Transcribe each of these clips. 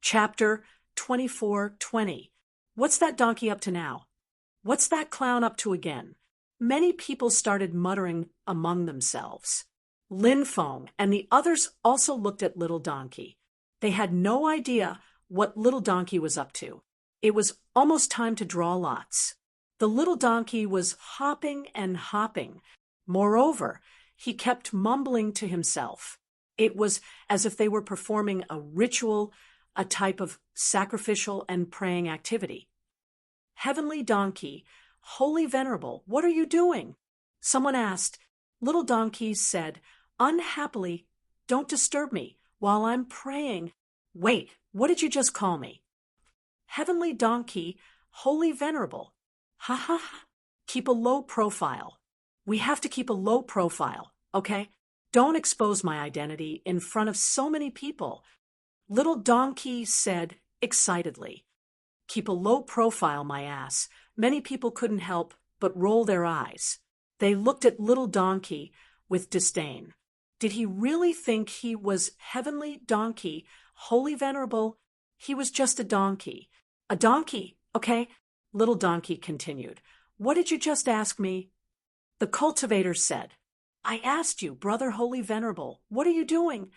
Chapter 24:20. What's that donkey up to now? What's that clown up to again? Many people started muttering among themselves. Lin Feng and the others also looked at Little Donkey. They had no idea what Little Donkey was up to. It was almost time to draw lots. The little donkey was hopping and hopping. Moreover, he kept mumbling to himself. It was as if they were performing a ritual, a type of sacrificial and praying activity. Heavenly Donkey, Holy Venerable, what are you doing? Someone asked. Little Donkey said, unhappily, don't disturb me while I'm praying. Wait, what did you just call me? Heavenly Donkey, Holy Venerable. Ha ha ha. Keep a low profile. We have to keep a low profile, okay? Don't expose my identity in front of so many people. Little Donkey said excitedly. Keep a low profile, my ass. Many people couldn't help but roll their eyes. They looked at Little Donkey with disdain. Did he really think he was Heavenly Donkey, Holy Venerable? He was just a donkey. A donkey, okay? Little Donkey continued. What did you just ask me? The cultivator said, I asked you, Brother Holy Venerable, what are you doing?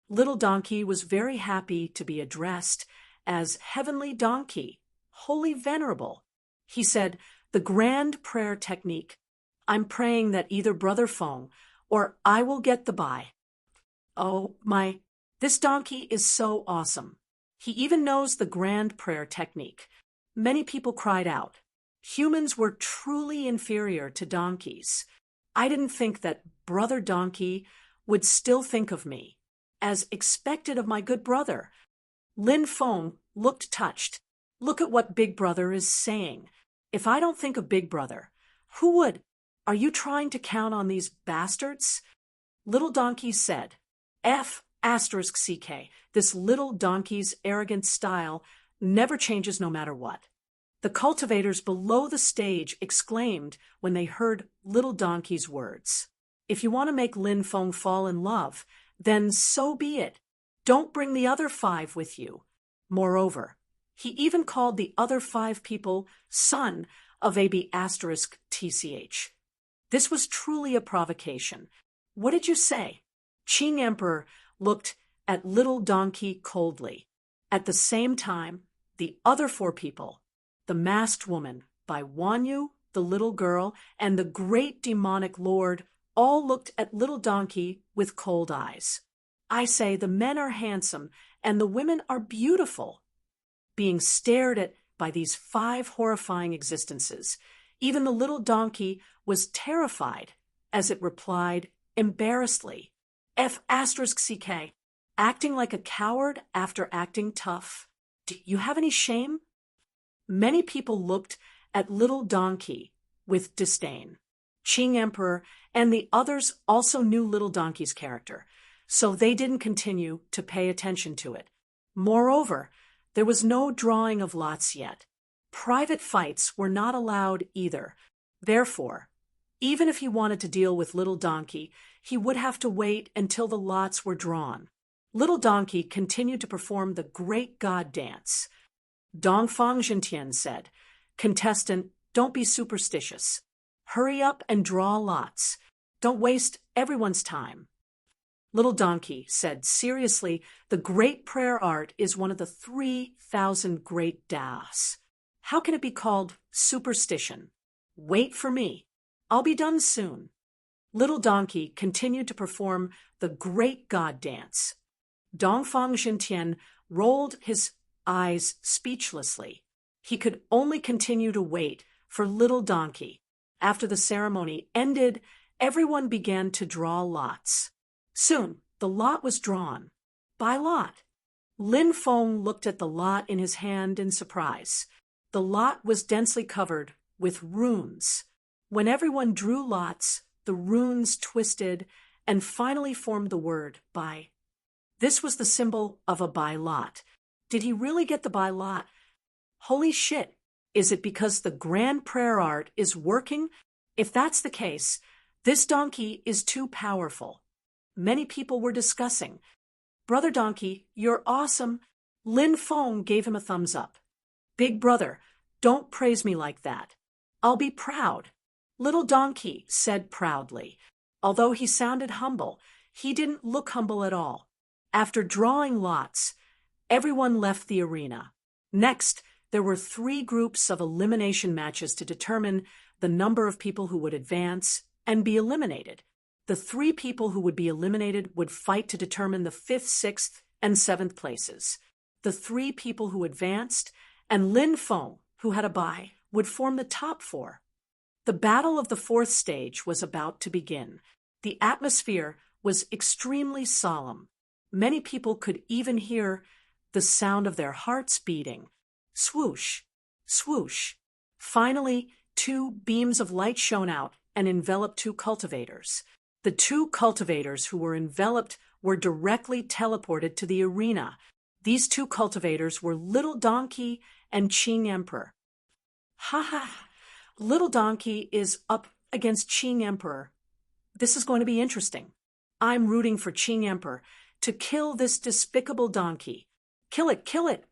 Little Donkey was very happy to be addressed as Heavenly Donkey, Holy Venerable. He said, the grand prayer technique. I'm praying that either Brother Feng or I will get the bye. Oh my, this donkey is so awesome. He even knows the grand prayer technique. Many people cried out. Humans were truly inferior to donkeys. I didn't think that Brother Donkey would still think of me, as expected of my good brother. Lin Feng looked touched. Look at what Big Brother is saying. If I don't think of Big Brother, who would? Are you trying to count on these bastards? Little Donkey said, F***CK, this little donkey's arrogant style never changes no matter what. The cultivators below the stage exclaimed when they heard Little Donkey's words. If you want to make Lin Feng fall in love, then so be it. Don't bring the other 5 with you. Moreover, he even called the other 5 people son of AB*TCH. This was truly a provocation. What did you say? Qing Emperor looked at Little Donkey coldly. At the same time, the other 4 people, the masked woman, Bai Wanyu, the little girl, and the great demonic lord, all looked at Little Donkey with cold eyes. I say the men are handsome and the women are beautiful. Being stared at by these 5 horrifying existences, even the little donkey was terrified as it replied embarrassedly, F***CK, acting like a coward after acting tough. Do you have any shame? Many people looked at Little Donkey with disdain. Qing Emperor and the others also knew Little Donkey's character, so they didn't continue to pay attention to it. Moreover, there was no drawing of lots yet. Private fights were not allowed either. Therefore, even if he wanted to deal with Little Donkey, he would have to wait until the lots were drawn. Little Donkey continued to perform the great god dance. Dongfang Jintian said, Contestant, don't be superstitious. Hurry up and draw lots. Don't waste everyone's time. Little Donkey said seriously, the great prayer art is one of the 3,000 great Das. How can it be called superstition? Wait for me. I'll be done soon. Little Donkey continued to perform the great god dance. Dongfang Jintian rolled his eyes speechlessly. He could only continue to wait for Little Donkey. After the ceremony ended, everyone began to draw lots. Soon, the lot was drawn. By lot. Lin Feng looked at the lot in his hand in surprise. The lot was densely covered with runes. When everyone drew lots, the runes twisted and finally formed the word Bai. This was the symbol of a Bai lot. Did he really get the Bai lot? Holy shit! Is it because the grand prayer art is working? If that's the case, this donkey is too powerful. Many people were discussing. Brother Donkey, you're awesome. Lin Feng gave him a thumbs up. Big brother, don't praise me like that. I'll be proud. Little Donkey said proudly. Although he sounded humble, he didn't look humble at all. After drawing lots, everyone left the arena. Next, there were 3 groups of elimination matches to determine the number of people who would advance and be eliminated. The 3 people who would be eliminated would fight to determine the 5th, 6th, and 7th places. The 3 people who advanced and Lin Feng, who had a bye, would form the top 4. The battle of the 4th stage was about to begin. The atmosphere was extremely solemn. Many people could even hear the sound of their hearts beating. Swoosh, swoosh. Finally, 2 beams of light shone out and enveloped 2 cultivators. The 2 cultivators who were enveloped were directly teleported to the arena. These 2 cultivators were Little Donkey and Qing Emperor. Ha ha! Little Donkey is up against Qing Emperor. This is going to be interesting. I'm rooting for Qing Emperor to kill this despicable donkey. Kill it, kill it!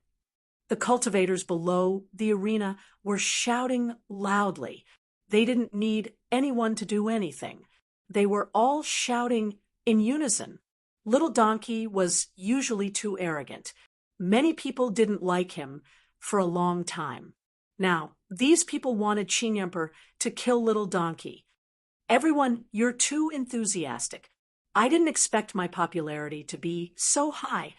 The cultivators below the arena were shouting loudly. They didn't need anyone to do anything. They were all shouting in unison. Little Donkey was usually too arrogant. Many people didn't like him for a long time. Now, these people wanted Qing Emperor to kill Little Donkey. Everyone, you're too enthusiastic. I didn't expect my popularity to be so high.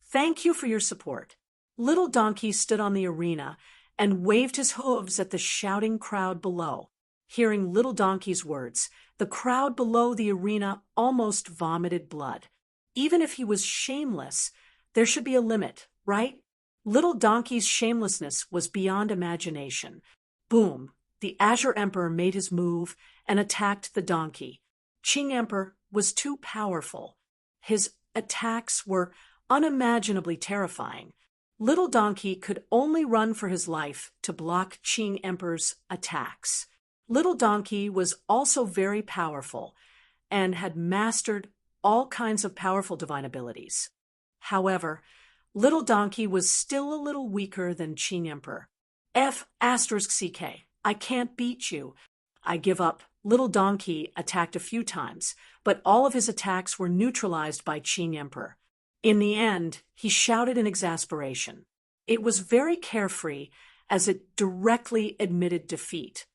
Thank you for your support. Little Donkey stood on the arena and waved his hooves at the shouting crowd below. Hearing Little Donkey's words, the crowd below the arena almost vomited blood. Even if he was shameless, there should be a limit, right? Little Donkey's shamelessness was beyond imagination. Boom! The Azure Emperor made his move and attacked the donkey. Qing Emperor was too powerful. His attacks were unimaginably terrifying. Little Donkey could only run for his life to block Qing Emperor's attacks. Little Donkey was also very powerful and had mastered all kinds of powerful divine abilities. However, Little Donkey was still a little weaker than Qing Emperor. F***CK, I can't beat you. I give up. Little Donkey attacked a few times, but all of his attacks were neutralized by Qing Emperor. In the end, he shouted in exasperation. It was very carefree, as it directly admitted defeat.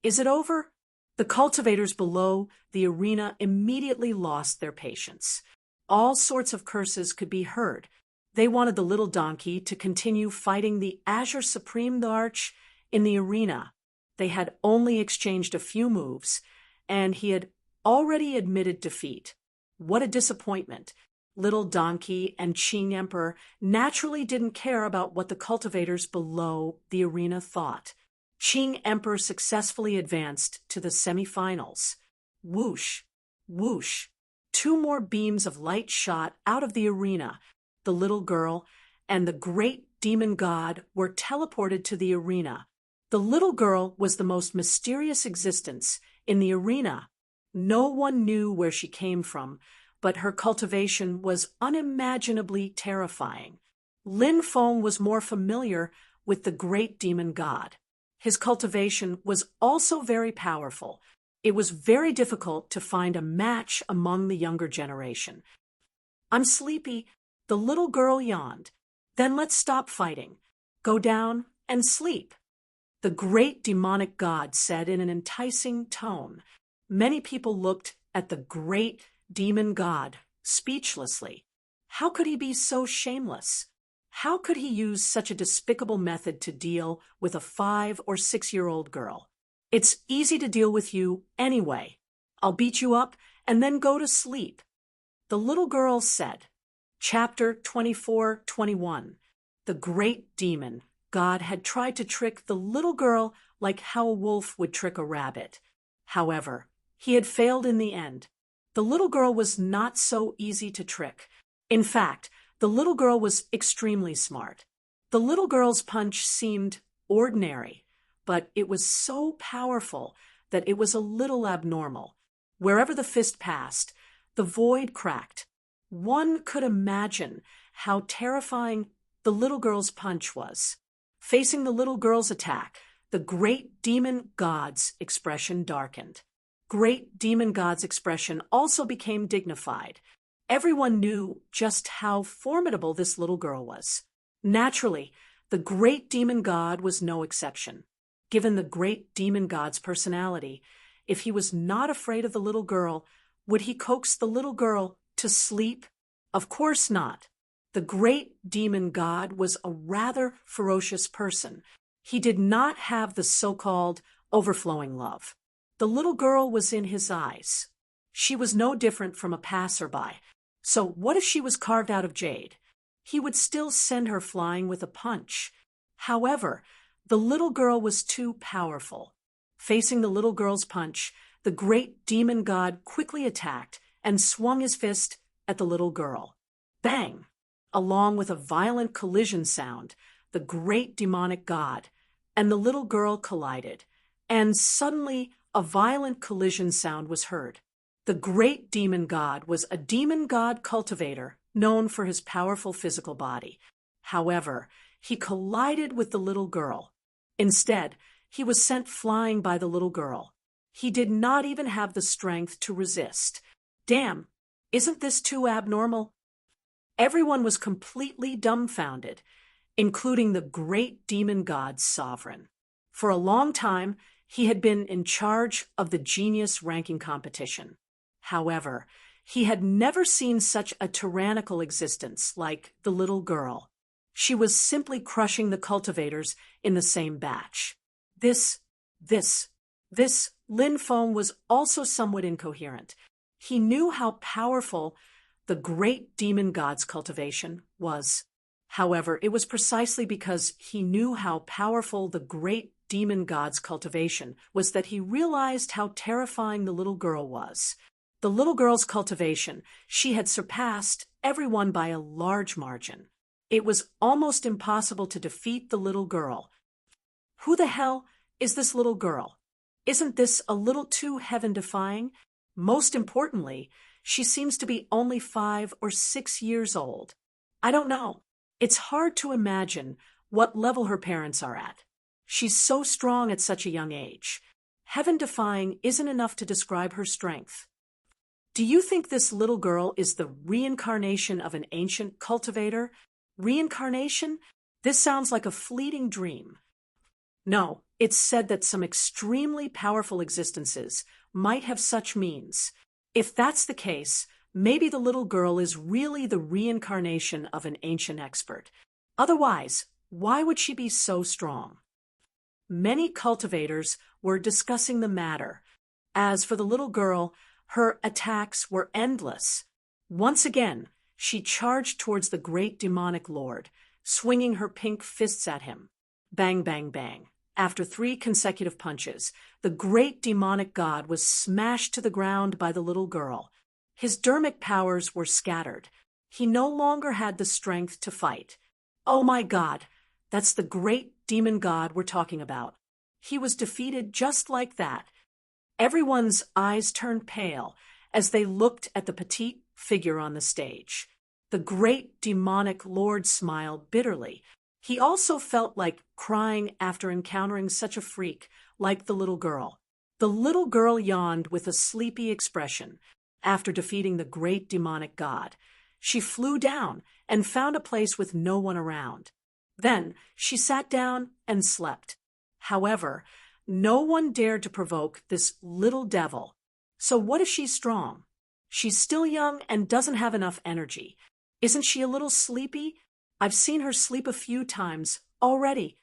Is it over? The cultivators below the arena immediately lost their patience. All sorts of curses could be heard. They wanted the Little Donkey to continue fighting the Azure Supreme Arch in the arena. They had only exchanged a few moves, and he had already admitted defeat. What a disappointment! Little Donkey and Qing Emperor naturally didn't care about what the cultivators below the arena thought. Qing Emperor successfully advanced to the semifinals. Whoosh! Whoosh! 2 more beams of light shot out of the arena. The little girl and the great demon god were teleported to the arena. The little girl was the most mysterious existence in the arena. No one knew where she came from, but her cultivation was unimaginably terrifying. Lin Feng was more familiar with the great demon god. His cultivation was also very powerful. It was very difficult to find a match among the younger generation. I'm sleepy. The little girl yawned. Then let's stop fighting. Go down and sleep. The great demonic god said in an enticing tone. Many people looked at the great demon god speechlessly. How could he be so shameless? How could he use such a despicable method to deal with a 5 or 6-year-old girl? It's easy to deal with you anyway. I'll beat you up and then go to sleep. The little girl said. Chapter 24-21. The great demon god had tried to trick the little girl like how a wolf would trick a rabbit. However, he had failed in the end. The little girl was not so easy to trick. In fact, the little girl was extremely smart. The little girl's punch seemed ordinary, but it was so powerful that it was a little abnormal. Wherever the fist passed, the void cracked. One could imagine how terrifying the little girl's punch was. Facing the little girl's attack, the great demon god's expression darkened. Great demon god's expression also became dignified. Everyone knew just how formidable this little girl was. Naturally, the great demon god was no exception. Given the great demon god's personality, if he was not afraid of the little girl, would he coax the little girl to sleep? Of course not. The great demon god was a rather ferocious person. He did not have the so-called overflowing love. The little girl was in his eyes. She was no different from a passerby. So what if she was carved out of jade? He would still send her flying with a punch. However, the little girl was too powerful. Facing the little girl's punch, the great demon god quickly attacked and swung his fist at the little girl. Bang! Along with a violent collision sound, the great demonic god and the little girl collided, and suddenly a violent collision sound was heard. The great demon god was a demon god cultivator known for his powerful physical body. However, he collided with the little girl. Instead, he was sent flying by the little girl. He did not even have the strength to resist. Damn, isn't this too abnormal? Everyone was completely dumbfounded, including the great demon god's sovereign. For a long time, he had been in charge of the genius ranking competition. However, he had never seen such a tyrannical existence like the little girl. She was simply crushing the cultivators in the same batch. Lin Feng was also somewhat incoherent. He knew how powerful the great demon god's cultivation was. However, it was precisely because he knew how powerful the great demon god's cultivation was that he realized how terrifying the little girl was. The little girl's cultivation, she had surpassed everyone by a large margin. It was almost impossible to defeat the little girl. Who the hell is this little girl? Isn't this a little too heaven-defying? Most importantly, she seems to be only 5 or 6 years old. I don't know. It's hard to imagine what level her parents are at. She's so strong at such a young age. Heaven-defying isn't enough to describe her strength. Do you think this little girl is the reincarnation of an ancient cultivator? Reincarnation? This sounds like a fleeting dream. No, it's said that some extremely powerful existences might have such means. If that's the case, maybe the little girl is really the reincarnation of an ancient expert. Otherwise, why would she be so strong? Many cultivators were discussing the matter. As for the little girl, her attacks were endless. Once again, she charged towards the great demonic lord, swinging her pink fists at him. Bang, bang, bang. After 3 consecutive punches, the great demonic god was smashed to the ground by the little girl. His dermic powers were scattered. He no longer had the strength to fight. Oh my God, that's the great demon god we're talking about. He was defeated just like that. Everyone's eyes turned pale as they looked at the petite figure on the stage. The great demonic lord smiled bitterly. He also felt like crying after encountering such a freak like the little girl. The little girl yawned with a sleepy expression. After defeating the great demonic god, she flew down and found a place with no one around. Then she sat down and slept. However, no one dared to provoke this little devil. So what if she's strong? She's still young and doesn't have enough energy. Isn't she a little sleepy? I've seen her sleep a few times already.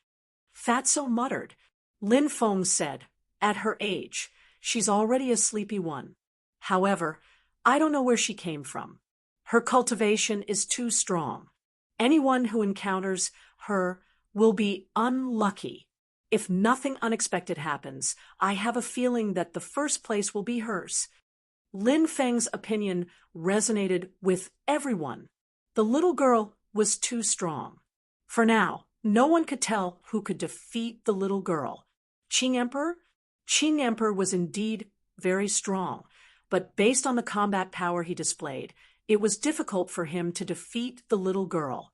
Fatso muttered. Lin Feng said, at her age, she's already a sleepy one. However, I don't know where she came from. Her cultivation is too strong. Anyone who encounters her will be unlucky. If nothing unexpected happens, I have a feeling that the first place will be hers. Lin Feng's opinion resonated with everyone. The little girl was too strong. For now, no one could tell who could defeat the little girl. Qing Emperor? Qing Emperor was indeed very strong, but based on the combat power he displayed, it was difficult for him to defeat the little girl.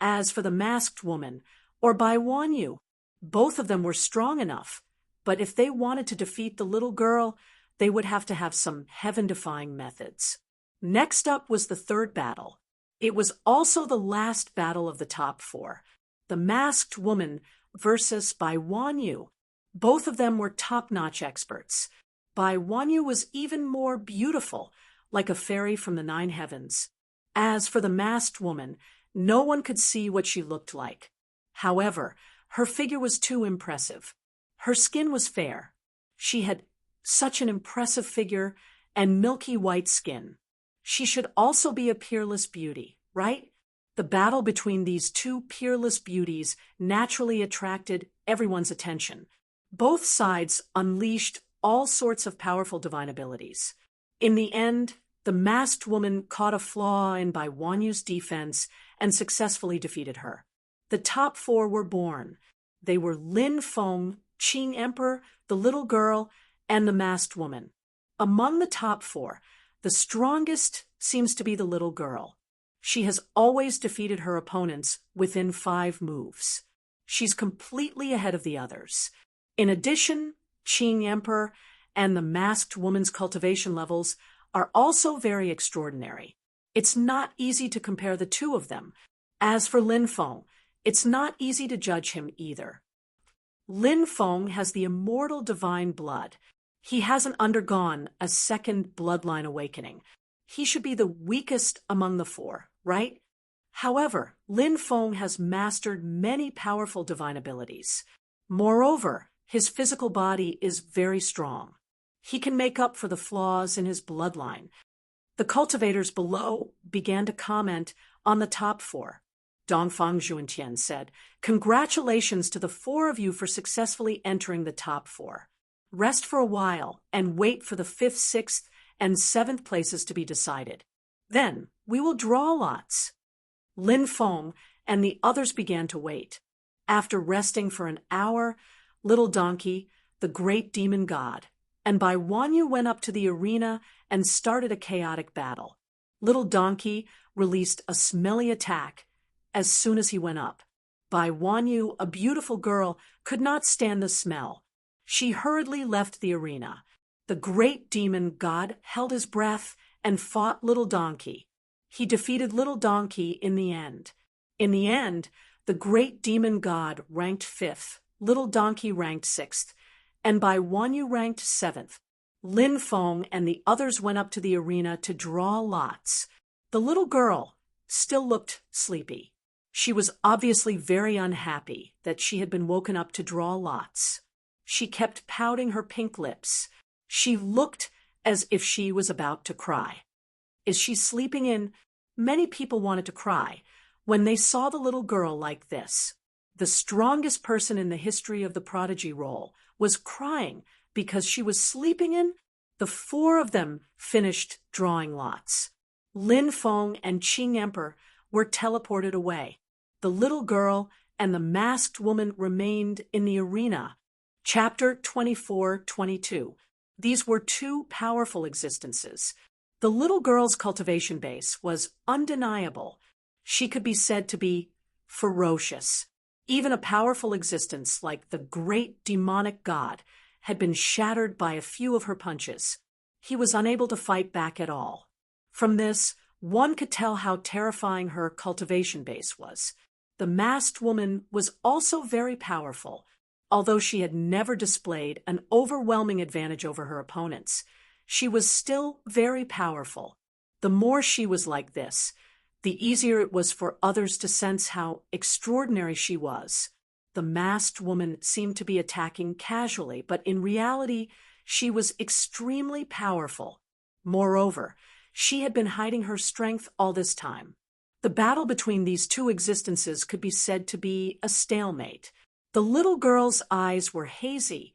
As for the masked woman, or Bai Wanyu, both of them were strong enough, but if they wanted to defeat the little girl, they would have to have some heaven-defying methods. Next up was the third battle. It was also the last battle of the top four. The masked woman versus Bai Wanyu. Both of them were top-notch experts. Bai Wanyu was even more beautiful, like a fairy from the nine heavens. As for the masked woman, no one could see what she looked like. However, her figure was too impressive. Her skin was fair. She had such an impressive figure and milky white skin. She should also be a peerless beauty, right? The battle between these two peerless beauties naturally attracted everyone's attention. Both sides unleashed all sorts of powerful divine abilities. In the end, the masked woman caught a flaw in Bai Wanyu's defense and successfully defeated her. The top four were born. They were Lin Feng, Qing Emperor, the little girl, and the masked woman. Among the top four, the strongest seems to be the little girl. She has always defeated her opponents within 5 moves. She's completely ahead of the others. In addition, Qing Emperor and the masked woman's cultivation levels are also very extraordinary. It's not easy to compare the two of them. As for Lin Feng, it's not easy to judge him either. Lin Feng has the immortal divine blood. He hasn't undergone a second bloodline awakening. He should be the weakest among the four, right? However, Lin Feng has mastered many powerful divine abilities. Moreover, his physical body is very strong. He can make up for the flaws in his bloodline. The cultivators below began to comment on the top four. Dongfang Juntian said, "Congratulations to the 4 of you for successfully entering the top 4. Rest for a while and wait for the 5th, 6th, and 7th places to be decided. Then we will draw lots." Lin Feng and the others began to wait. After resting for an hour, Little Donkey, the great demon god, and Bai Wanyu went up to the arena and started a chaotic battle. Little Donkey released a smelly attack as soon as he went up. Bai Wanyu, a beautiful girl, could not stand the smell. She hurriedly left the arena. The great demon god held his breath and fought Little Donkey. He defeated Little Donkey in the end. In the end, the great demon god ranked 5th, Little Donkey ranked 6th, and Bai Wanyu ranked 7th. Lin Feng and the others went up to the arena to draw lots. The little girl still looked sleepy. She was obviously very unhappy that she had been woken up to draw lots. She kept pouting her pink lips. She looked as if she was about to cry. Is she sleeping in? Many people wanted to cry when they saw the little girl like this. The strongest person in the history of the prodigy role was crying because she was sleeping in. The 4 of them finished drawing lots. Lin Feng and Qing Emperor were teleported away. The little girl and the masked woman remained in the arena. Chapter 24-22. These were 2 powerful existences. The little girl's cultivation base was undeniable. She could be said to be ferocious. Even a powerful existence like the great demonic god had been shattered by a few of her punches. He was unable to fight back at all. From this, one could tell how terrifying her cultivation base was. The masked woman was also very powerful. Although she had never displayed an overwhelming advantage over her opponents, she was still very powerful. The more she was like this, the easier it was for others to sense how extraordinary she was. The masked woman seemed to be attacking casually, but in reality, she was extremely powerful. Moreover, she had been hiding her strength all this time. The battle between these 2 existences could be said to be a stalemate. The little girl's eyes were hazy,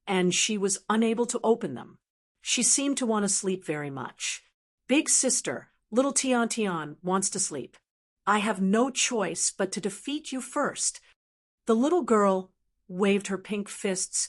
and she was unable to open them. She seemed to want to sleep very much. Big sister, little Tian Tian, wants to sleep. I have no choice but to defeat you first. The little girl waved her pink fists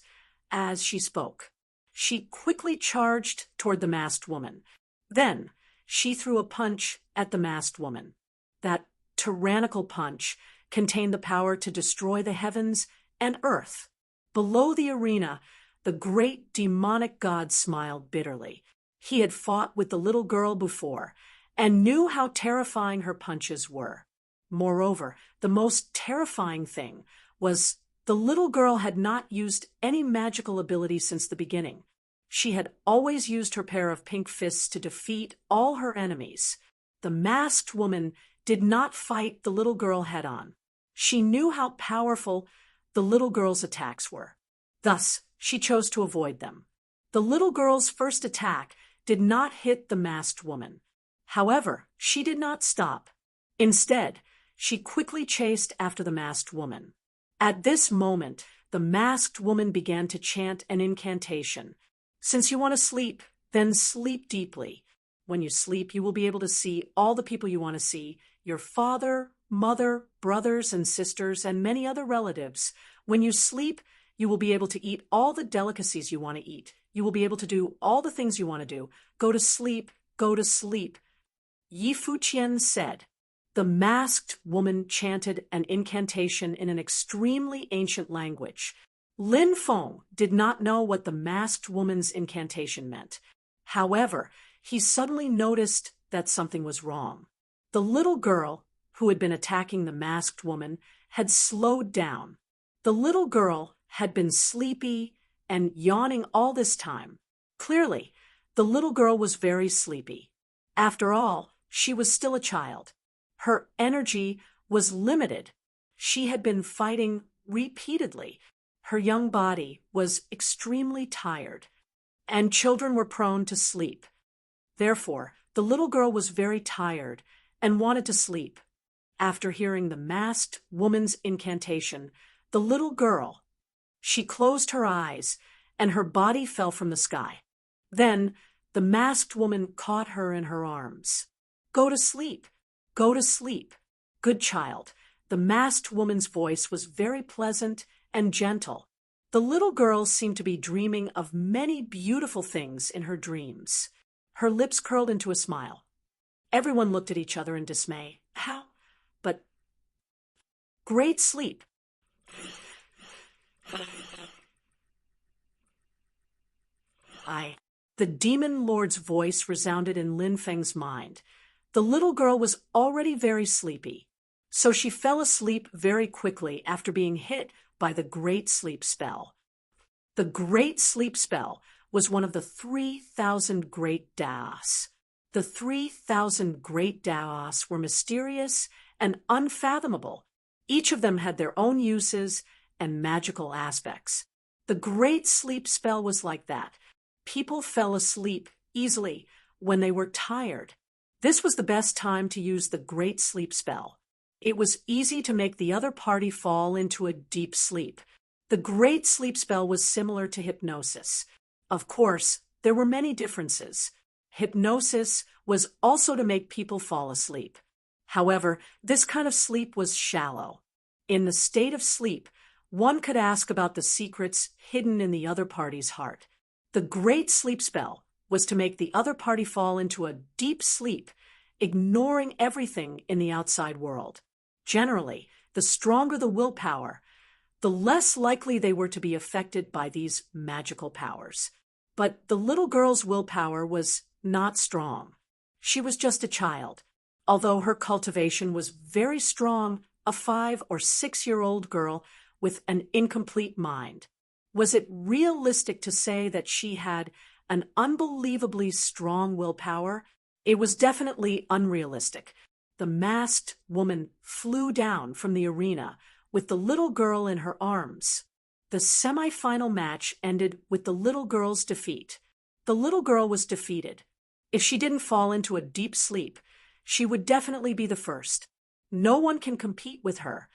as she spoke. She quickly charged toward the masked woman. Then she threw a punch at the masked woman. That tyrannical punch contained the power to destroy the heavens and earth. Below the arena, the great demonic god smiled bitterly. He had fought with the little girl before and knew how terrifying her punches were. Moreover, the most terrifying thing was the little girl had not used any magical ability since the beginning. She had always used her pair of pink fists to defeat all her enemies. The masked woman did not fight the little girl head-on. She knew how powerful the little girl's attacks were. Thus, she chose to avoid them. The little girl's first attack did not hit the masked woman. However, she did not stop. Instead, she quickly chased after the masked woman. At this moment, the masked woman began to chant an incantation. Since you want to sleep, then sleep deeply. When you sleep, you will be able to see all the people you want to see, your father, mother, brothers and sisters, and many other relatives. When you sleep, you will be able to eat all the delicacies you want to eat. You will be able to do all the things you want to do. Go to sleep, go to sleep. Yi Fuqian said. The masked woman chanted an incantation in an extremely ancient language. Lin Feng did not know what the masked woman's incantation meant. However, he suddenly noticed that something was wrong. The little girl, who had been attacking the masked woman, had slowed down. The little girl had been sleepy and yawning all this time. Clearly, the little girl was very sleepy. After all, she was still a child. Her energy was limited. She had been fighting repeatedly. Her young body was extremely tired, and children were prone to sleep. Therefore, the little girl was very tired and wanted to sleep. After hearing the masked woman's incantation, the little girl, she closed her eyes, and her body fell from the sky. Then, the masked woman caught her in her arms. Go to sleep. Go to sleep. Good child. The masked woman's voice was very pleasant and gentle. The little girl seemed to be dreaming of many beautiful things in her dreams. Her lips curled into a smile. Everyone looked at each other in dismay. How? But great sleep. The demon lord's voice resounded in Lin Feng's mind. The little girl was already very sleepy, so she fell asleep very quickly after being hit by the Great Sleep Spell. The Great Sleep Spell was one of the 3,000 Great Daos. The 3,000 Great Daos were mysterious and unfathomable. Each of them had their own uses and magical aspects. The Great Sleep Spell was like that. People fell asleep easily when they were tired. This was the best time to use the Great Sleep Spell. It was easy to make the other party fall into a deep sleep. The Great Sleep Spell was similar to hypnosis. Of course, there were many differences. Hypnosis was also to make people fall asleep. However, this kind of sleep was shallow. In the state of sleep, one could ask about the secrets hidden in the other party's heart. The Great Sleep Spell was to make the other party fall into a deep sleep, ignoring everything in the outside world. Generally, the stronger the willpower, the less likely they were to be affected by these magical powers. But the little girl's willpower was not strong. She was just a child. Although her cultivation was very strong, a 5- or 6-year-old girl with an incomplete mind. Was it realistic to say that she had an unbelievably strong willpower? It was definitely unrealistic. The masked woman flew down from the arena with the little girl in her arms. The semi-final match ended with the little girl's defeat. The little girl was defeated. If she didn't fall into a deep sleep, she would definitely be the first. No one can compete with her.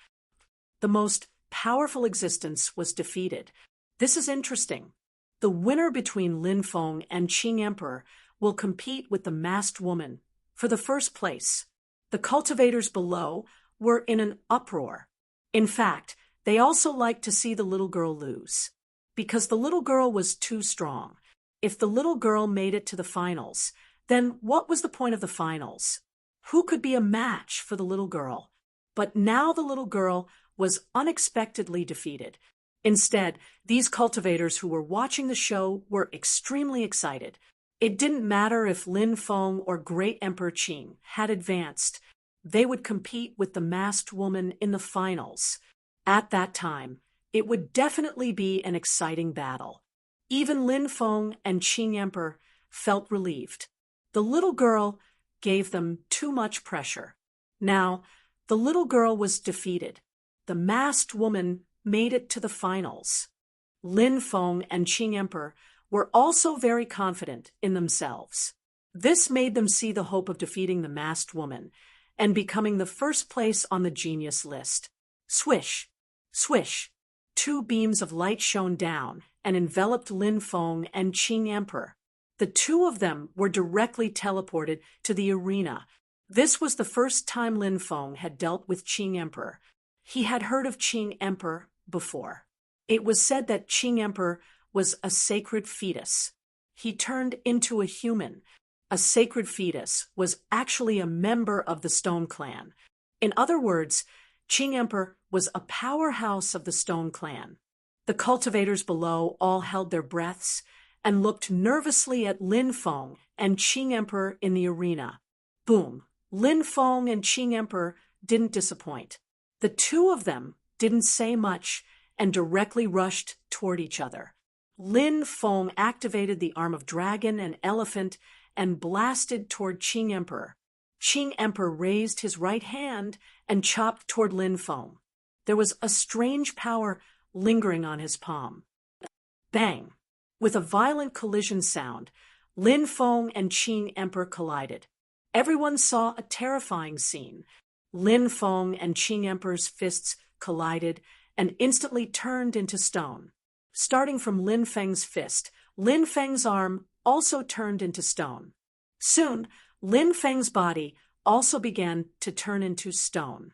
The most powerful existence was defeated. This is interesting. The winner between Lin Feng and Qing Emperor will compete with the masked woman for the first place. The cultivators below were in an uproar. In fact, they also liked to see the little girl lose, because the little girl was too strong. If the little girl made it to the finals, then what was the point of the finals? Who could be a match for the little girl? But now the little girl was unexpectedly defeated. Instead, these cultivators who were watching the show were extremely excited. It didn't matter if Lin Feng or Great Emperor Qing had advanced. They would compete with the masked woman in the finals. At that time, it would definitely be an exciting battle. Even Lin Feng and Qing Emperor felt relieved. The little girl gave them too much pressure. Now, the little girl was defeated. The masked woman made it to the finals. Lin Feng and Qing Emperor were also very confident in themselves. This made them see the hope of defeating the masked woman and becoming the first place on the genius list. Swish, swish, two beams of light shone down and enveloped Lin Feng and Qing Emperor. The two of them were directly teleported to the arena. This was the first time Lin Feng had dealt with Qing Emperor. He had heard of Qing Emperor before. It was said that Qing Emperor was a sacred fetus. He turned into a human. A sacred fetus was actually a member of the Stone Clan. In other words, Qing Emperor was a powerhouse of the Stone Clan. The cultivators below all held their breaths and looked nervously at Lin Feng and Qing Emperor in the arena. Boom! Lin Feng and Qing Emperor didn't disappoint. The two of them didn't say much and directly rushed toward each other. Lin Feng activated the arm of dragon and elephant and blasted toward Qing Emperor. Qing Emperor raised his right hand and chopped toward Lin Feng. There was a strange power lingering on his palm. Bang! With a violent collision sound, Lin Feng and Qing Emperor collided. Everyone saw a terrifying scene. Lin Feng and Qing Emperor's fists collided and instantly turned into stone. Starting from Lin Feng's fist, Lin Feng's arm also turned into stone. Soon, Lin Feng's body also began to turn into stone.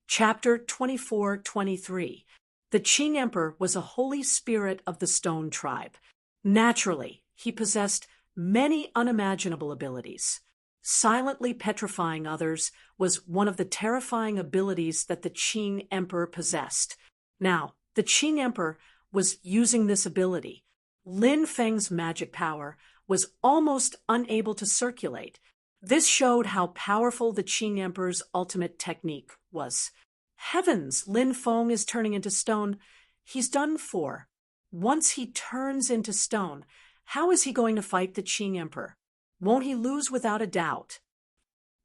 Chapter 24-23. The Qing Emperor was a holy spirit of the Stone tribe. Naturally, he possessed many unimaginable abilities. Silently petrifying others was one of the terrifying abilities that the Qing Emperor possessed. Now, the Qing Emperor was using this ability. Lin Feng's magic power was almost unable to circulate. This showed how powerful the Qing Emperor's ultimate technique was. Heavens, Lin Feng is turning into stone. He's done for. Once he turns into stone, how is he going to fight the Qing Emperor? Won't he lose without a doubt?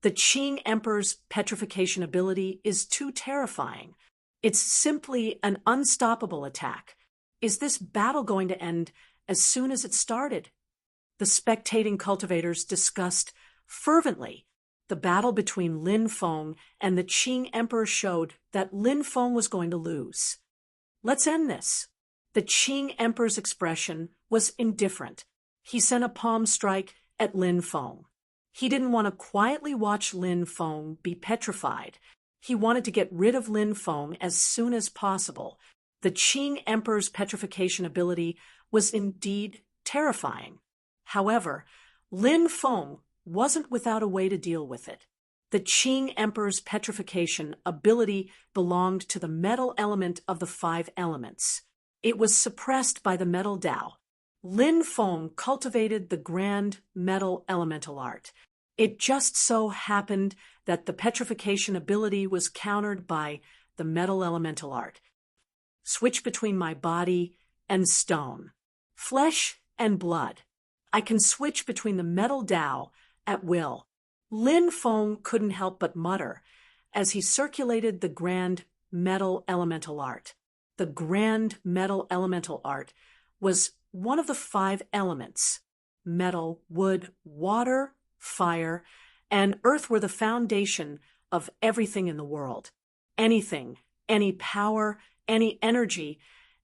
The Qing Emperor's petrification ability is too terrifying. It's simply an unstoppable attack. Is this battle going to end as soon as it started? The spectating cultivators discussed fervently. The battle between Lin Feng and the Qing Emperor showed that Lin Feng was going to lose. Let's end this. The Qing Emperor's expression was indifferent. He sent a palm strike at Lin Feng. He didn't want to quietly watch Lin Feng be petrified. He wanted to get rid of Lin Feng as soon as possible. The Qing Emperor's petrification ability was indeed terrifying. However, Lin Feng wasn't without a way to deal with it. The Qing Emperor's petrification ability belonged to the metal element of the 5 elements. It was suppressed by the metal Tao. Lin Feng cultivated the grand metal elemental art. It just so happened that the petrification ability was countered by the metal elemental art. Switch between my body and stone, flesh and blood. I can switch between the metal Tao at will. Lin Feng couldn't help but mutter as he circulated the grand metal elemental art. The grand metal elemental art was one of the 5 elements. Metal, wood, water, fire, and earth were the foundation of everything in the world. Anything, any power, any energy,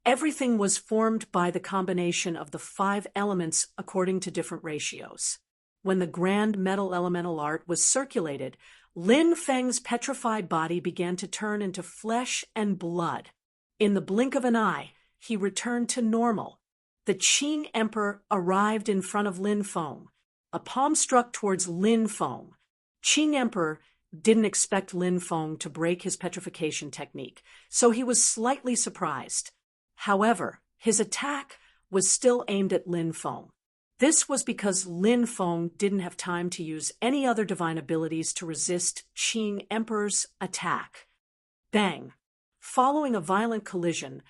everything was formed by the combination of the 5 elements according to different ratios. When the grand metal elemental art was circulated, Lin Feng's petrified body began to turn into flesh and blood. In the blink of an eye, he returned to normal. The Qing Emperor arrived in front of Lin Feng. A palm struck towards Lin Feng. Qing Emperor didn't expect Lin Feng to break his petrification technique, so he was slightly surprised. However, his attack was still aimed at Lin Feng. This was because Lin Feng didn't have time to use any other divine abilities to resist Qing Emperor's attack. Bang! Following a violent collision,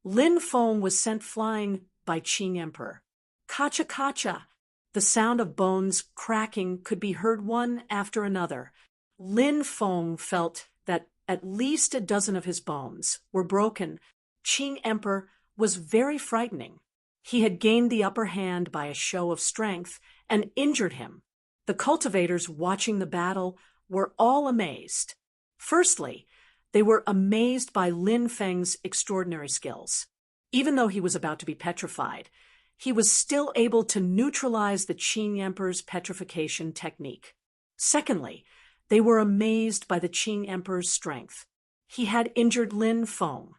Lin Feng was sent flying by Qing Emperor. Kacha kacha! The sound of bones cracking could be heard one after another. Lin Feng felt that at least a dozen of his bones were broken. Qing Emperor was very frightening. He had gained the upper hand by a show of strength and injured him. The cultivators watching the battle were all amazed. Firstly, they were amazed by Lin Feng's extraordinary skills. Even though he was about to be petrified, he was still able to neutralize the Qing Emperor's petrification technique. Secondly, they were amazed by the Qing Emperor's strength. He had injured Lin Feng.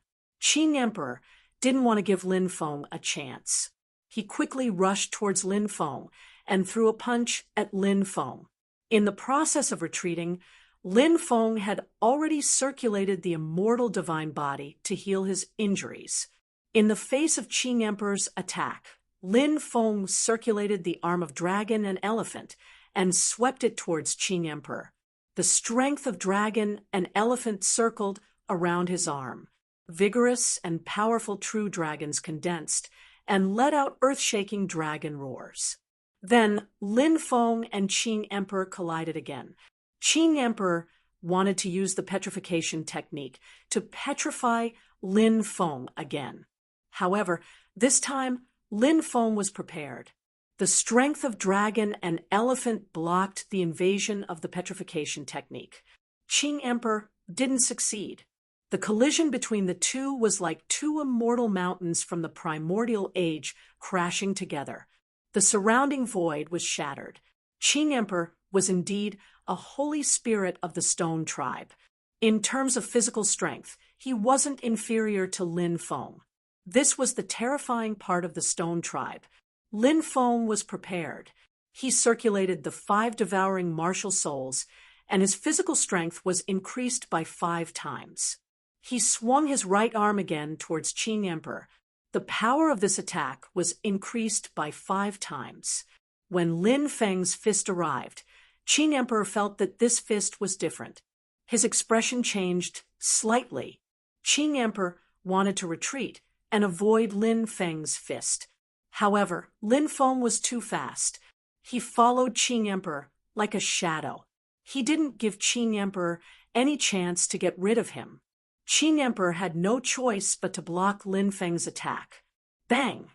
Qing Emperor didn't want to give Lin Feng a chance. He quickly rushed towards Lin Feng and threw a punch at Lin Feng. In the process of retreating, Lin Feng had already circulated the immortal divine body to heal his injuries. In the face of Qing Emperor's attack, Lin Feng circulated the arm of dragon and elephant and swept it towards Qing Emperor. The strength of dragon and elephant circled around his arm. Vigorous and powerful true dragons condensed and let out earth-shaking dragon roars. Then Lin Feng and Qing Emperor collided again. Qing Emperor wanted to use the petrification technique to petrify Lin Feng again. However, this time Lin Feng was prepared. The strength of dragon and elephant blocked the invasion of the petrification technique. Qing Emperor didn't succeed. The collision between the two was like two immortal mountains from the primordial age crashing together. The surrounding void was shattered. Qing Emperor was indeed a holy spirit of the stone tribe. In terms of physical strength, he wasn't inferior to Lin Feng. This was the terrifying part of the stone tribe. Lin Feng was prepared. He circulated the 5 devouring martial souls, and his physical strength was increased by 5 times. He swung his right arm again towards Qing Emperor. The power of this attack was increased by 5 times. When Lin Feng's fist arrived, Qing Emperor felt that this fist was different. His expression changed slightly. Qing Emperor wanted to retreat and avoid Lin Feng's fist. However, Lin Feng was too fast. He followed Qing Emperor like a shadow. He didn't give Qing Emperor any chance to get rid of him. Qing Emperor had no choice but to block Lin Feng's attack. Bang!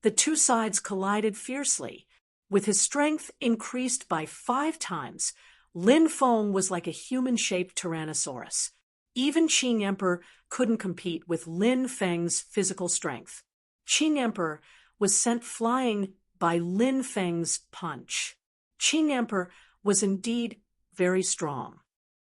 The two sides collided fiercely. With his strength increased by 5 times, Lin Feng was like a human-shaped Tyrannosaurus. Even Qing Emperor couldn't compete with Lin Feng's physical strength. Qing Emperor was sent flying by Lin Feng's punch. Qing Emperor was indeed very strong.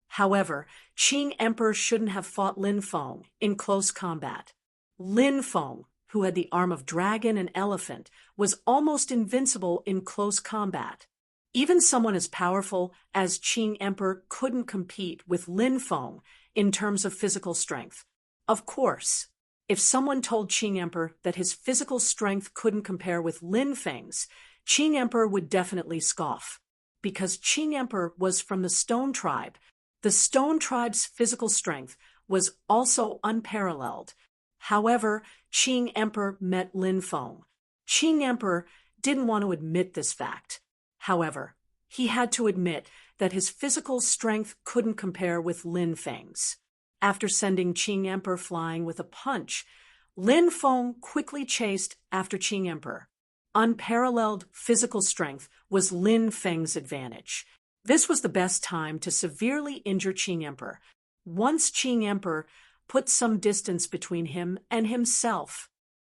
However, Qing Emperor shouldn't have fought Lin Feng in close combat. Lin Feng, who had the arm of dragon and elephant, was almost invincible in close combat. Even someone as powerful as Qing Emperor couldn't compete with Lin Feng in terms of physical strength. Of course, if someone told Qing Emperor that his physical strength couldn't compare with Lin Feng's, Qing Emperor would definitely scoff. Because Qing Emperor was from the Stone Tribe, the Stone Tribe's physical strength was also unparalleled. However, Qing Emperor met Lin Feng. Qing Emperor didn't want to admit this fact. However, he had to admit that his physical strength couldn't compare with Lin Feng's. After sending Qing Emperor flying with a punch, Lin Feng quickly chased after Qing Emperor. Unparalleled physical strength was Lin Feng's advantage. This was the best time to severely injure Qing Emperor. Once Qing Emperor put some distance between him and himself,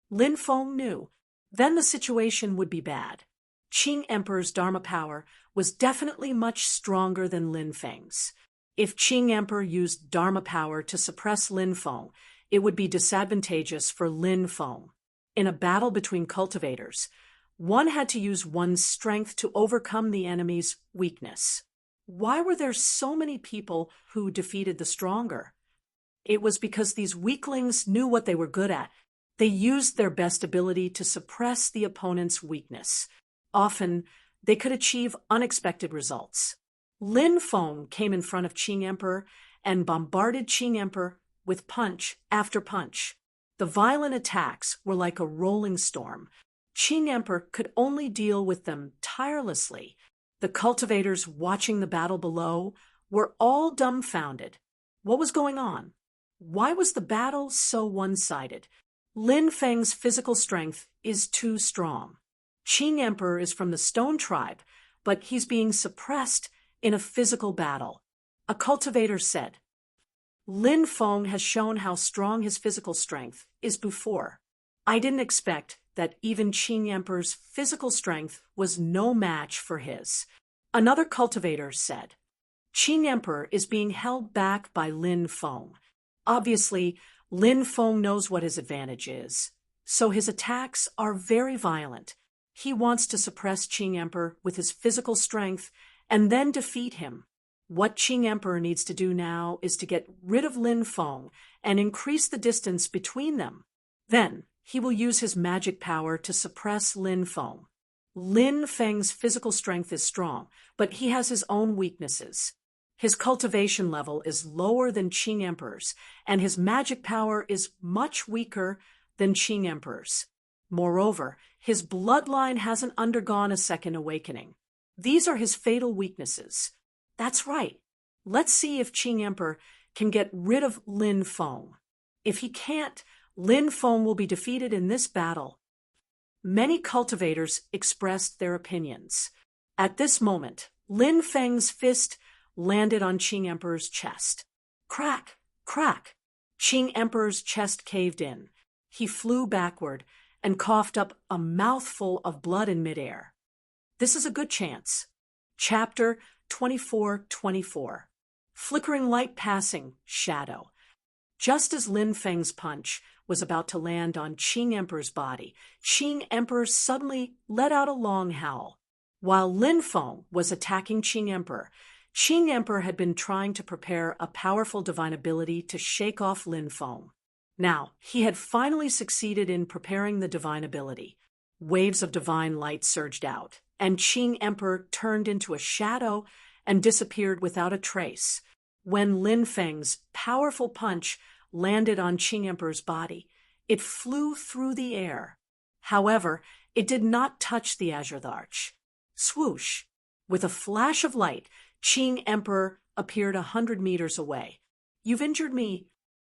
Lin Feng knew then the situation would be bad. Qing Emperor's Dharma power was definitely much stronger than Lin Feng's. If Qing Emperor used Dharma power to suppress Lin Feng, it would be disadvantageous for Lin Feng. In a battle between cultivators, one had to use one's strength to overcome the enemy's weakness. Why were there so many people who defeated the stronger? It was because these weaklings knew what they were good at. They used their best ability to suppress the opponent's weakness. Often, they could achieve unexpected results. Lin Feng came in front of Qing Emperor and bombarded Qing Emperor with punch after punch. The violent attacks were like a rolling storm. Qing Emperor could only deal with them tirelessly. The cultivators watching the battle below were all dumbfounded. What was going on? Why was the battle so one-sided? Lin Feng's physical strength is too strong. Qing Emperor is from the Stone Tribe, but he's being suppressed in a physical battle. A cultivator said, Lin Feng has shown how strong his physical strength is before. I didn't expect that even Qing Emperor's physical strength was no match for his. Another cultivator said, Qing Emperor is being held back by Lin Feng. Obviously, Lin Feng knows what his advantage is, so his attacks are very violent. He wants to suppress Qing Emperor with his physical strength and then defeat him. What Qing Emperor needs to do now is to get rid of Lin Feng and increase the distance between them. Then, he will use his magic power to suppress Lin Feng. Lin Feng's physical strength is strong, but he has his own weaknesses. His cultivation level is lower than Qing Emperor's, and his magic power is much weaker than Qing Emperor's. Moreover, his bloodline hasn't undergone a second awakening. These are his fatal weaknesses. That's right. Let's see if Qing Emperor can get rid of Lin Feng. If he can't, Lin Feng will be defeated in this battle. Many cultivators expressed their opinions. At this moment, Lin Feng's fist landed on Qing Emperor's chest. Crack! Crack! Qing Emperor's chest caved in. He flew backward and coughed up a mouthful of blood in midair. This is a good chance. Chapter 24:24. Flickering light passing, shadow. Just as Lin Feng's punch was about to land on Qing Emperor's body, Qing Emperor suddenly let out a long howl. While Lin Feng was attacking Qing Emperor had been trying to prepare a powerful divine ability to shake off Lin Feng. Now, he had finally succeeded in preparing the divine ability. Waves of divine light surged out, and Qing Emperor turned into a shadow and disappeared without a trace. When Lin Feng's powerful punch landed on Qing Emperor's body, it flew through the air. However, it did not touch the azure arch. Swoosh! With a flash of light, Qing Emperor appeared 100 meters away. You've injured me.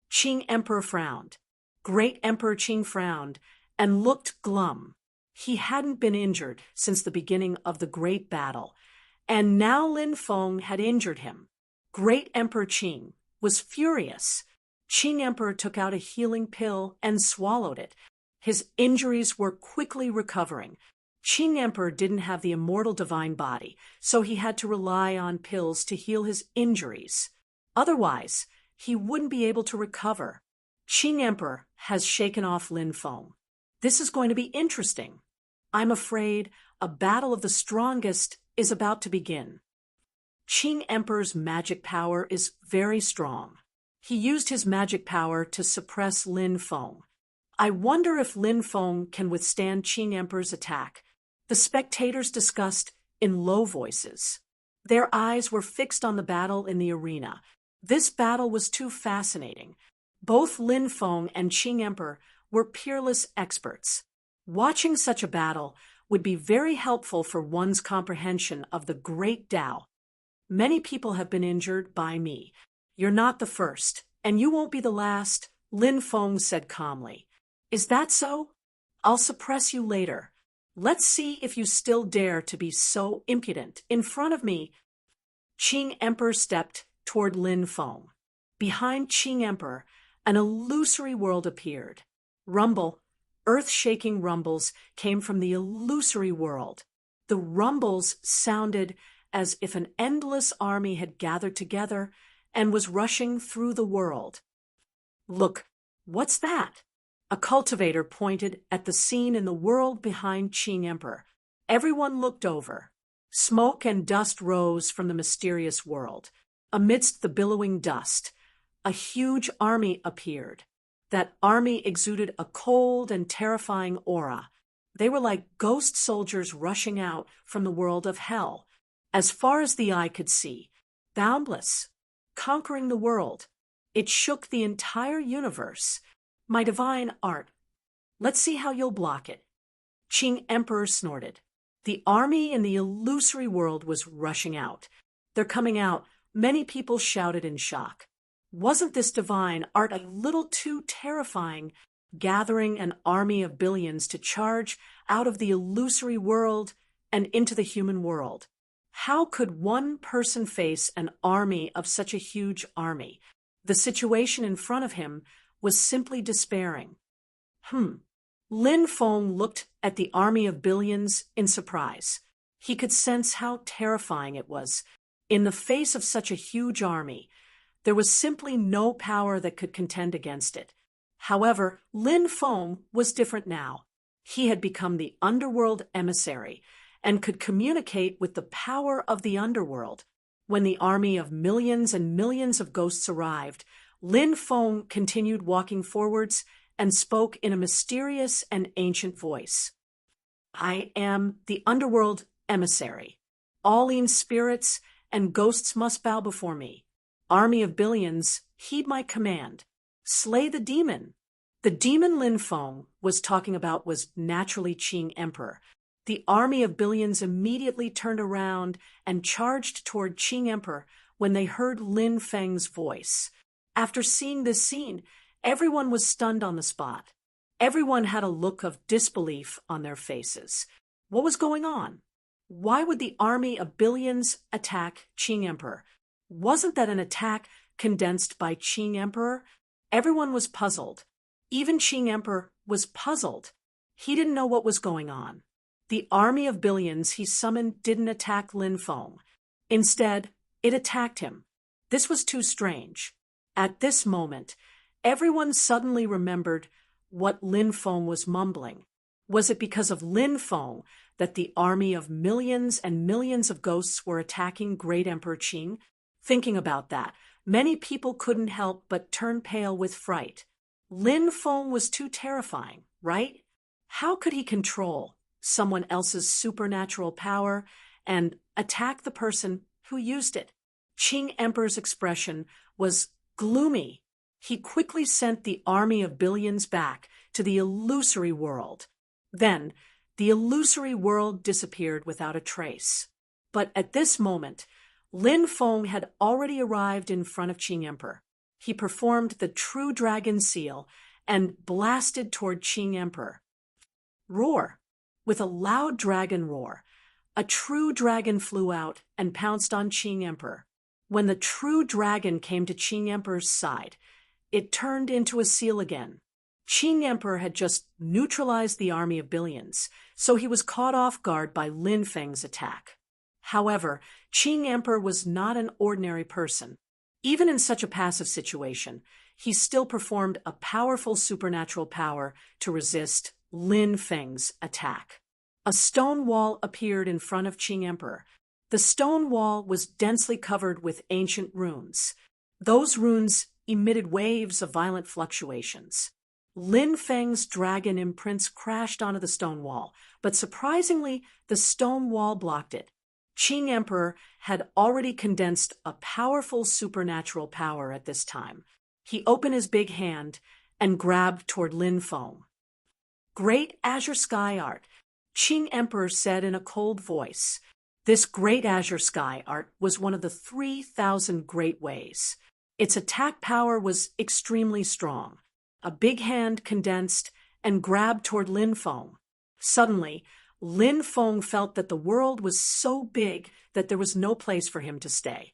Qing Emperor frowned. Great Emperor Qing frowned and looked glum. He hadn't been injured since the beginning of the great battle, and now Lin Feng had injured him. Great Emperor Qing was furious. Qing Emperor took out a healing pill and swallowed it. His injuries were quickly recovering. Qing Emperor didn't have the immortal divine body, so he had to rely on pills to heal his injuries. Otherwise, he wouldn't be able to recover. Qing Emperor has shaken off Lin Feng. This is going to be interesting. I'm afraid a battle of the strongest is about to begin. Qing Emperor's magic power is very strong. He used his magic power to suppress Lin Feng. I wonder if Lin Feng can withstand Qing Emperor's attack. The spectators discussed in low voices. Their eyes were fixed on the battle in the arena. This battle was too fascinating. Both Lin Feng and Qing Emperor were peerless experts. Watching such a battle would be very helpful for one's comprehension of the great Tao. Many people have been injured by me. You're not the first, and you won't be the last, Lin Feng said calmly. Is that so? I'll suppress you later. Let's see if you still dare to be so impudent in front of me. Qing Emperor stepped toward Lin Feng. Behind Qing Emperor, an illusory world appeared. Rumble, earth-shaking rumbles came from the illusory world. The rumbles sounded as if an endless army had gathered together and was rushing through the world. Look, what's that? A cultivator pointed at the scene in the world behind Qing Emperor. Everyone looked over. Smoke and dust rose from the mysterious world. Amidst the billowing dust, a huge army appeared. That army exuded a cold and terrifying aura. They were like ghost soldiers rushing out from the world of hell, as far as the eye could see, boundless, conquering the world. It shook the entire universe. My divine art. Let's see how you'll block it. Qing Emperor snorted. The army in the illusory world was rushing out. They're coming out, many people shouted in shock. Wasn't this divine art a little too terrifying, gathering an army of billions to charge out of the illusory world and into the human world? How could one person face an army of such a huge army? The situation in front of him was simply despairing. Lin Feng looked at the army of billions in surprise. He could sense how terrifying it was. In the face of such a huge army, there was simply no power that could contend against it. However, Lin Feng was different now. He had become the underworld emissary and could communicate with the power of the underworld. When the army of millions and millions of ghosts arrived, Lin Feng continued walking forwards and spoke in a mysterious and ancient voice. I am the underworld emissary. All spirits and ghosts must bow before me. Army of billions, heed my command. Slay the demon. The demon Lin Feng was talking about was naturally Qing Emperor. The army of billions immediately turned around and charged toward Qing Emperor when they heard Lin Feng's voice. After seeing this scene, everyone was stunned on the spot. Everyone had a look of disbelief on their faces. What was going on? Why would the army of billions attack Qing Emperor? Wasn't that an attack condensed by Qing Emperor? Everyone was puzzled. Even Qing Emperor was puzzled. He didn't know what was going on. The army of billions he summoned didn't attack Lin Feng. Instead, it attacked him. This was too strange. At this moment, everyone suddenly remembered what Lin Feng was mumbling. Was it because of Lin Feng that the army of millions and millions of ghosts were attacking Great Emperor Qing? Thinking about that, many people couldn't help but turn pale with fright. Lin Feng was too terrifying, right? How could he control someone else's supernatural power and attack the person who used it? Qing Emperor's expression was gloomy. He quickly sent the army of billions back to the illusory world. Then, the illusory world disappeared without a trace. But at this moment, Lin Feng had already arrived in front of Qing Emperor. He performed the true dragon seal and blasted toward Qing Emperor. Roar! With a loud dragon roar, a true dragon flew out and pounced on Qing Emperor. When the true dragon came to Qing Emperor's side, it turned into a seal again. Qing Emperor had just neutralized the army of billions, so he was caught off guard by Lin Feng's attack. However, Qing Emperor was not an ordinary person. Even in such a passive situation, he still performed a powerful supernatural power to resist Lin Feng's attack. A stone wall appeared in front of Qing Emperor. The stone wall was densely covered with ancient runes. Those runes emitted waves of violent fluctuations. Lin Feng's dragon imprints crashed onto the stone wall, but surprisingly, the stone wall blocked it. Qing Emperor had already condensed a powerful supernatural power at this time. He opened his big hand and grabbed toward Lin Feng. Great azure sky art, Qing Emperor said in a cold voice. This great azure sky art was one of the 3,000 great ways. Its attack power was extremely strong. A big hand condensed and grabbed toward Lin Feng. Suddenly, Lin Feng felt that the world was so big that there was no place for him to stay.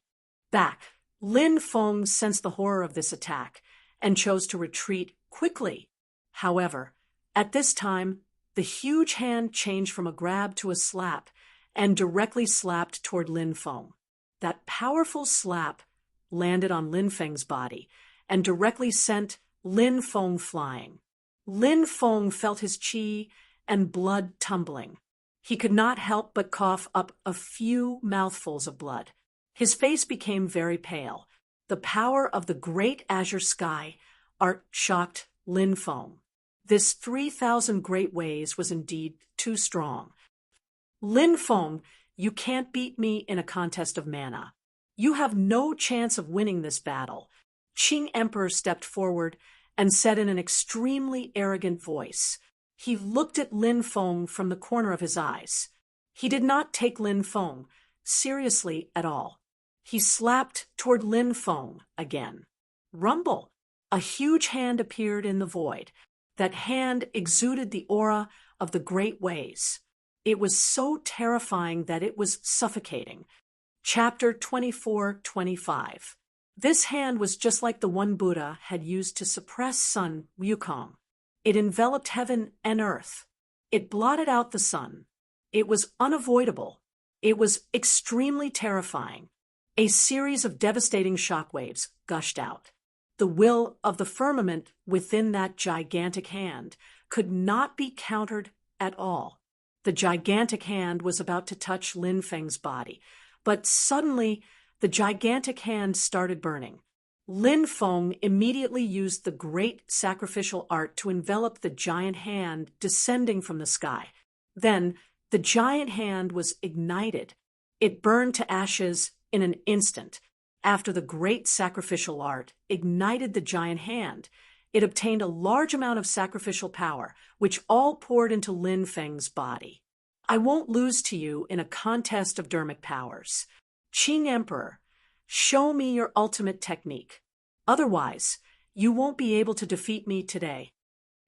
Back, Lin Feng sensed the horror of this attack and chose to retreat quickly. However, at this time, the huge hand changed from a grab to a slap and directly slapped toward Lin Feng. That powerful slap landed on Lin Feng's body and directly sent Lin Feng flying. Lin Feng felt his qi and blood tumbling. He could not help but cough up a few mouthfuls of blood. His face became very pale. The power of the great azure sky art shocked Lin Feng. This 3,000 great ways was indeed too strong. Lin Feng, you can't beat me in a contest of mana. You have no chance of winning this battle. Qing Emperor stepped forward and said in an extremely arrogant voice. He looked at Lin Feng from the corner of his eyes. He did not take Lin Feng seriously at all. He slapped toward Lin Feng again. Rumble! A huge hand appeared in the void. That hand exuded the aura of the great ways. It was so terrifying that it was suffocating. Chapter 24-25. This hand was just like the one Buddha had used to suppress Sun Wukong. It enveloped heaven and earth. It blotted out the sun. It was unavoidable. It was extremely terrifying. A series of devastating shockwaves gushed out. The will of the firmament within that gigantic hand could not be countered at all. The gigantic hand was about to touch Lin Feng's body, but suddenly the gigantic hand started burning. Lin Feng immediately used the great sacrificial art to envelop the giant hand descending from the sky. Then the giant hand was ignited. It burned to ashes in an instant. After the great sacrificial art ignited the giant hand, it obtained a large amount of sacrificial power, which all poured into Lin Feng's body. I won't lose to you in a contest of dermic powers. Qing Emperor, show me your ultimate technique. Otherwise, you won't be able to defeat me today.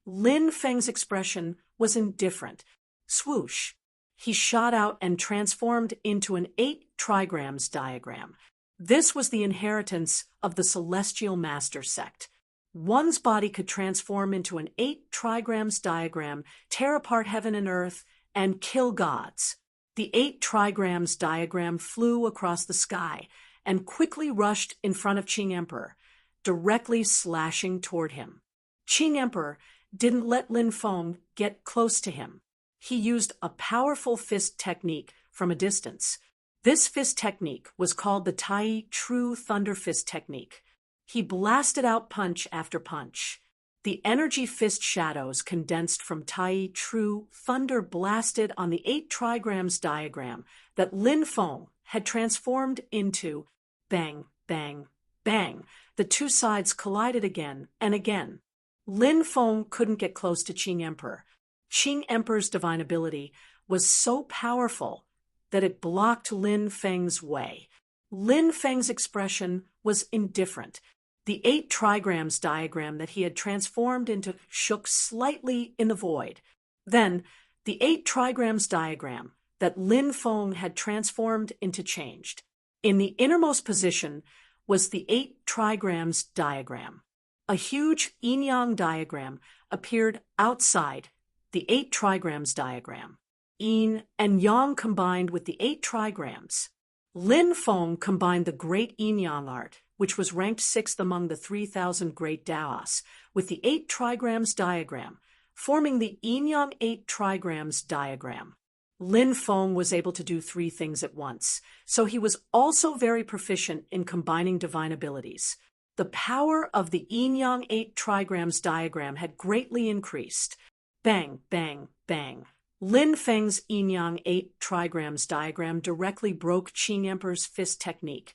Lin Feng's expression was indifferent. Swoosh! He shot out and transformed into an 8 trigrams diagram. This was the inheritance of the Celestial Master sect. One's body could transform into an 8 trigrams diagram, tear apart heaven and earth, and kill gods. The 8 trigrams diagram flew across the sky and quickly rushed in front of Qing Emperor, directly slashing toward him. Qing Emperor didn't let Lin Feng get close to him. He used a powerful fist technique from a distance. This fist technique was called the Tai True Thunder Fist technique. He blasted out punch after punch. The energy fist shadows condensed from Tai True Thunder blasted on the 8 trigrams diagram that Lin Feng had transformed into. Bang, bang, bang. The two sides collided again and again. Lin Feng couldn't get close to Qing Emperor. Qing Emperor's divine ability was so powerful that it blocked Lin Feng's way. Lin Feng's expression was indifferent. The 8 trigrams diagram that he had transformed into shook slightly in the void. Then, the 8 trigrams diagram that Lin Feng had transformed into changed. In the innermost position was the 8 trigrams diagram. A huge yin-yang diagram appeared outside the 8 trigrams diagram. Yin and yang combined with the 8 trigrams. Lin Feng combined the great yin-yang art, which was ranked 6th among the 3,000 great Daos, with the 8 trigrams diagram, forming the yin-yang 8 trigrams diagram. Lin Feng was able to do 3 things at once, so he was also very proficient in combining divine abilities. The power of the yin-yang 8 trigrams diagram had greatly increased. Bang, bang, bang. Lin Feng's yin-yang 8 trigrams diagram directly broke Qing Emperor's fist technique,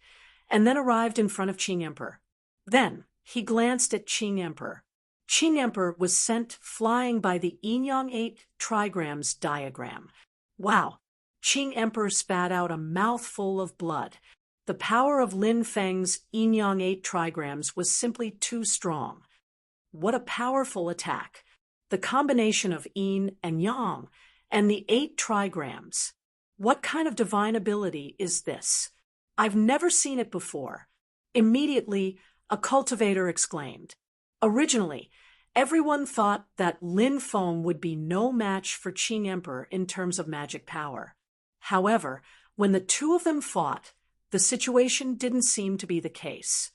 and then arrived in front of Qing Emperor. Then he glanced at Qing Emperor. Qing Emperor was sent flying by the yin-yang 8 trigrams diagram. Wow! Qing Emperor spat out a mouthful of blood. The power of Lin Feng's yin-yang 8 trigrams was simply too strong. What a powerful attack! The combination of yin and yang and the 8 trigrams. What kind of divine ability is this? I've never seen it before. Immediately, a cultivator exclaimed. Originally, everyone thought that Lin Feng would be no match for Qing Emperor in terms of magic power. However, when the two of them fought, the situation didn't seem to be the case.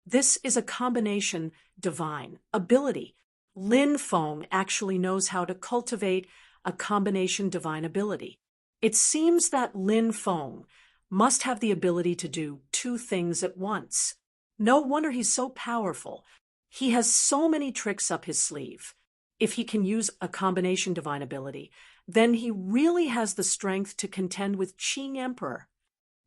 This is a combination divine ability. Lin Feng actually knows how to cultivate a combination divine ability. It seems that Lin Feng must have the ability to do two things at once. No wonder he's so powerful. He has so many tricks up his sleeve. If he can use a combination divine ability, then he really has the strength to contend with Qing Emperor.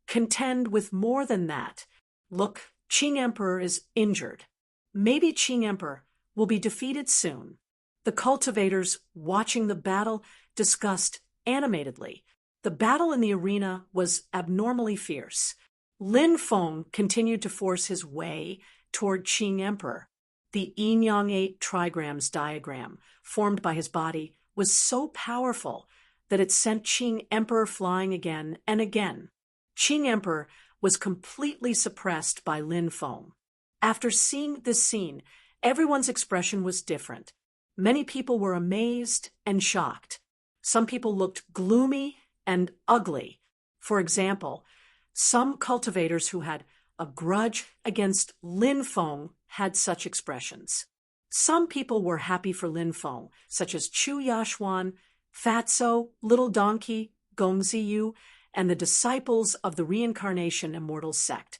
Contend with more than that. Look, Qing Emperor is injured. Maybe Qing Emperor will be defeated soon. The cultivators, watching the battle, discussed animatedly. The battle in the arena was abnormally fierce. Lin Feng continued to force his way toward Qing Emperor. The yin-yang 8 trigrams diagram formed by his body was so powerful that it sent Qing Emperor flying again and again. Qing Emperor was completely suppressed by Lin Feng. After seeing this scene, everyone's expression was different. Many people were amazed and shocked. Some people looked gloomy and ugly. For example, some cultivators who had a grudge against Lin Feng had such expressions. Some people were happy for Lin Feng, such as Chu Yashuan, Fatso, Little Donkey, Gong Ziyu, and the disciples of the Reincarnation Immortal sect.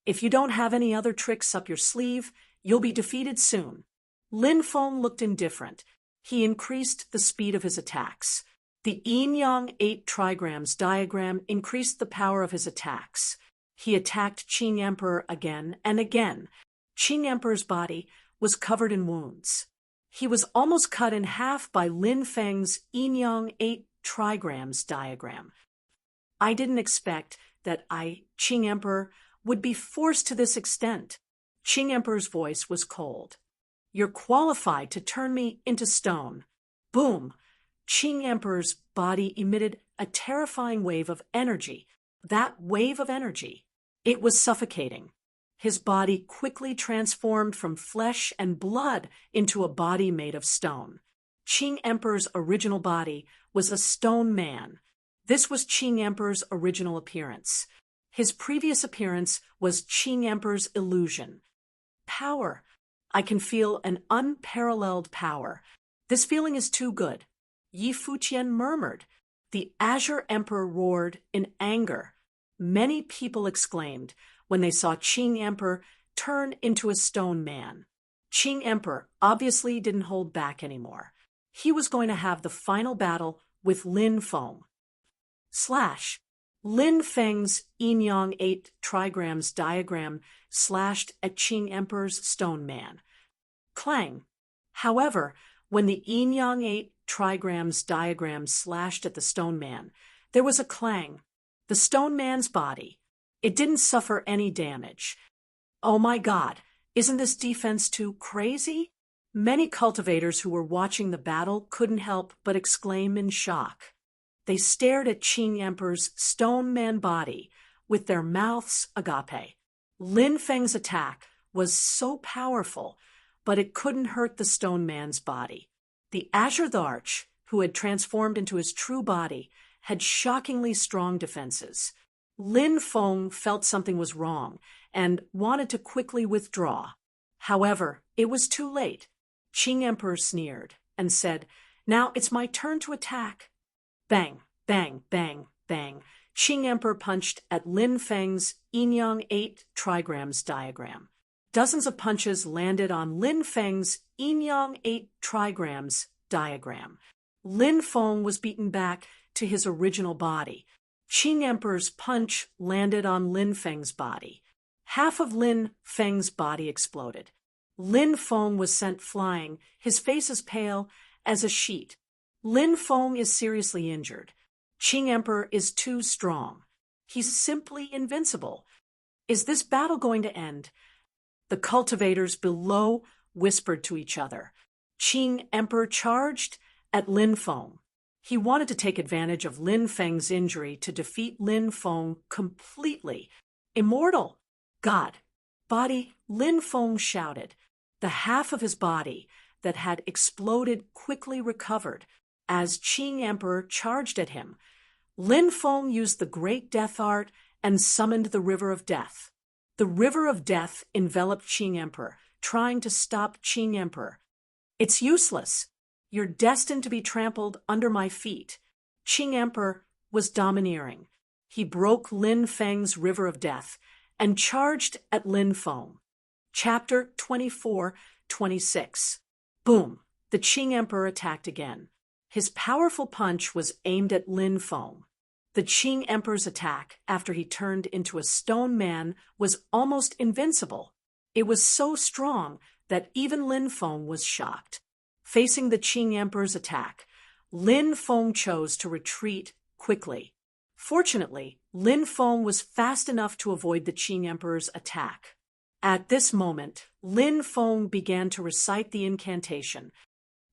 If you don't have any other tricks up your sleeve, you'll be defeated soon. Lin Feng looked indifferent. He increased the speed of his attacks. The yin-yang 8 trigrams diagram increased the power of his attacks. He attacked Qing Emperor again and again. Qing Emperor's body was covered in wounds. He was almost cut in half by Lin Feng's yin-yang 8 trigrams diagram. I didn't expect that Qing Emperor, would be forced to this extent. Qing Emperor's voice was cold. You're qualified to turn me into stone. Boom! Qing Emperor's body emitted a terrifying wave of energy. That wave of energy, it was suffocating. His body quickly transformed from flesh and blood into a body made of stone. Qing Emperor's original body was a stone man. This was Qing Emperor's original appearance. His previous appearance was Qing Emperor's illusion. Power. I can feel an unparalleled power. This feeling is too good. Yi Fuqian murmured. The Azure Emperor roared in anger. Many people exclaimed when they saw Qing Emperor turn into a stone man. Qing Emperor obviously didn't hold back anymore. He was going to have the final battle with Lin Feng. Lin Feng's yin-yang 8 trigrams diagram slashed at Qing Emperor's stone man. Clang. However, when the yin-yang 8 trigrams diagram slashed at the stone man, there was a clang. The stone man's body, it didn't suffer any damage. Oh my God, isn't this defense too crazy? Many cultivators who were watching the battle couldn't help but exclaim in shock. They stared at Qing Emperor's stone man body with their mouths agape. Lin Feng's attack was so powerful, but it couldn't hurt the stone man's body. The Azure Arch, who had transformed into his true body, had shockingly strong defenses. Lin Feng felt something was wrong and wanted to quickly withdraw. However, it was too late. Qing Emperor sneered and said, "Now it's my turn to attack." Bang, bang, bang, bang. Qing Emperor punched at Lin Feng's yin-yang 8 trigrams diagram. Dozens of punches landed on Lin Feng's yin-yang 8 trigrams diagram. Lin Feng was beaten back to his original body. Qing Emperor's punch landed on Lin Feng's body. Half of Lin Feng's body exploded. Lin Feng was sent flying, his face as pale as a sheet. Lin Feng is seriously injured. Qing Emperor is too strong. He's simply invincible. Is this battle going to end? The cultivators below whispered to each other. Qing Emperor charged at Lin Feng. He wanted to take advantage of Lin Feng's injury to defeat Lin Feng completely. Immortal! God! Body, Lin Feng shouted. The half of his body that had exploded quickly recovered as Qing Emperor charged at him. Lin Feng used the great death art and summoned the River of Death. The River of Death enveloped Qing Emperor, trying to stop Qing Emperor. It's useless. You're destined to be trampled under my feet. Qing Emperor was domineering. He broke Lin Feng's river of death and charged at Lin Feng. Chapter 24-26. Boom! The Qing Emperor attacked again. His powerful punch was aimed at Lin Feng. The Qing Emperor's attack, after he turned into a stone man, was almost invincible. It was so strong that even Lin Feng was shocked. Facing the Qing Emperor's attack, Lin Feng chose to retreat quickly. Fortunately, Lin Feng was fast enough to avoid the Qing Emperor's attack. At this moment, Lin Feng began to recite the incantation,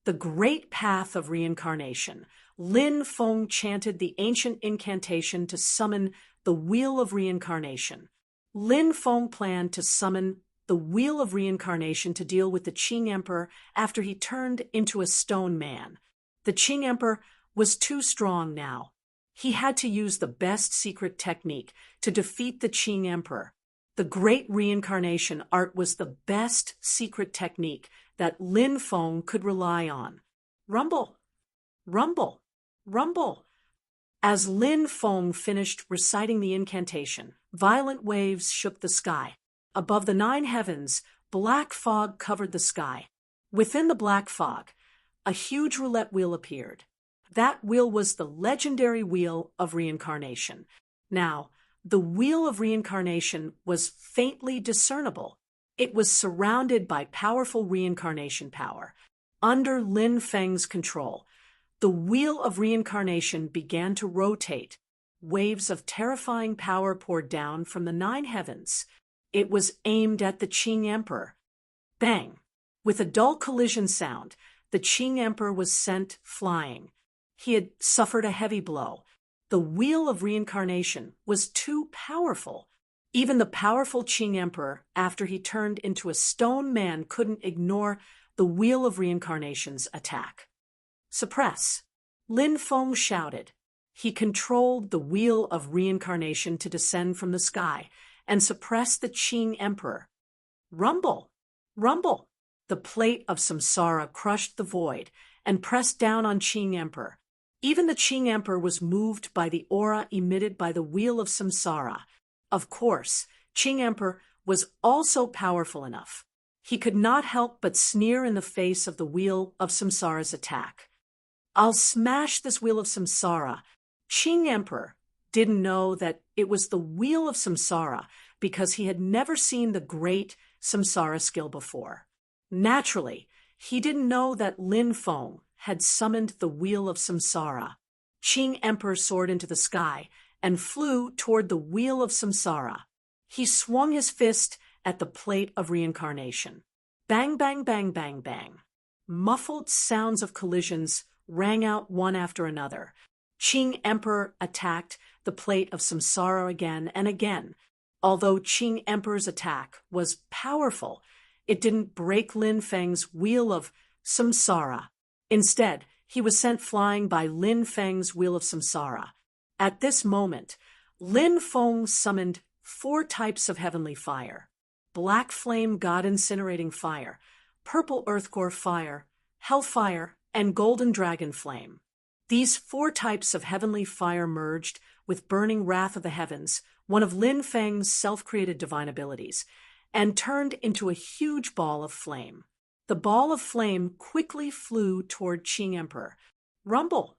the Great Path of Reincarnation. Lin Feng chanted the ancient incantation to summon the Wheel of Reincarnation. Lin Feng planned to summon the Wheel of Reincarnation to deal with the Qing Emperor after he turned into a stone man. The Qing Emperor was too strong now. He had to use the best secret technique to defeat the Qing Emperor. The Great Reincarnation art was the best secret technique that Lin Feng could rely on. Rumble, rumble, rumble. As Lin Feng finished reciting the incantation, violent waves shook the sky. Above the 9 heavens, black fog covered the sky. Within the black fog, a huge roulette wheel appeared. That wheel was the legendary Wheel of Reincarnation. Now, the Wheel of Reincarnation was faintly discernible. It was surrounded by powerful reincarnation power. Under Lin Feng's control, the Wheel of Reincarnation began to rotate. Waves of terrifying power poured down from the 9 heavens. It was aimed at the Qing Emperor. Bang! With a dull collision sound, the Qing Emperor was sent flying. He had suffered a heavy blow. The Wheel of Reincarnation was too powerful. Even the powerful Qing Emperor, after he turned into a stone man, couldn't ignore the Wheel of Reincarnation's attack. Suppress! Lin Feng shouted. He controlled the Wheel of Reincarnation to descend from the sky and suppress the Qing Emperor. Rumble! Rumble! The plate of samsara crushed the void and pressed down on Qing Emperor. Even the Qing Emperor was moved by the aura emitted by the Wheel of Samsara. Of course, Qing Emperor was also powerful enough. He could not help but sneer in the face of the Wheel of Samsara's attack. I'll smash this Wheel of Samsara. Qing Emperor didn't know that it was the Wheel of Samsara because he had never seen the great Samsara skill before. Naturally, he didn't know that Lin Feng had summoned the Wheel of Samsara. Qing Emperor soared into the sky and flew toward the Wheel of Samsara. He swung his fist at the plate of reincarnation. Bang, bang, bang, bang, bang. Muffled sounds of collisions rang out one after another. Qing Emperor attacked the plate of samsara again and again. Although Qing Emperor's attack was powerful, it didn't break Lin Feng's Wheel of Samsara. Instead, he was sent flying by Lin Feng's Wheel of Samsara. At this moment, Lin Feng summoned 4 types of heavenly fire: black flame god incinerating fire, purple earthcore fire, hellfire, and golden dragon flame. These 4 types of heavenly fire merged with burning wrath of the heavens, one of Lin Feng's self-created divine abilities, and turned into a huge ball of flame. The ball of flame quickly flew toward Qing Emperor. Rumble!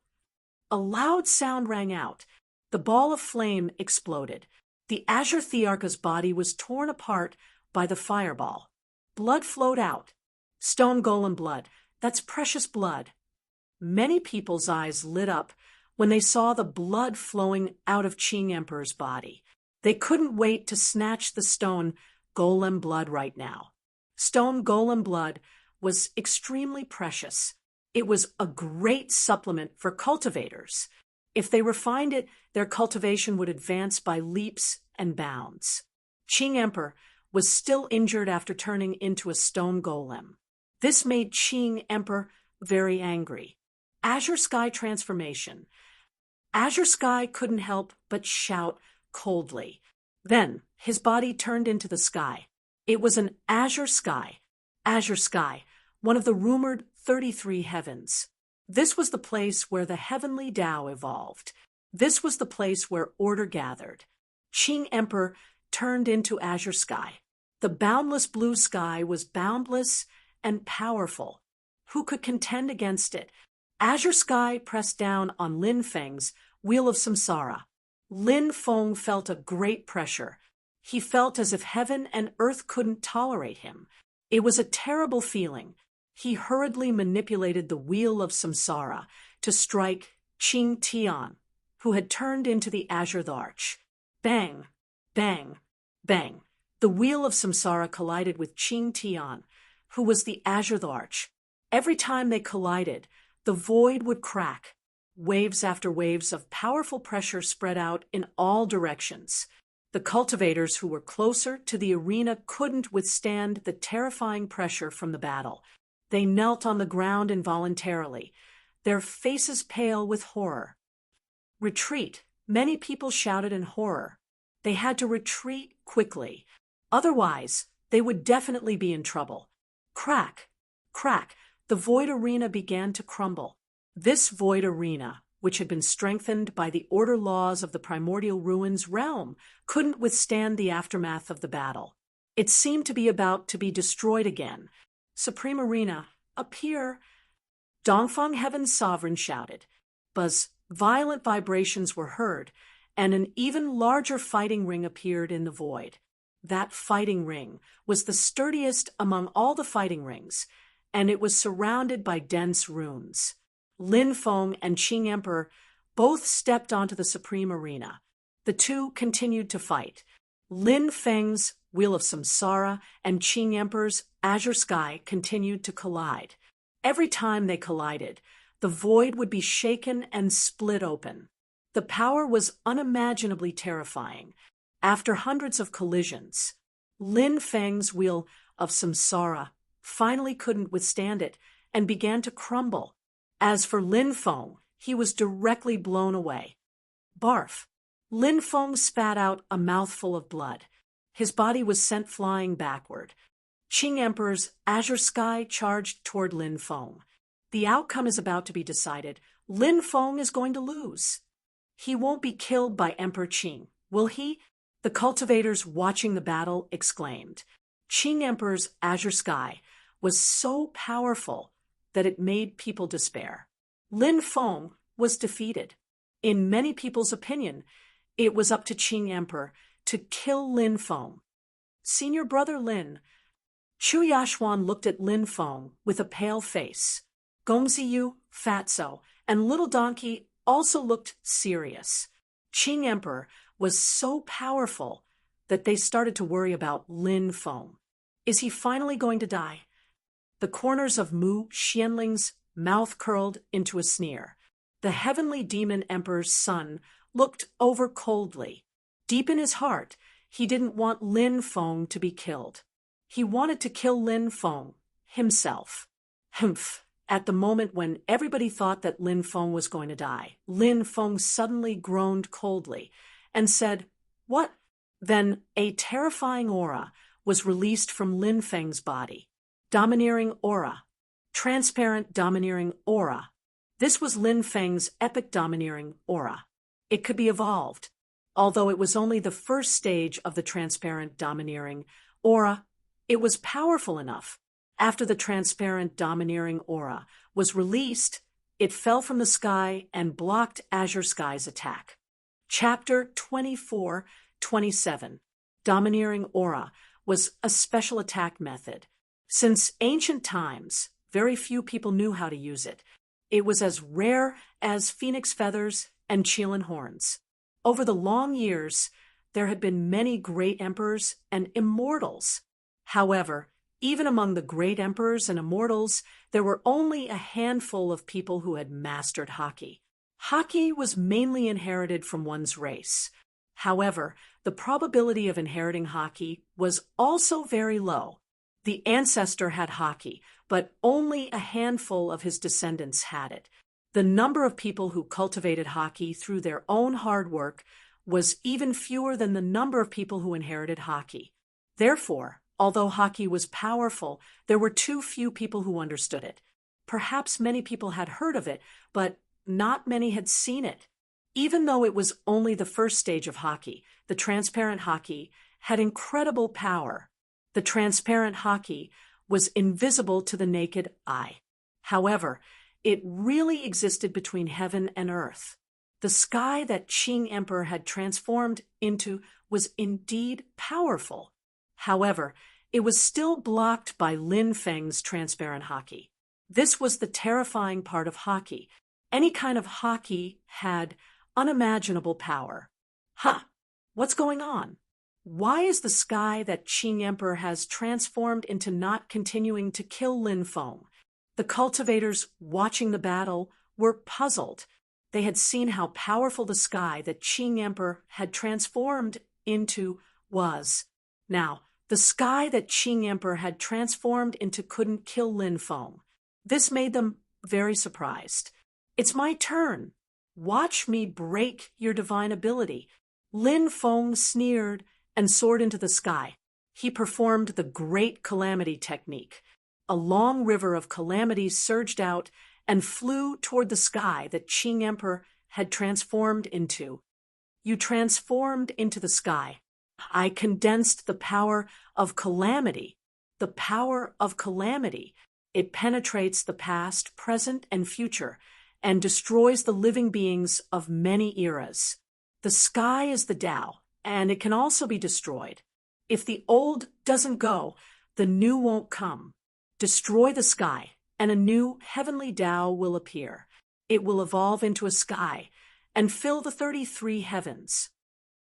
A loud sound rang out. The ball of flame exploded. The Azure Thearka's body was torn apart by the fireball. Blood flowed out. Stone golem blood. That's precious blood. Many people's eyes lit up when they saw the blood flowing out of Qing Emperor's body. They couldn't wait to snatch the stone golem blood right now. Stone golem blood was extremely precious. It was a great supplement for cultivators. If they refined it, their cultivation would advance by leaps and bounds. Qing Emperor was still injured after turning into a stone golem. This made Qing Emperor very angry. Azure Sky transformation. Azure Sky couldn't help but shout coldly. Then his body turned into the sky. It was an Azure Sky. Azure Sky, one of the rumored 33 heavens. This was the place where the heavenly Tao evolved. This was the place where order gathered. Qing Emperor turned into azure sky. The boundless blue sky was boundless and powerful. Who could contend against it? Azure sky pressed down on Lin Feng's wheel of samsara. Lin Feng felt a great pressure. He felt as if heaven and earth couldn't tolerate him. It was a terrible feeling. He hurriedly manipulated the wheel of samsara to strike Qing Tian, who had turned into the azure arch. Bang, bang, bang. The wheel of samsara collided with Qing Tian, who was the azure arch. Every time they collided, the void would crack. Waves after waves of powerful pressure spread out in all directions. The cultivators who were closer to the arena couldn't withstand the terrifying pressure from the battle. They knelt on the ground involuntarily, their faces pale with horror. Retreat! Many people shouted in horror. They had to retreat quickly. Otherwise, they would definitely be in trouble. Crack! Crack! The void arena began to crumble. This void arena, which had been strengthened by the order laws of the primordial ruins realm, couldn't withstand the aftermath of the battle. It seemed to be about to be destroyed again. Supreme Arena, appear! Dongfang Heaven's sovereign shouted. Buzz, violent vibrations were heard, and an even larger fighting ring appeared in the void. That fighting ring was the sturdiest among all the fighting rings, and it was surrounded by dense runes. Lin Feng and Qing Emperor both stepped onto the Supreme Arena. The two continued to fight. Lin Feng's Wheel of Samsara and Qing Emperor's Azure Sky continued to collide. Every time they collided, the void would be shaken and split open. The power was unimaginably terrifying. After hundreds of collisions, Lin Feng's Wheel of Samsara finally couldn't withstand it and began to crumble. As for Lin Feng, he was directly blown away. Barf! Lin Feng spat out a mouthful of blood. His body was sent flying backward. Qing Emperor's Azure Sky charged toward Lin Feng. The outcome is about to be decided. Lin Feng is going to lose. He won't be killed by Emperor Qing, will he? The cultivators watching the battle exclaimed. Qing Emperor's Azure Sky was so powerful that it made people despair. Lin Feng was defeated. In many people's opinion, it was up to Qing Emperor to kill Lin Feng. Senior brother Lin. Chu Yashuan looked at Lin Feng with a pale face. Gongziyu, Fatso, and Little Donkey also looked serious. Qing Emperor was so powerful that they started to worry about Lin Feng. Is he finally going to die? The corners of Mu Xianling's mouth curled into a sneer. The heavenly demon emperor's son looked over coldly. Deep in his heart, he didn't want Lin Feng to be killed. He wanted to kill Lin Feng himself. Humph! At the moment when everybody thought that Lin Feng was going to die, Lin Feng suddenly groaned coldly and said, "What?" Then a terrifying aura was released from Lin Feng's body. Domineering aura. Transparent domineering aura. This was Lin Feng's epic domineering aura. It could be evolved. Although it was only the first stage of the transparent domineering aura, it was powerful enough. After the transparent domineering aura was released, it fell from the sky and blocked Azure Sky's attack. Chapter 24-27. Domineering aura was a special attack method. Since ancient times, very few people knew how to use it. It was as rare as phoenix feathers and Qilin horns. Over the long years, there had been many great emperors and immortals. However, even among the great emperors and immortals, there were only a handful of people who had mastered Haki. Haki was mainly inherited from one's race. However, the probability of inheriting Haki was also very low. The ancestor had Haki, but only a handful of his descendants had it. The number of people who cultivated Haki through their own hard work was even fewer than the number of people who inherited Haki. Therefore, although Haki was powerful, there were too few people who understood it. Perhaps many people had heard of it, but not many had seen it. Even though it was only the first stage of hockey, the transparent hockey had incredible power. The transparent hockey was invisible to the naked eye. However, it really existed between heaven and earth. The sky that Qing Emperor had transformed into was indeed powerful. However, it was still blocked by Lin Feng's transparent hockey. This was the terrifying part of hockey. Any kind of hockey had unimaginable power. What's going on? Why is the sky that Qing Emperor has transformed into not continuing to kill Lin Feng? The cultivators watching the battle were puzzled. They had seen how powerful the sky that Qing Emperor had transformed into was. Now, the sky that Qing Emperor had transformed into couldn't kill Lin Feng. This made them very surprised. It's my turn. Watch me break your divine ability. Lin Feng sneered and soared into the sky. He performed the Great Calamity technique. A long river of calamities surged out and flew toward the sky that Qing Emperor had transformed into. You transformed into the sky. I condensed the power of calamity. The power of calamity. It penetrates the past, present, and future, and destroys the living beings of many eras. The sky is the Tao, and it can also be destroyed. If the old doesn't go, the new won't come. Destroy the sky, and a new heavenly Tao will appear. It will evolve into a sky and fill the 33 heavens.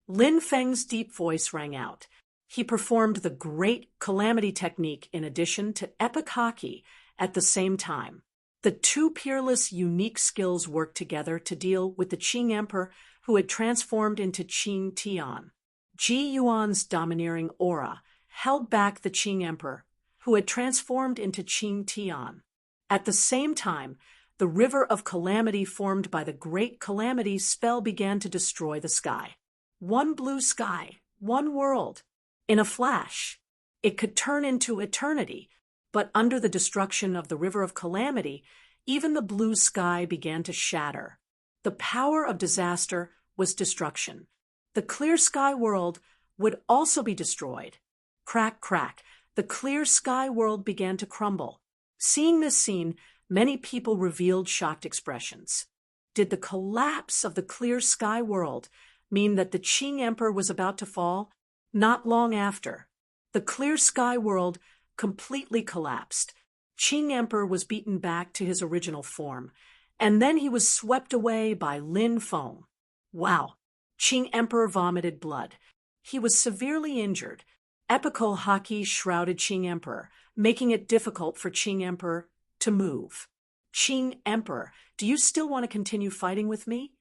Lin Feng's deep voice rang out. He performed the Great Calamity technique in addition to epic hockey at the same time. The two peerless, unique skills worked together to deal with the Qing Emperor who had transformed into Qing Tian. Ji Yuan's domineering aura held back the Qing Emperor who had transformed into Qing Tian. At the same time, the river of calamity formed by the Great Calamity spell began to destroy the sky. One blue sky, one world. In a flash, it could turn into eternity, but under the destruction of the river of calamity, even the blue sky began to shatter. The power of disaster was destruction. The clear sky world would also be destroyed. Crack, crack. The clear sky world began to crumble. Seeing this scene, many people revealed shocked expressions. Did the collapse of the clear sky world mean that the Qing Emperor was about to fall? Not long after. The clear sky world completely collapsed. Qing Emperor was beaten back to his original form, and then he was swept away by Lin Feng. Wow! Qing Emperor vomited blood. He was severely injured. Epical hockey shrouded Qing Emperor, making it difficult for Qing Emperor to move. Qing Emperor, do you still want to continue fighting with me?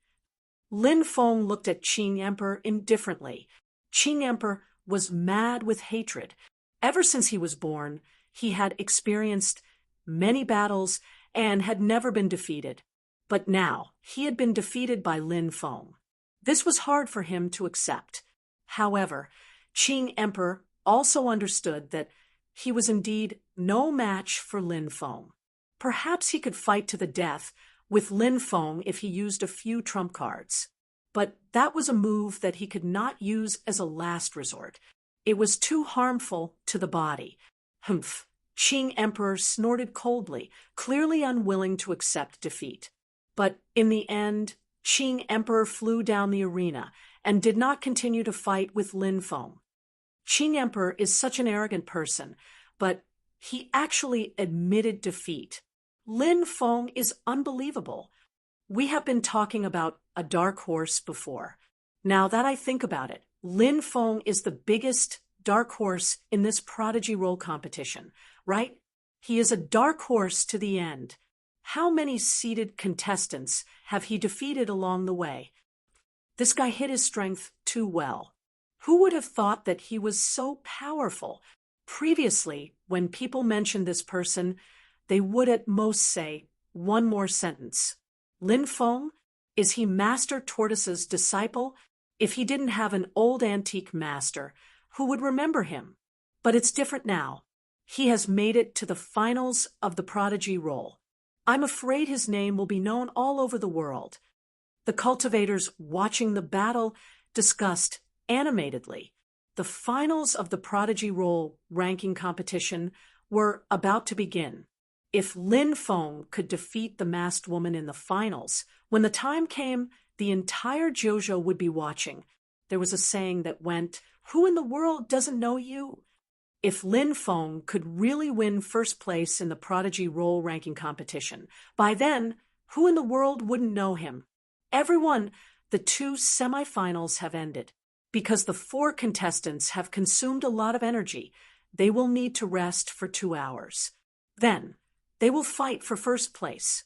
Lin Feng looked at Qing Emperor indifferently. Qing Emperor was mad with hatred. Ever since he was born, he had experienced many battles and had never been defeated. But now, he had been defeated by Lin Feng. This was hard for him to accept. However, Qing Emperor also understood that he was indeed no match for Lin Feng. Perhaps he could fight to the death with Lin Feng if he used a few trump cards. But that was a move that he could not use as a last resort. It was too harmful to the body. Humph! Qing Emperor snorted coldly, clearly unwilling to accept defeat. But in the end, Qing Emperor flew down the arena and did not continue to fight with Lin Feng. Qing Emperor is such an arrogant person, but he actually admitted defeat. Lin Feng is unbelievable. We have been talking about a dark horse before. Now that I think about it, Lin Feng is the biggest dark horse in this prodigy role competition, right? He is a dark horse to the end. How many seeded contestants have he defeated along the way? This guy hid his strength too well. Who would have thought that he was so powerful? Previously, when people mentioned this person, they would at most say one more sentence. Lin Feng? Is he Master Tortoise's disciple? If he didn't have an old antique master, who would remember him? But it's different now. He has made it to the finals of the prodigy role. I'm afraid his name will be known all over the world. The cultivators watching the battle discussed animatedly. The finals of the Prodigy Roll ranking competition were about to begin. If Lin Feng could defeat the masked woman in the finals, when the time came, the entire JoJo would be watching. There was a saying that went, "Who in the world doesn't know you?" If Lin Feng could really win first place in the Prodigy Roll ranking competition, by then, who in the world wouldn't know him? Everyone, the two semifinals have ended. Because the 4 contestants have consumed a lot of energy, they will need to rest for 2 hours. Then, they will fight for first place.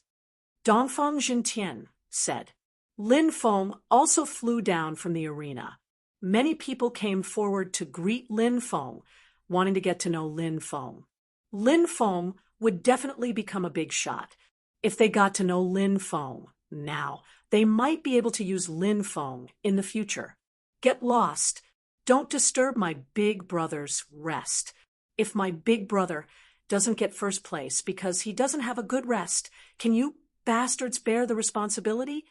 Dongfang Jintian said. Lin Feng also flew down from the arena. Many people came forward to greet Lin Feng, wanting to get to know Lin Feng. Lin Feng would definitely become a big shot. If they got to know Lin Feng now, they might be able to use Lin Feng in the future. Get lost. Don't disturb my big brother's rest. If my big brother doesn't get first place because he doesn't have a good rest, can you bastards bear the responsibility?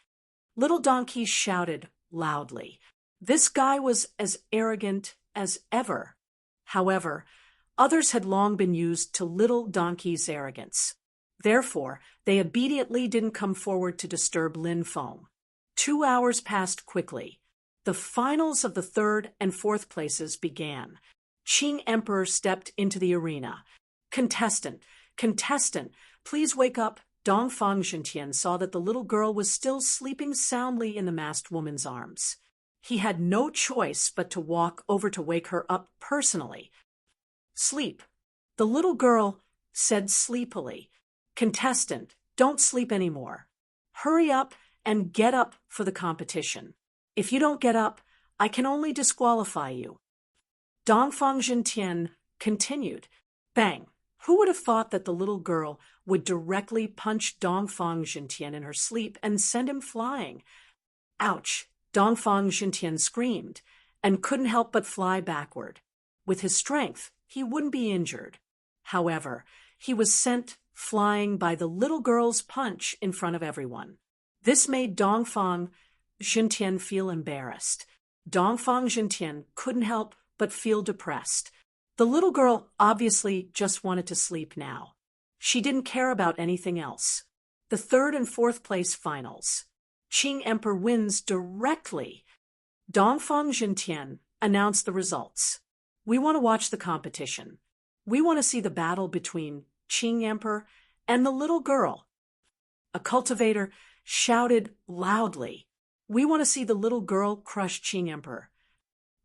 Little Donkey shouted loudly. This guy was as arrogant as ever. However, others had long been used to Little Donkey's arrogance. Therefore, they obediently didn't come forward to disturb Lin Feng. 2 hours passed quickly. The finals of the 3rd and 4th places began. Qing Emperor stepped into the arena. Contestant, please wake up. Dongfang Jintian saw that the little girl was still sleeping soundly in the masked woman's arms. He had no choice but to walk over to wake her up personally. Sleep. The little girl said sleepily. Contestant, don't sleep anymore. Hurry up and get up for the competition. If you don't get up, I can only disqualify you. Dongfang Jintian continued. Bang! Who would have thought that the little girl would directly punch Dongfang Jintian in her sleep and send him flying? Ouch! Dongfang Jintian screamed and couldn't help but fly backward. With his strength, he wouldn't be injured. However, he was sent flying by the little girl's punch in front of everyone. This made Dongfang Jintian feel embarrassed. Dongfang Jintian couldn't help but feel depressed. The little girl obviously just wanted to sleep now. She didn't care about anything else. The 3rd and 4th place finals. Qing Emperor wins directly. Dongfang Jintian announced the results. We want to watch the competition. We want to see the battle between Qing Emperor and the little girl. A cultivator shouted loudly. We want to see the little girl crush Qing Emperor.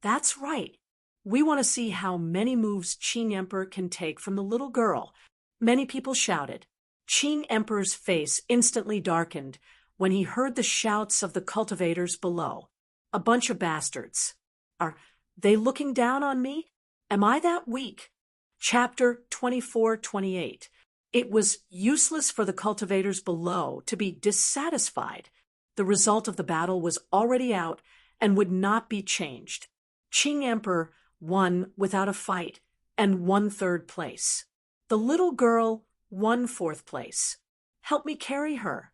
That's right. We want to see how many moves Qing Emperor can take from the little girl. Many people shouted. Qing Emperor's face instantly darkened when he heard the shouts of the cultivators below. A bunch of bastards. Are they looking down on me? Am I that weak? Chapter 24-28. It was useless for the cultivators below to be dissatisfied. The result of the battle was already out and would not be changed. Qing Emperor won without a fight and won 3rd place. The little girl won 4th place. Help me carry her.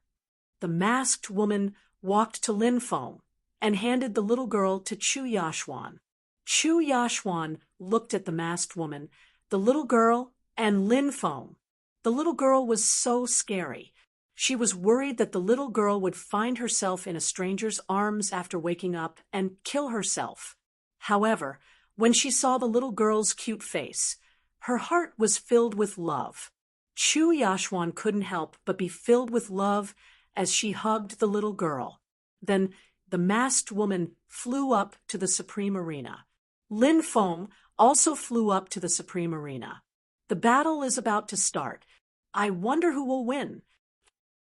The masked woman walked to Lin Feng and handed the little girl to Chu Yashuan. Chu Yashuan looked at the masked woman, the little girl, and Lin Feng. The little girl was so scary. She was worried that the little girl would find herself in a stranger's arms after waking up and kill herself. However, when she saw the little girl's cute face, her heart was filled with love. Chu Yashuan couldn't help but be filled with love as she hugged the little girl. Then the masked woman flew up to the Supreme Arena. Lin Feng also flew up to the Supreme Arena. The battle is about to start. I wonder who will win.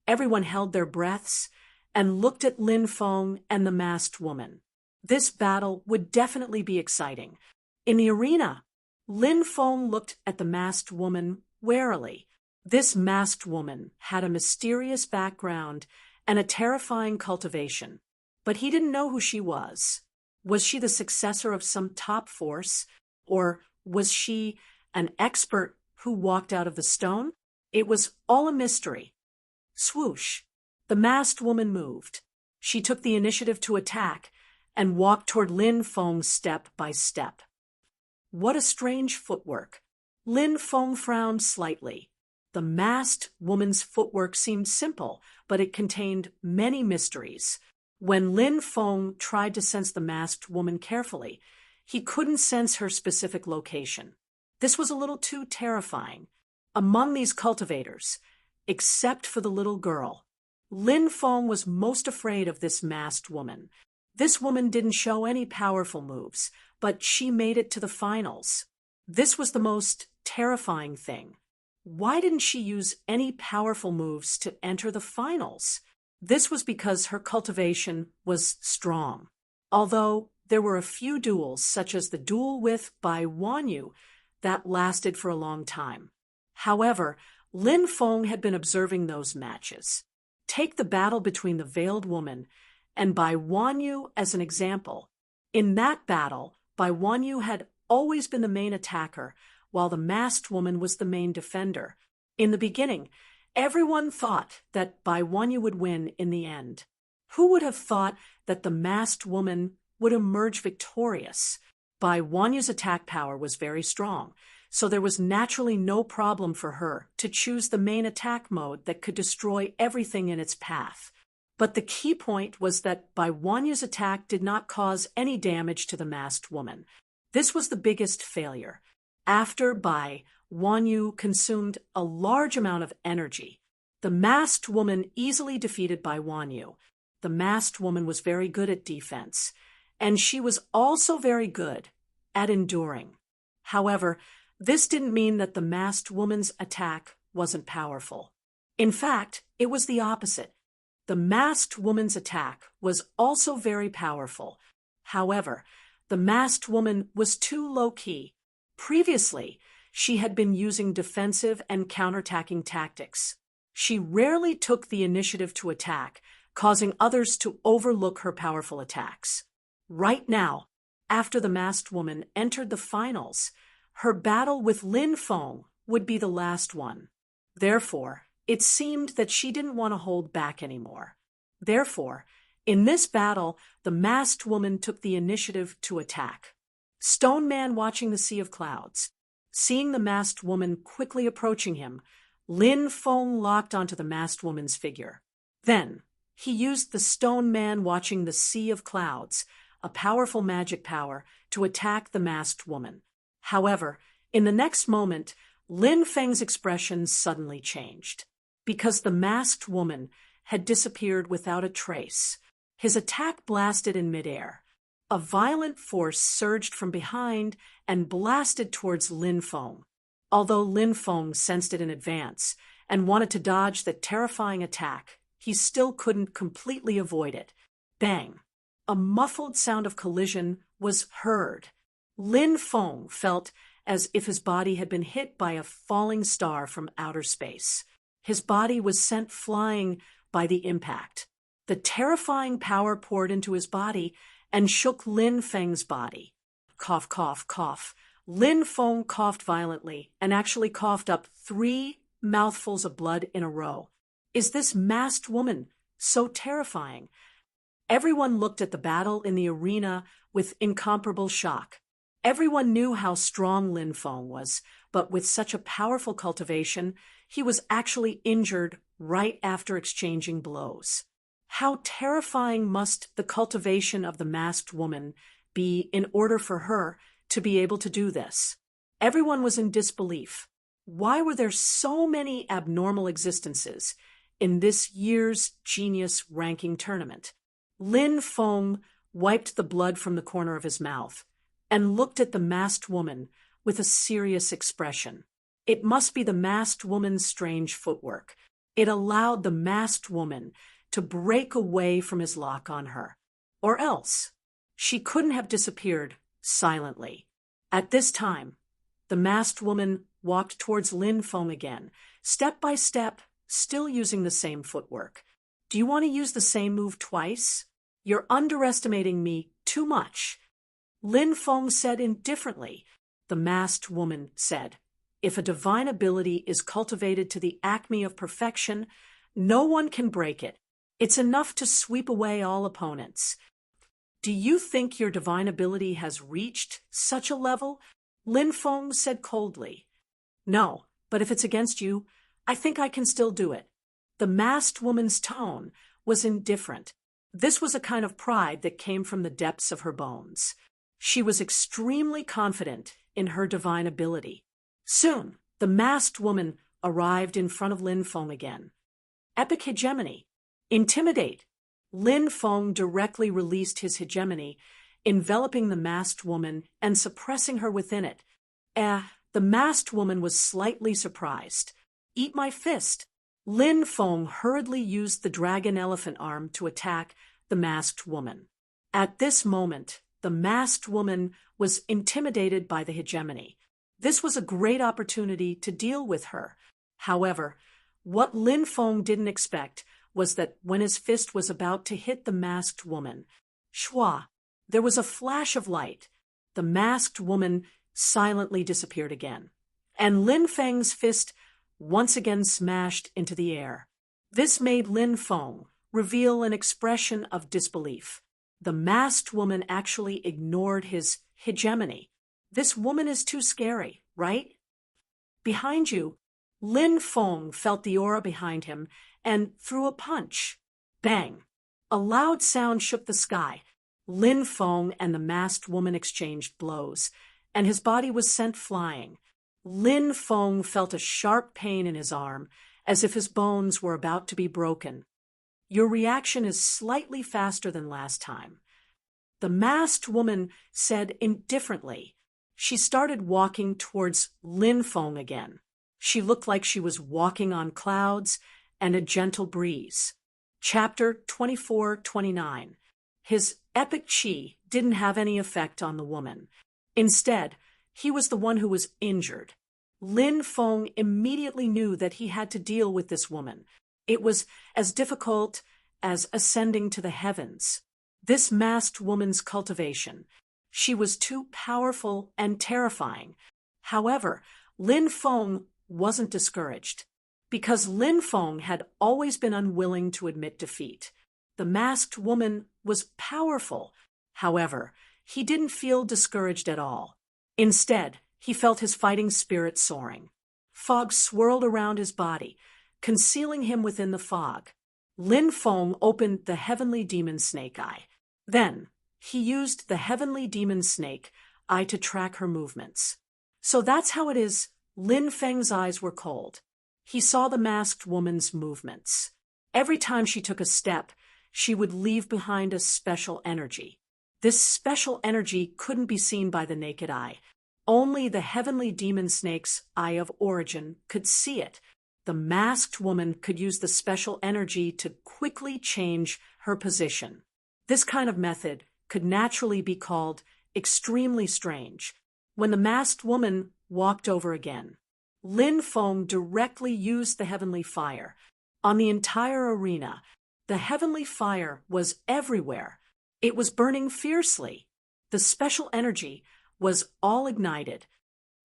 Everyone held their breaths and looked at Lin Feng and the masked woman. This battle would definitely be exciting. In the arena, Lin Feng looked at the masked woman warily. This masked woman had a mysterious background and a terrifying cultivation, but he didn't know who she was. Was she the successor of some top force, or was she an expert who walked out of the stone? It was all a mystery. Swoosh! The masked woman moved. She took the initiative to attack and walked toward Lin Feng step by step. What a strange footwork. Lin Feng frowned slightly. The masked woman's footwork seemed simple, but it contained many mysteries. When Lin Feng tried to sense the masked woman carefully, he couldn't sense her specific location. This was a little too terrifying. Among these cultivators, except for the little girl, Lin Feng was most afraid of this masked woman. This woman didn't show any powerful moves, but she made it to the finals. This was the most terrifying thing. Why didn't she use any powerful moves to enter the finals? This was because her cultivation was strong. Although there were a few duels, such as the duel with Bai Wanyu, that lasted for a long time. However, Lin Feng had been observing those matches. Take the battle between the veiled woman and Bai Wanyu as an example. In that battle, Bai Wanyu had always been the main attacker, while the masked woman was the main defender. In the beginning, everyone thought that Bai Wanyu would win in the end. Who would have thought that the masked woman would emerge victorious? Bai Wanyu's attack power was very strong, so there was naturally no problem for her to choose the main attack mode that could destroy everything in its path. But the key point was that Bai Wanyu's attack did not cause any damage to the masked woman. This was the biggest failure. After Bai Wanyu consumed a large amount of energy, the masked woman easily defeated Bai Wanyu. The masked woman was very good at defense, and she was also very good at enduring. However, this didn't mean that the masked woman's attack wasn't powerful. In fact, it was the opposite. The masked woman's attack was also very powerful. However, the masked woman was too low-key. Previously, she had been using defensive and counterattacking tactics. She rarely took the initiative to attack, causing others to overlook her powerful attacks. Right now, after the masked woman entered the finals, her battle with Lin Feng would be the last one. Therefore, it seemed that she didn't want to hold back anymore. Therefore, in this battle, the masked woman took the initiative to attack. Stone Man watching the sea of clouds. Seeing the masked woman quickly approaching him, Lin Feng locked onto the masked woman's figure. Then, he used the Stone Man watching the sea of clouds, a powerful magic power, to attack the masked woman. However, in the next moment, Lin Feng's expression suddenly changed. Because the masked woman had disappeared without a trace, his attack blasted in midair. A violent force surged from behind and blasted towards Lin Feng. Although Lin Feng sensed it in advance and wanted to dodge the terrifying attack, he still couldn't completely avoid it. Bang! A muffled sound of collision was heard. Lin Feng felt as if his body had been hit by a falling star from outer space. His body was sent flying by the impact. The terrifying power poured into his body and shook Lin Feng's body. Cough, cough, cough. Lin Feng coughed violently and actually coughed up 3 mouthfuls of blood in a row. Is this masked woman so terrifying? Everyone looked at the battle in the arena with incomparable shock. Everyone knew how strong Lin Feng was, but with such a powerful cultivation, he was actually injured right after exchanging blows. How terrifying must the cultivation of the masked woman be in order for her to be able to do this? Everyone was in disbelief. Why were there so many abnormal existences in this year's Genius Ranking Tournament? Lin Feng wiped the blood from the corner of his mouth and looked at the masked woman with a serious expression. It must be the masked woman's strange footwork. It allowed the masked woman to break away from his lock on her. Or else, she couldn't have disappeared silently. At this time, the masked woman walked towards Lin Feng again, step by step, still using the same footwork. Do you want to use the same move twice? You're underestimating me too much. Lin Feng said indifferently. The masked woman said, if a divine ability is cultivated to the acme of perfection, No one can break it. It's enough to sweep away all opponents. Do you think your divine ability has reached such a level? Lin Feng said coldly. No, but if it's against you, I think I can still do it. The masked woman's tone was indifferent. This was a kind of pride that came from the depths of her bones. She was extremely confident in her divine ability. Soon, the masked woman arrived in front of Lin Feng again. Epic hegemony. Intimidate. Lin Feng directly released his hegemony, enveloping the masked woman and suppressing her within it. The masked woman was slightly surprised. Eat my fist. Lin Feng hurriedly used the dragon elephant arm to attack the masked woman. At this moment, the masked woman was intimidated by the hegemony. This was a great opportunity to deal with her. However, what Lin Feng didn't expect was that when his fist was about to hit the masked woman, shwa, there was a flash of light. The masked woman silently disappeared again, and Lin Feng's fist once again smashed into the air. This made Lin Feng reveal an expression of disbelief. The masked woman actually ignored his hegemony. This woman is too scary, right? Behind you, Lin Feng felt the aura behind him and threw a punch. Bang! A loud sound shook the sky. Lin Feng and the masked woman exchanged blows, and his body was sent flying. Lin Feng felt a sharp pain in his arm, as if his bones were about to be broken. Your reaction is slightly faster than last time. The masked woman said indifferently. She started walking towards Lin Feng again. She looked like she was walking on clouds and a gentle breeze. Chapter 24-29. His epic chi didn't have any effect on the woman. Instead, he was the one who was injured. Lin Feng immediately knew that he had to deal with this woman. It was as difficult as ascending to the heavens. This masked woman's cultivation. She was too powerful and terrifying. However, Lin Feng wasn't discouraged, because Lin Feng had always been unwilling to admit defeat. The masked woman was powerful. However, he didn't feel discouraged at all. Instead, he felt his fighting spirit soaring. Fog swirled around his body, concealing him within the fog. Lin Feng opened the heavenly demon snake eye. Then, he used the heavenly demon snake eye to track her movements. So that's how it is. Lin Feng's eyes were cold. He saw the masked woman's movements. Every time she took a step, she would leave behind a special energy. This special energy couldn't be seen by the naked eye. Only the heavenly demon snake's eye of origin could see it. The masked woman could use the special energy to quickly change her position. This kind of method could naturally be called extremely strange. When the masked woman walked over again, Lin Feng directly used the heavenly fire. On the entire arena, the heavenly fire was everywhere. It was burning fiercely. The special energy was all ignited.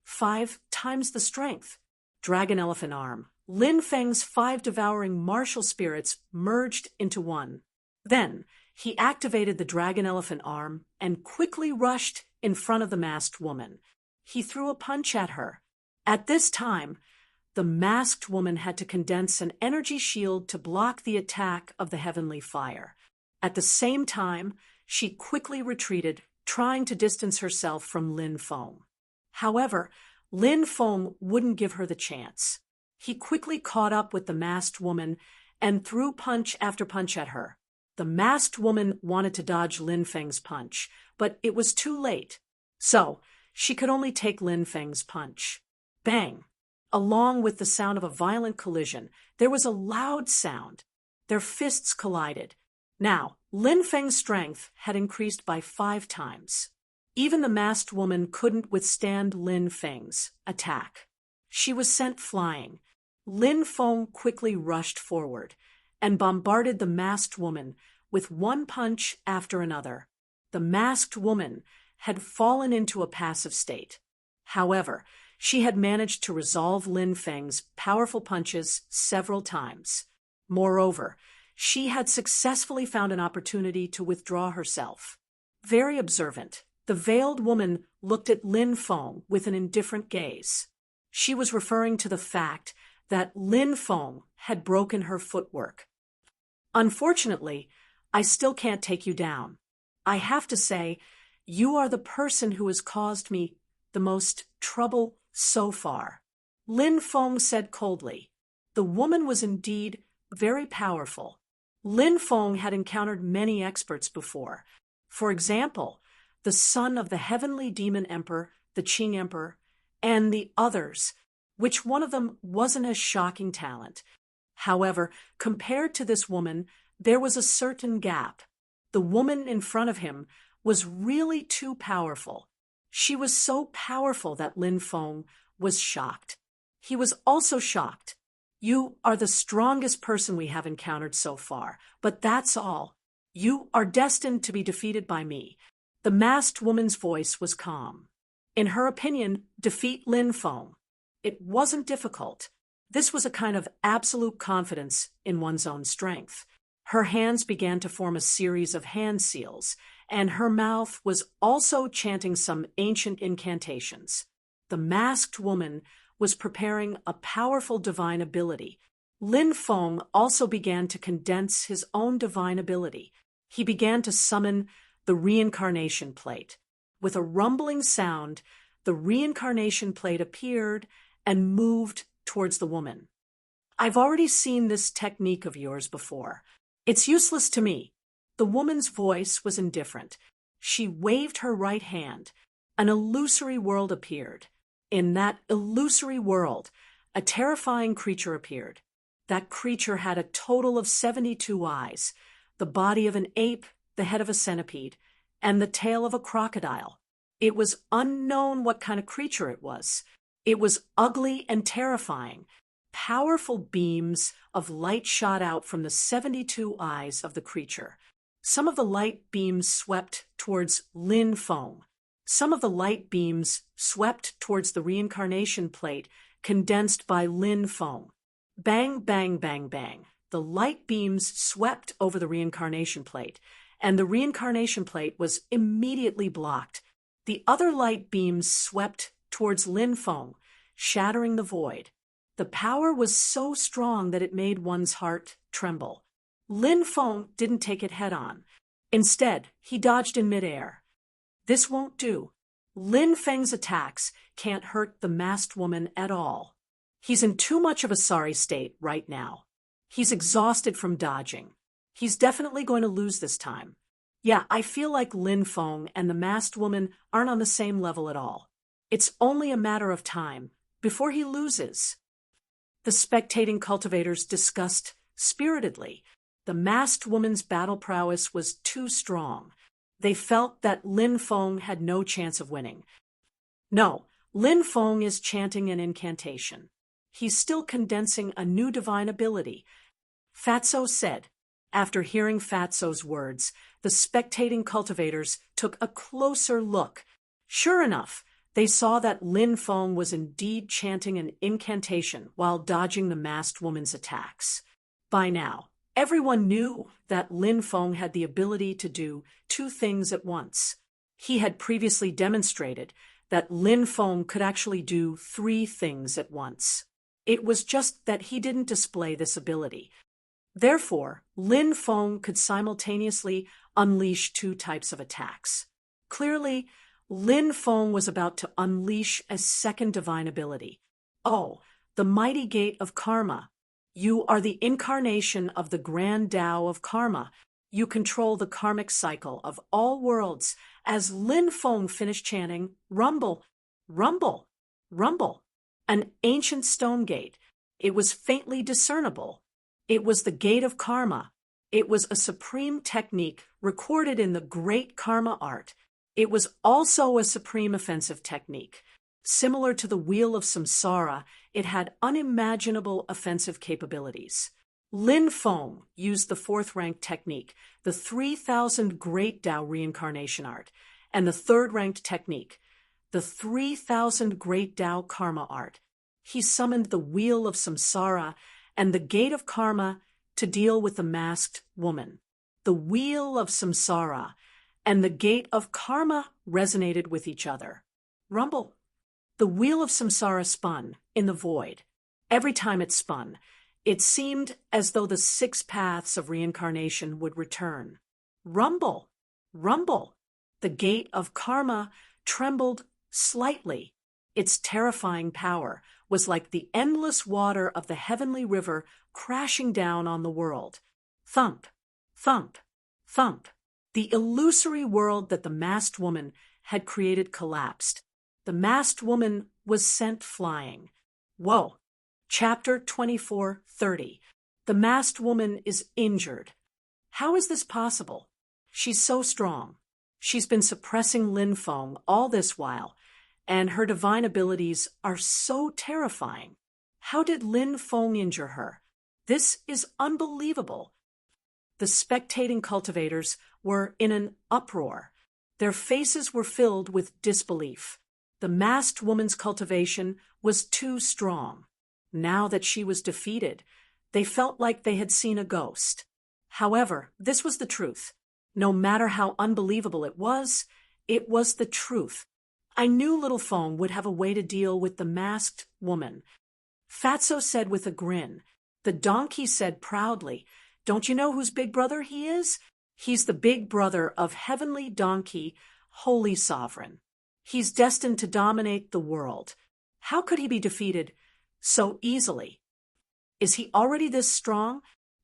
5 times the strength. Dragon elephant arm. Lin Feng's 5 devouring martial spirits merged into one. Then, he activated the dragon elephant arm and quickly rushed in front of the masked woman. He threw a punch at her. At this time, the masked woman had to condense an energy shield to block the attack of the heavenly fire. At the same time, she quickly retreated, trying to distance herself from Lin Feng. However, Lin Feng wouldn't give her the chance. He quickly caught up with the masked woman and threw punch after punch at her. The masked woman wanted to dodge Lin Feng's punch, but it was too late. So, she could only take Lin Feng's punch. Bang! Along with the sound of a violent collision, there was a loud sound. Their fists collided. Now, Lin Feng's strength had increased by 5 times. Even the masked woman couldn't withstand Lin Feng's attack. She was sent flying. Lin Feng quickly rushed forward and bombarded the masked woman with one punch after another. The masked woman had fallen into a passive state. However, she had managed to resolve Lin Feng's powerful punches several times. Moreover, she had successfully found an opportunity to withdraw herself. Very observant, the veiled woman looked at Lin Feng with an indifferent gaze. She was referring to the fact that Lin Feng had broken her footwork. Unfortunately, I still can't take you down. I have to say, you are the person who has caused me the most trouble so far. Lin Feng said coldly. The woman was indeed very powerful. Lin Feng had encountered many experts before. For example, the son of the heavenly demon emperor, the Qing emperor, and the others, which one of them wasn't a shocking talent. However, compared to this woman, there was a certain gap. The woman in front of him was really too powerful. She was so powerful that Lin Feng was shocked. He was also shocked. You are the strongest person we have encountered so far, but that's all. You are destined to be defeated by me. The masked woman's voice was calm. In her opinion, defeat Lin Feng. It wasn't difficult. This was a kind of absolute confidence in one's own strength. Her hands began to form a series of hand seals, and her mouth was also chanting some ancient incantations. The masked woman was preparing a powerful divine ability. Lin Feng also began to condense his own divine ability. He began to summon the reincarnation plate. With a rumbling sound, the reincarnation plate appeared and moved towards the woman. I've already seen this technique of yours before. It's useless to me. The woman's voice was indifferent. She waved her right hand. An illusory world appeared. In that illusory world, a terrifying creature appeared. That creature had a total of 72 eyes, the body of an ape, the head of a centipede, and the tail of a crocodile. It was unknown what kind of creature it was. It was ugly and terrifying. Powerful beams of light shot out from the 72 eyes of the creature. Some of the light beams swept towards Lin Feng. Some of the light beams swept towards the reincarnation plate condensed by Lin Feng. Bang, bang, bang, bang. The light beams swept over the reincarnation plate, and the reincarnation plate was immediately blocked. The other light beams swept towards Lin Feng, shattering the void. The power was so strong that it made one's heart tremble. Lin Feng didn't take it head-on. Instead, he dodged in midair. This won't do. Lin Feng's attacks can't hurt the masked woman at all. He's in too much of a sorry state right now. He's exhausted from dodging. He's definitely going to lose this time. Yeah, I feel like Lin Feng and the masked woman aren't on the same level at all. It's only a matter of time before he loses. The spectating cultivators discussed spiritedly. The masked woman's battle prowess was too strong. They felt that Lin Feng had no chance of winning. No, Lin Feng is chanting an incantation. He's still condensing a new divine ability. Fatso said. After hearing Fatso's words, the spectating cultivators took a closer look. Sure enough, they saw that Lin Feng was indeed chanting an incantation while dodging the masked woman's attacks. By now, everyone knew that Lin Feng had the ability to do two things at once. He had previously demonstrated that Lin Feng could actually do three things at once. It was just that he didn't display this ability. Therefore, Lin Feng could simultaneously unleash two types of attacks. Clearly, Lin Feng was about to unleash a second divine ability. Oh, the mighty gate of karma. You are the incarnation of the grand Tao of karma. You control the karmic cycle of all worlds. As Lin Feng finished chanting, rumble, rumble, rumble. An ancient stone gate. It was faintly discernible. It was the gate of karma. It was a supreme technique recorded in the great karma art. It was also a supreme offensive technique. Similar to the wheel of samsara, it had unimaginable offensive capabilities. Lin Feng used the fourth-ranked technique, the 3,000 Great Tao reincarnation art, and the third-ranked technique, the 3,000 Great Tao karma art. He summoned the wheel of samsara and the gate of karma to deal with the masked woman. The wheel of samsara and the gate of karma resonated with each other. Rumble. The wheel of samsara spun in the void. Every time it spun, it seemed as though the 6 paths of reincarnation would return. Rumble. Rumble. The gate of karma trembled slightly. Its terrifying power was like the endless water of the heavenly river crashing down on the world. Thump, thump, thump. The illusory world that the masked woman had created collapsed. The masked woman was sent flying. Whoa. Chapter 24:30. The masked woman is injured. How is this possible? She's so strong. She's been suppressing Lin Feng all this while, and her divine abilities are so terrifying. How did Lin Feng injure her? This is unbelievable. The spectating cultivators were in an uproar. Their faces were filled with disbelief. The masked woman's cultivation was too strong. Now that she was defeated, they felt like they had seen a ghost. However, this was the truth. No matter how unbelievable it was the truth. I knew little Feng would have a way to deal with the masked woman. Fatso said with a grin. The donkey said proudly, "Don't you know whose big brother he is? He's the big brother of Heavenly Donkey, Holy Sovereign. He's destined to dominate the world. How could he be defeated so easily? Is he already this strong?"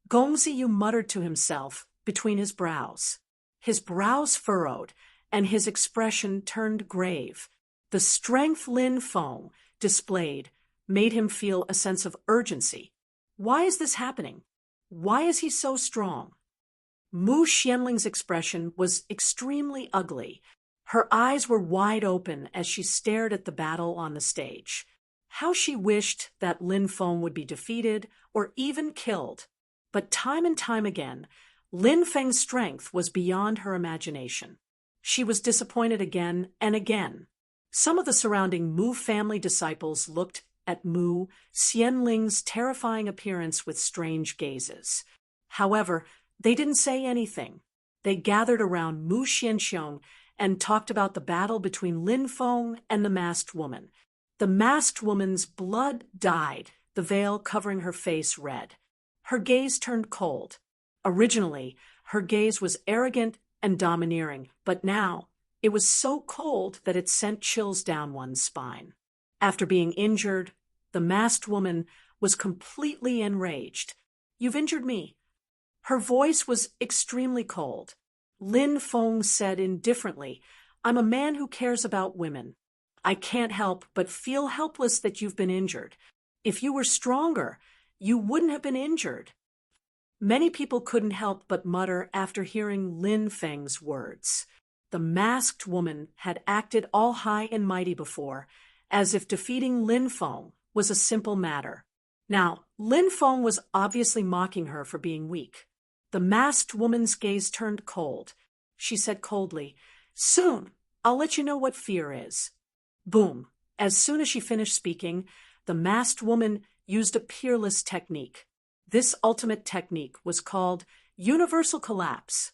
Gongziyu muttered to himself between his brows. His brows furrowed, and his expression turned grave. The strength Lin Feng displayed made him feel a sense of urgency. Why is this happening? Why is he so strong? Mu Xianling's expression was extremely ugly. Her eyes were wide open as she stared at the battle on the stage. How she wished that Lin Feng would be defeated or even killed. But time and time again, Lin Feng's strength was beyond her imagination. She was disappointed again and again. Some of the surrounding Mu family disciples looked at Mu Xianling's terrifying appearance with strange gazes. However, they didn't say anything. They gathered around Mu Xianxiong and talked about the battle between Lin Feng and the masked woman. The masked woman's blood dyed, the veil covering her face red. Her gaze turned cold. Originally, her gaze was arrogant and domineering, but now it was so cold that it sent chills down one's spine. After being injured, the masked woman was completely enraged. "You've injured me." Her voice was extremely cold. Lin Feng said indifferently, "I'm a man who cares about women. I can't help but feel helpless that you've been injured. If you were stronger, you wouldn't have been injured." Many people couldn't help but mutter after hearing Lin Feng's words. The masked woman had acted all high and mighty before, as if defeating Lin Feng was a simple matter. Now, Lin Feng was obviously mocking her for being weak. The masked woman's gaze turned cold. She said coldly, "Soon, I'll let you know what fear is." Boom. As soon as she finished speaking, the masked woman used a peerless technique. This ultimate technique was called universal collapse.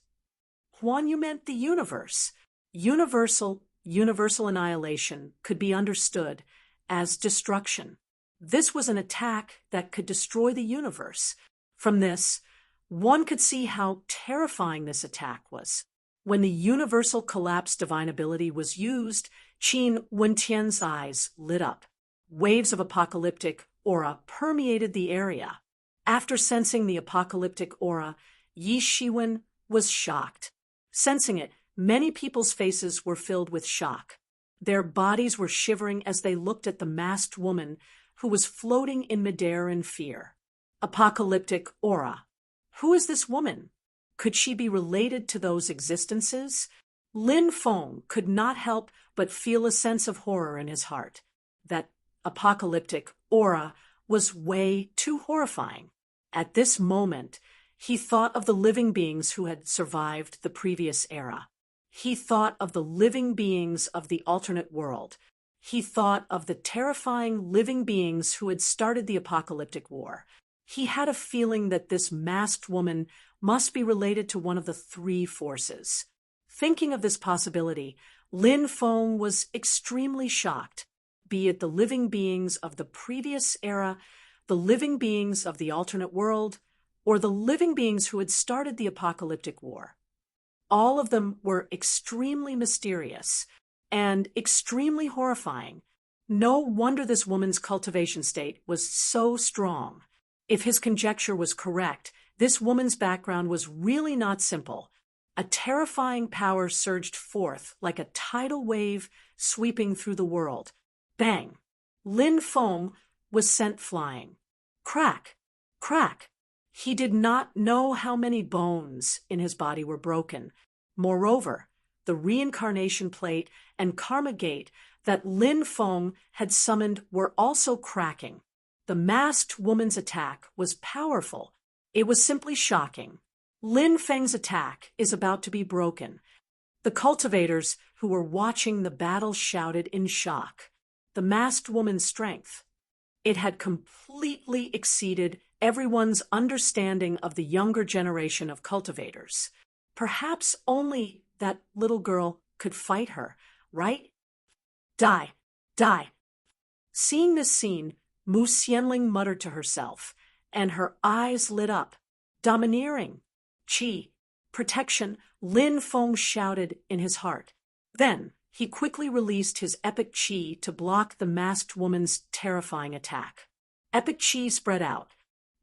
Huan, you meant the universe. Universal annihilation could be understood as destruction. This was an attack that could destroy the universe. From this, one could see how terrifying this attack was. When the universal collapse divine ability was used, Qin Wentian's eyes lit up. Waves of apocalyptic aura permeated the area. After sensing the apocalyptic aura, Yi Shiwen was shocked. Sensing it, many people's faces were filled with shock. Their bodies were shivering as they looked at the masked woman who was floating in midair in fear. Apocalyptic aura. Who is this woman? Could she be related to those existences? Lin Feng could not help but feel a sense of horror in his heart. That apocalyptic aura was way too horrifying. At this moment, he thought of the living beings who had survived the previous era. He thought of the living beings of the alternate world. He thought of the terrifying living beings who had started the apocalyptic war. He had a feeling that this masked woman must be related to one of the three forces. Thinking of this possibility, Lin Feng was extremely shocked, be it the living beings of the previous era, the living beings of the alternate world, or the living beings who had started the apocalyptic war. All of them were extremely mysterious and extremely horrifying. No wonder this woman's cultivation state was so strong. If his conjecture was correct, this woman's background was really not simple. A terrifying power surged forth like a tidal wave sweeping through the world. Bang! Lin Feng was sent flying. Crack! Crack! He did not know how many bones in his body were broken. Moreover, the reincarnation plate and karma gate that Lin Feng had summoned were also cracking. The masked woman's attack was powerful. It was simply shocking. Lin Feng's attack is about to be broken. The cultivators who were watching the battle shouted in shock. The masked woman's strength. It had completely exceeded everyone's understanding of the younger generation of cultivators. Perhaps only that little girl could fight her, right? Die! Die! Seeing this scene, Mu Xianling muttered to herself, and her eyes lit up. Domineering! Qi! Protection! Lin Feng shouted in his heart. Then, he quickly released his epic qi to block the masked woman's terrifying attack. Epic qi spread out.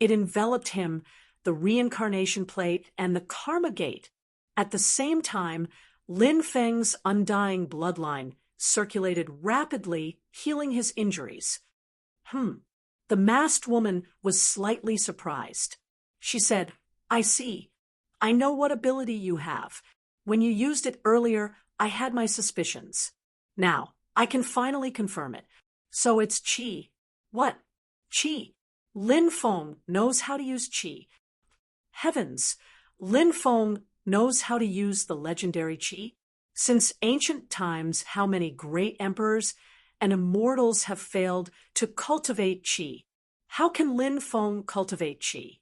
It enveloped him, the reincarnation plate, and the karma gate. At the same time, Lin Feng's undying bloodline circulated rapidly, healing his injuries. The masked woman was slightly surprised. She said, I see. I know what ability you have. When you used it earlier, I had my suspicions. Now, I can finally confirm it. So it's qi. What? Qi. Lin Feng knows how to use qi. Heavens! Lin Feng knows how to use the legendary qi? Since ancient times, how many great emperors and immortals have failed to cultivate qi? How can Lin Feng cultivate qi?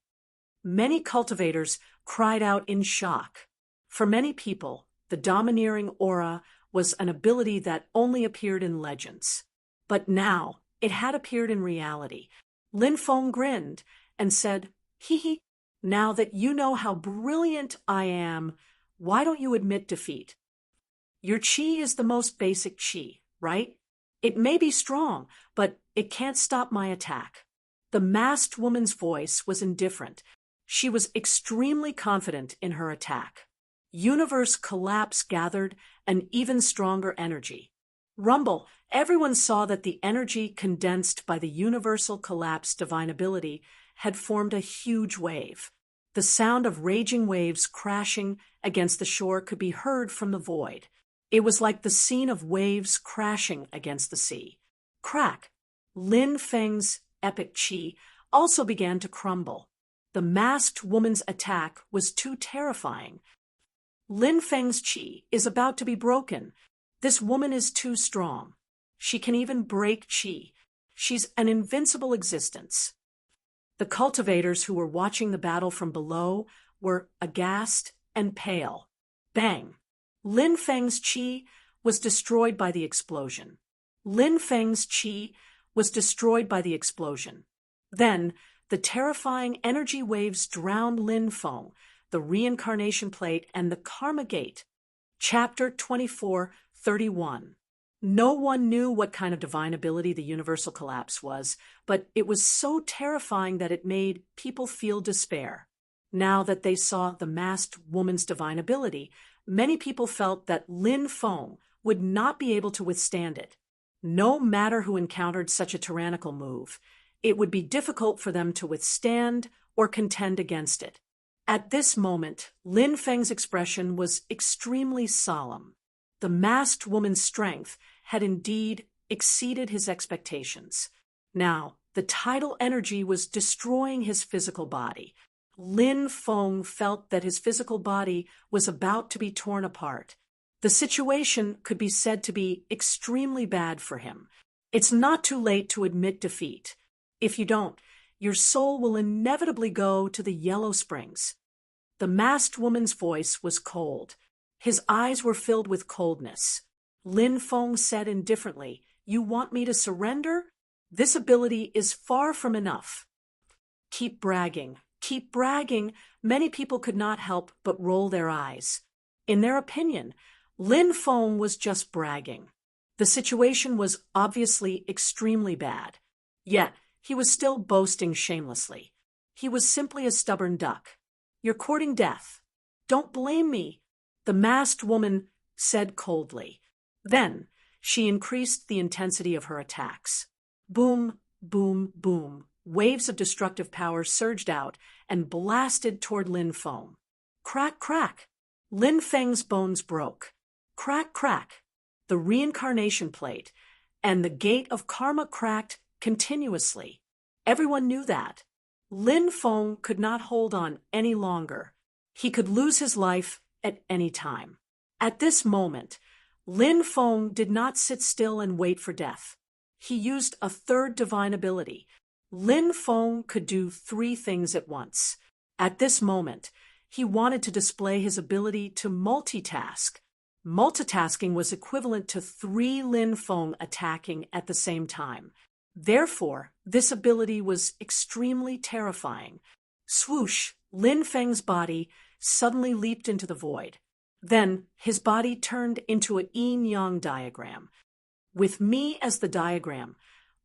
Many cultivators cried out in shock. For many people, the domineering aura was an ability that only appeared in legends. But now, it had appeared in reality. Lin Feng grinned and said, Hee hee, now that you know how brilliant I am, why don't you admit defeat? Your qi is the most basic qi, right? It may be strong, but it can't stop my attack. The masked woman's voice was indifferent. She was extremely confident in her attack. Universe collapse gathered an even stronger energy. Rumble, everyone saw that the energy condensed by the universal collapse divine ability had formed a huge wave. The sound of raging waves crashing against the shore could be heard from the void. It was like the scene of waves crashing against the sea. Crack! Lin Feng's epic qi also began to crumble. The masked woman's attack was too terrifying. Lin Feng's qi is about to be broken. This woman is too strong. She can even break qi. She's an invincible existence. The cultivators who were watching the battle from below were aghast and pale. Bang! Lin Feng's qi was destroyed by the explosion. Lin Feng's qi was destroyed by the explosion. Then, the terrifying energy waves drowned Lin Feng, the reincarnation plate, and the karma gate. Chapter 24:31. No one knew what kind of divine ability the universal collapse was, but it was so terrifying that it made people feel despair. Now that they saw the masked woman's divine ability, many people felt that Lin Feng would not be able to withstand it. No matter who encountered such a tyrannical move, it would be difficult for them to withstand or contend against it. At this moment, Lin Feng's expression was extremely solemn. The masked woman's strength had indeed exceeded his expectations. Now, the tidal energy was destroying his physical body. Lin Feng felt that his physical body was about to be torn apart. The situation could be said to be extremely bad for him. It's not too late to admit defeat. If you don't, your soul will inevitably go to the Yellow Springs. The masked woman's voice was cold. His eyes were filled with coldness. Lin Feng said indifferently, "You want me to surrender? This ability is far from enough." Keep bragging. Keep bragging. Many people could not help but roll their eyes. In their opinion, Lin Feng was just bragging. The situation was obviously extremely bad. Yet, he was still boasting shamelessly. He was simply a stubborn duck. "You're courting death." "Don't blame me," the masked woman said coldly. Then, she increased the intensity of her attacks. Boom, boom, boom. Waves of destructive power surged out and blasted toward Lin Feng. Crack, crack. Lin Feng's bones broke. Crack, crack. The reincarnation plate and the gate of karma cracked continuously. Everyone knew that. Lin Feng could not hold on any longer. He could lose his life at any time. At this moment, Lin Feng did not sit still and wait for death. He used a third divine ability. Lin Feng could do 3 things at once. At this moment, he wanted to display his ability to multitask. Multitasking was equivalent to 3 Lin Feng attacking at the same time. Therefore, this ability was extremely terrifying. Swoosh, Lin Feng's body suddenly leaped into the void. Then, his body turned into a yin-yang diagram. With me as the diagram,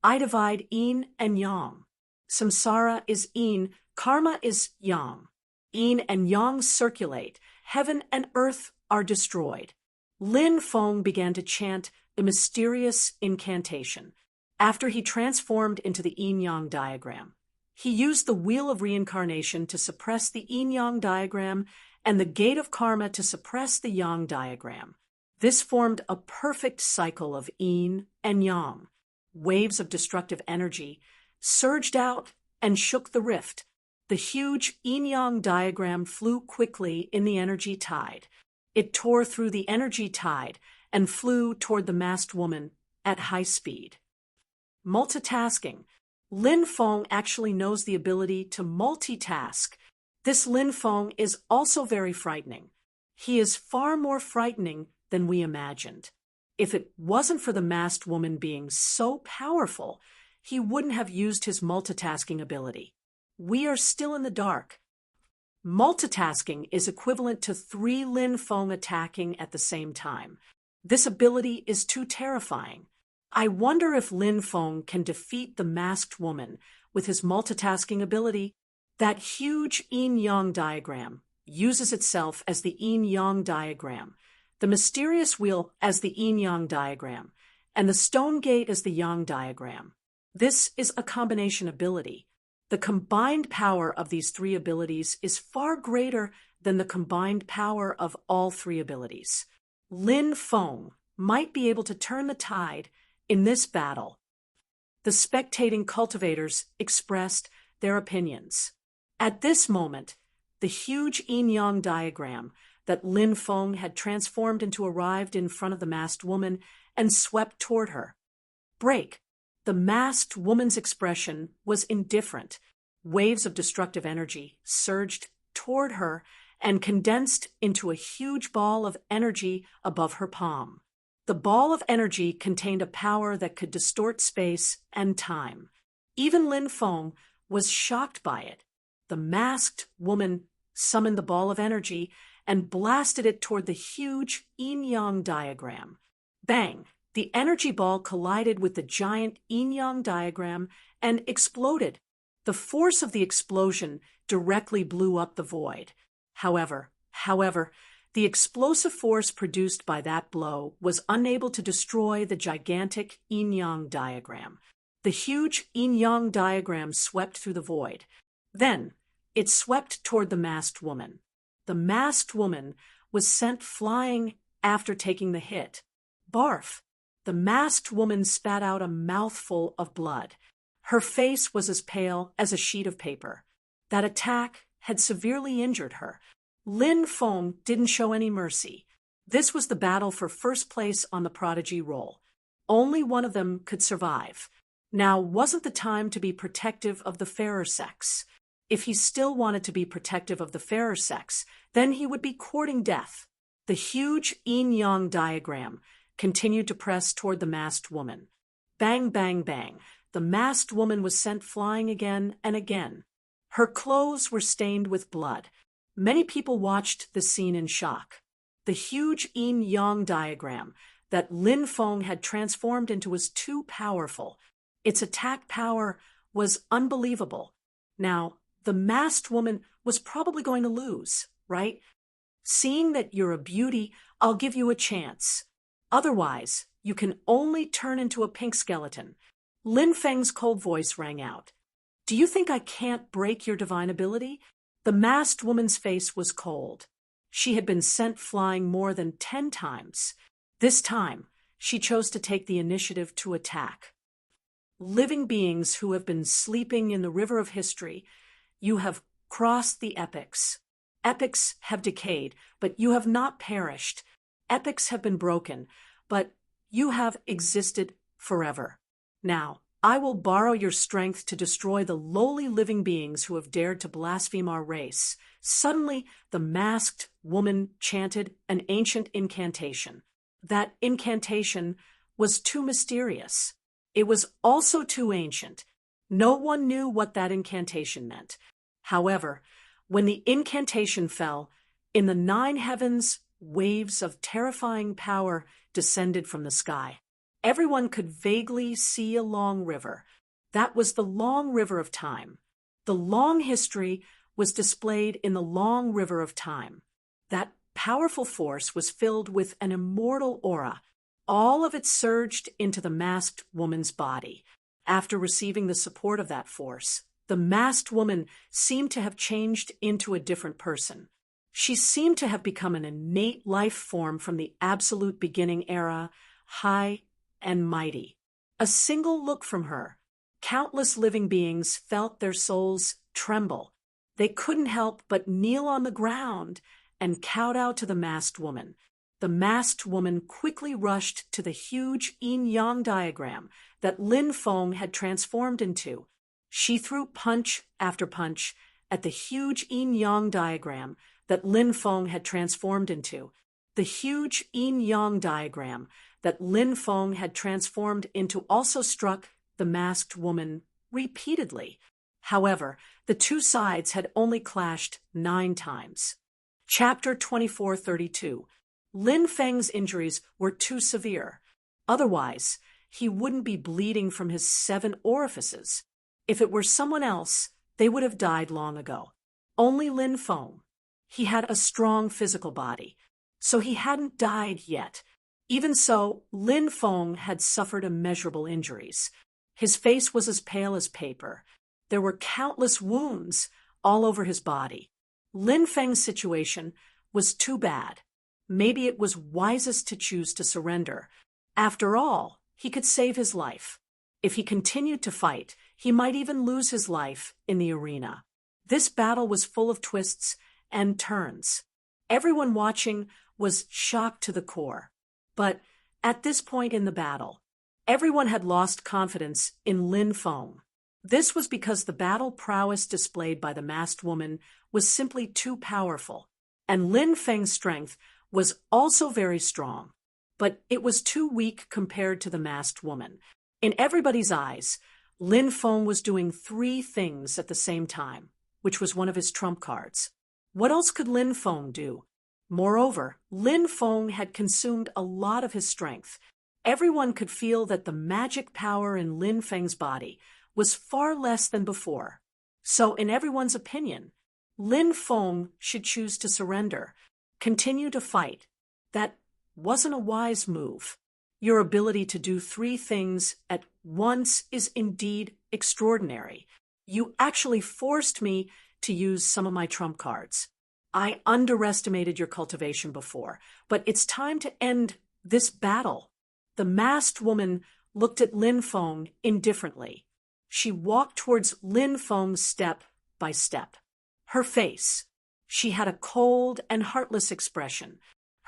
I divide yin and yang. Samsara is yin, karma is yang. Yin and yang circulate, heaven and earth are destroyed. Lin Feng began to chant a mysterious incantation. After he transformed into the yin-yang diagram, he used the wheel of reincarnation to suppress the yin-yang diagram and the gate of karma to suppress the yang diagram. This formed a perfect cycle of yin and yang. Waves of destructive energy surged out and shook the rift. The huge yin-yang diagram flew quickly in the energy tide. It tore through the energy tide and flew toward the masked woman at high speed. Multitasking. Lin Feng actually knows the ability to multitask. This Lin Feng is also very frightening. He is far more frightening than we imagined. If it wasn't for the masked woman being so powerful, he wouldn't have used his multitasking ability. We are still in the dark. Multitasking is equivalent to 3 Lin Feng attacking at the same time. This ability is too terrifying. I wonder if Lin Feng can defeat the masked woman with his multitasking ability. That huge yin-yang diagram uses itself as the yin-yang diagram, the mysterious wheel as the yin-yang diagram, and the stone gate as the yang diagram. This is a combination ability. The combined power of these 3 abilities is far greater than the combined power of all 3 abilities. Lin Feng might be able to turn the tide in this battle. The spectating cultivators expressed their opinions. At this moment, the huge yin-yang diagram that Lin Feng had transformed into arrived in front of the masked woman and swept toward her. Break. The masked woman's expression was indifferent. Waves of destructive energy surged toward her and condensed into a huge ball of energy above her palm. The ball of energy contained a power that could distort space and time. Even Lin Feng was shocked by it. The masked woman summoned the ball of energy and blasted it toward the huge yin-yang diagram. Bang! The energy ball collided with the giant yin-yang diagram and exploded. The force of the explosion directly blew up the void. However, the explosive force produced by that blow was unable to destroy the gigantic yin-yang diagram. The huge yin-yang diagram swept through the void. Then, it swept toward the masked woman. The masked woman was sent flying after taking the hit. Barf! The masked woman spat out a mouthful of blood. Her face was as pale as a sheet of paper. That attack had severely injured her. Lin Feng didn't show any mercy. This was the battle for first place on the prodigy roll. Only one of them could survive. Now wasn't the time to be protective of the fairer sex. If he still wanted to be protective of the fairer sex, then he would be courting death. The huge yin-yang diagram continued to press toward the masked woman. Bang, bang, bang. The masked woman was sent flying again and again. Her clothes were stained with blood. Many people watched the scene in shock. The huge yin-yang diagram that Lin Feng had transformed into was too powerful. Its attack power was unbelievable. Now, the masked woman was probably going to lose, right? Seeing that you're a beauty, I'll give you a chance. Otherwise, you can only turn into a pink skeleton. Lin Feng's cold voice rang out. Do you think I can't break your divine ability? The masked woman's face was cold. She had been sent flying more than 10 times. This time, she chose to take the initiative to attack. Living beings who have been sleeping in the river of history, you have crossed the epochs. Epochs have decayed, but you have not perished. Epochs have been broken, but you have existed forever. Now, I will borrow your strength to destroy the lowly living beings who have dared to blaspheme our race. Suddenly, the masked woman chanted an ancient incantation. That incantation was too mysterious. It was also too ancient. No one knew what that incantation meant. However, when the incantation fell, in the 9 heavens, waves of terrifying power descended from the sky. Everyone could vaguely see a long river. That was the long river of time. The long history was displayed in the long river of time. That powerful force was filled with an immortal aura. All of it surged into the masked woman's body. After receiving the support of that force, the masked woman seemed to have changed into a different person. She seemed to have become an innate life form from the absolute beginning era, high and mighty. A single look from her, countless living beings felt their souls tremble. They couldn't help but kneel on the ground and kowtow to the masked woman. The masked woman quickly rushed to the huge yin-yang diagram that Lin Feng had transformed into. She threw punch after punch at the huge yin-yang diagram that Lin Feng had transformed into. The huge yin-yang diagram that Lin Feng had transformed into also struck the masked woman repeatedly. However, the two sides had only clashed 9 times. Chapter 2432. Lin Feng's injuries were too severe. Otherwise, he wouldn't be bleeding from his 7 orifices. If it were someone else, they would have died long ago. Only Lin Feng. He had a strong physical body, so he hadn't died yet. Even so, Lin Feng had suffered immeasurable injuries. His face was as pale as paper. There were countless wounds all over his body. Lin Feng's situation was too bad. Maybe it was wisest to choose to surrender. After all, he could save his life. If he continued to fight, he might even lose his life in the arena. This battle was full of twists and turns. Everyone watching was shocked to the core. But at this point in the battle, everyone had lost confidence in Lin Feng. This was because the battle prowess displayed by the masked woman was simply too powerful, and Lin Feng's strength was also very strong, but it was too weak compared to the masked woman. In everybody's eyes, Lin Feng was doing 3 things at the same time, which was one of his trump cards. What else could Lin Feng do? Moreover, Lin Feng had consumed a lot of his strength. Everyone could feel that the magic power in Lin Feng's body was far less than before. So, in everyone's opinion, Lin Feng should choose to surrender, continue to fight. That wasn't a wise move. Your ability to do 3 things at once is indeed extraordinary. You actually forced me to use some of my trump cards. I underestimated your cultivation before, but it's time to end this battle. The masked woman looked at Lin Feng indifferently. She walked towards Lin Feng step by step. Her face, she had a cold and heartless expression.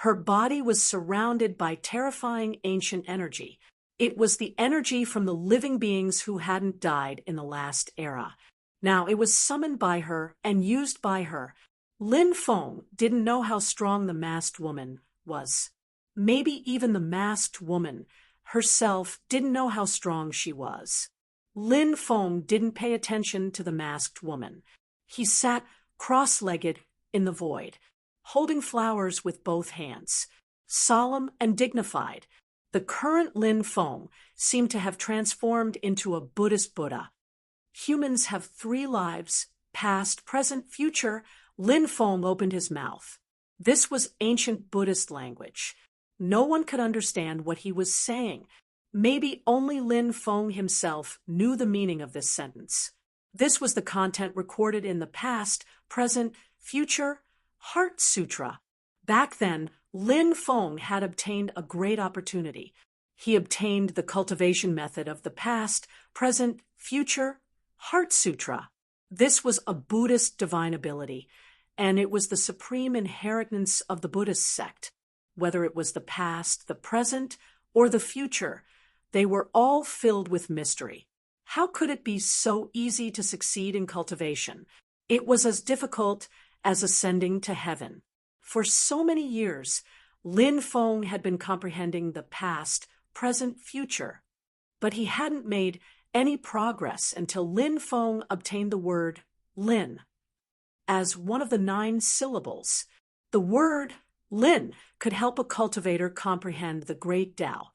Her body was surrounded by terrifying ancient energy. It was the energy from the living beings who hadn't died in the last era. Now, it was summoned by her and used by her. Lin Feng didn't know how strong the masked woman was. Maybe even the masked woman herself didn't know how strong she was. Lin Feng didn't pay attention to the masked woman. He sat cross-legged in the void, holding flowers with both hands, solemn and dignified. The current Lin Feng seemed to have transformed into a Buddhist Buddha. Humans have 3 lives, past, present, future. Lin Feng opened his mouth. This was ancient Buddhist language. No one could understand what he was saying. Maybe only Lin Feng himself knew the meaning of this sentence. This was the content recorded in the past, present, future Heart Sutra. Back then, Lin Feng had obtained a great opportunity. He obtained the cultivation method of the past, present, future Heart Sutra. This was a Buddhist divine ability, and it was the supreme inheritance of the Buddhist sect. Whether it was the past, the present, or the future, they were all filled with mystery. How could it be so easy to succeed in cultivation? It was as difficult as ascending to heaven. For so many years, Lin Feng had been comprehending the past, present, future, but he hadn't made any progress until Lin Feng obtained the word Lin as one of the 9 syllables. The word Lin could help a cultivator comprehend the great Tao.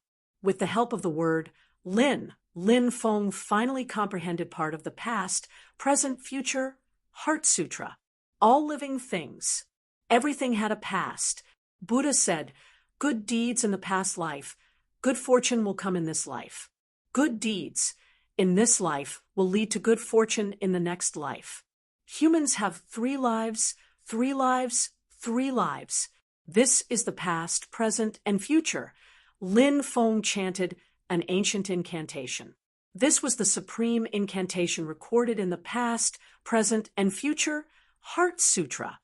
With the help of the word Lin, Lin Feng finally comprehended part of the past, present, future Heart Sutra. All living things. Everything had a past. Buddha said, good deeds in the past life, good fortune will come in this life. Good deeds in this life will lead to good fortune in the next life. Humans have 3 lives, 3 lives, 3 lives. This is the past, present, and future. Lin Feng chanted an ancient incantation. This was the supreme incantation recorded in the past, present, and future Heart Sutra.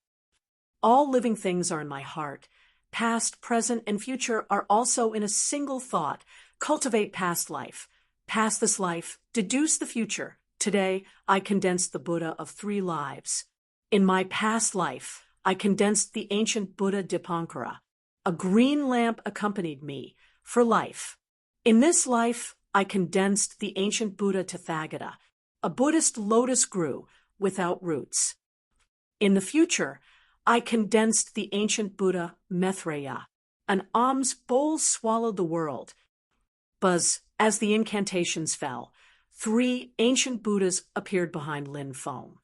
All living things are in my heart. Past, present, and future are also in a single thought. Cultivate past life. Pass this life. Deduce the future. Today, I condensed the Buddha of 3 lives. In my past life, I condensed the ancient Buddha Dipankara. A green lamp accompanied me for life. In this life, I condensed the ancient Buddha Tathagata. A Buddhist lotus grew without roots. In the future, I condensed the ancient Buddha Maitreya. An alms bowl swallowed the world. Buzz, as the incantations fell, 3 ancient Buddhas appeared behind Lin Feng.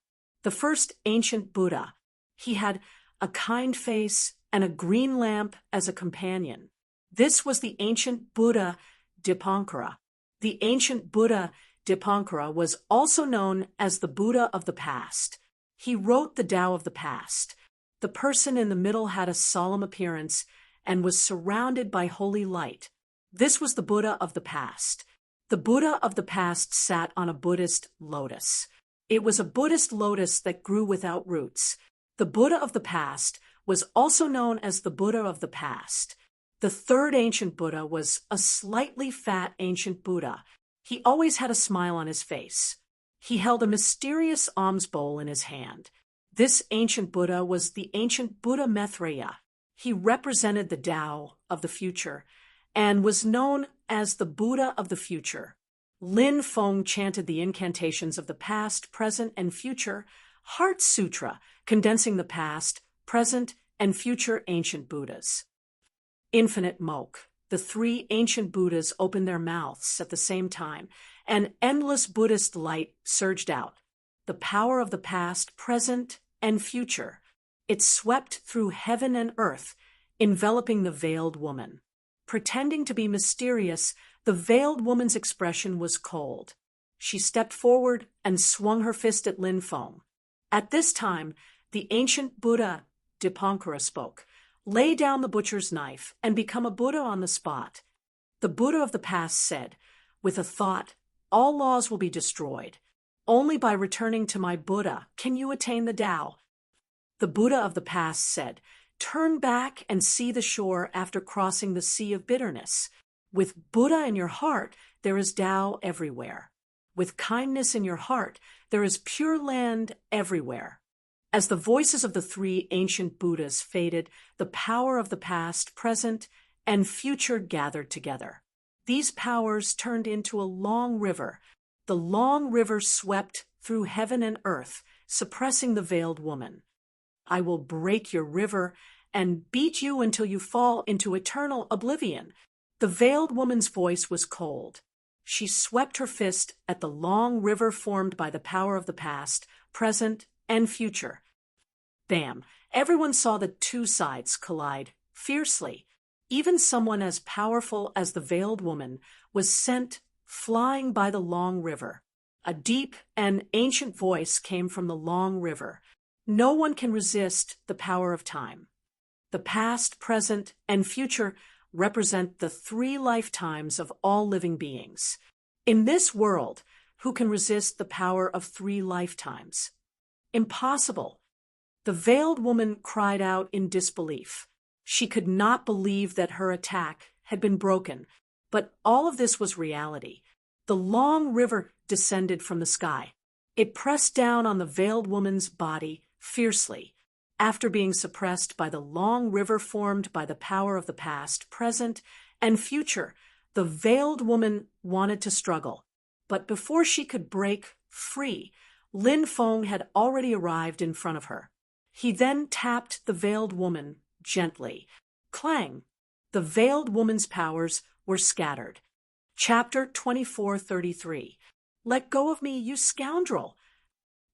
The first ancient Buddha, he had a kind face and a green lamp as a companion. This was the ancient Buddha Dipankara. The ancient Buddha Dipankara was also known as the Buddha of the past. He wrote the Tao of the past. The person in the middle had a solemn appearance and was surrounded by holy light. This was the Buddha of the past. The Buddha of the past sat on a Buddhist lotus. It was a Buddhist lotus that grew without roots. The Buddha of the past was also known as the Buddha of the past. The third ancient Buddha was a slightly fat ancient Buddha. He always had a smile on his face. He held a mysterious alms bowl in his hand. This ancient Buddha was the ancient Buddha Maitreya. He represented the Tao of the future and was known as the Buddha of the future. Lin Feng chanted the incantations of the past, present, and future Heart Sutra, condensing the past, present, and future ancient Buddhas. Infinite Mok. The 3 ancient Buddhas opened their mouths at the same time, and endless Buddhist light surged out. The power of the past, present, and future. It swept through heaven and earth, enveloping the veiled woman. Pretending to be mysterious, the veiled woman's expression was cold. She stepped forward and swung her fist at Lin Feng. At this time, the ancient Buddha Dipankara spoke. Lay down the butcher's knife and become a Buddha on the spot. The Buddha of the past said, with a thought, all laws will be destroyed. Only by returning to my Buddha can you attain the Tao. The Buddha of the past said, turn back and see the shore after crossing the sea of bitterness. With Buddha in your heart, there is Tao everywhere. With kindness in your heart, there is pure land everywhere. As the voices of the three ancient Buddhas faded, the power of the past, present, and future gathered together. These powers turned into a long river. The long river swept through heaven and earth, suppressing the veiled woman. I will break your river and beat you until you fall into eternal oblivion. The veiled woman's voice was cold. She swept her fist at the long river formed by the power of the past, present, and future. Bam! Everyone saw the two sides collide fiercely. Even someone as powerful as the veiled woman was sent flying by the long river. A deep and ancient voice came from the long river. No one can resist the power of time. The past, present, and future represent the three lifetimes of all living beings. In this world, who can resist the power of three lifetimes? Impossible. The veiled woman cried out in disbelief. She could not believe that her attack had been broken, but all of this was reality. The long river descended from the sky. It pressed down on the veiled woman's body fiercely. After being suppressed by the long river formed by the power of the past, present, and future, the veiled woman wanted to struggle. But before she could break free, Lin Feng had already arrived in front of her. He then tapped the veiled woman gently. Clang! The veiled woman's powers were scattered. Chapter 2433. Let go of me, you scoundrel!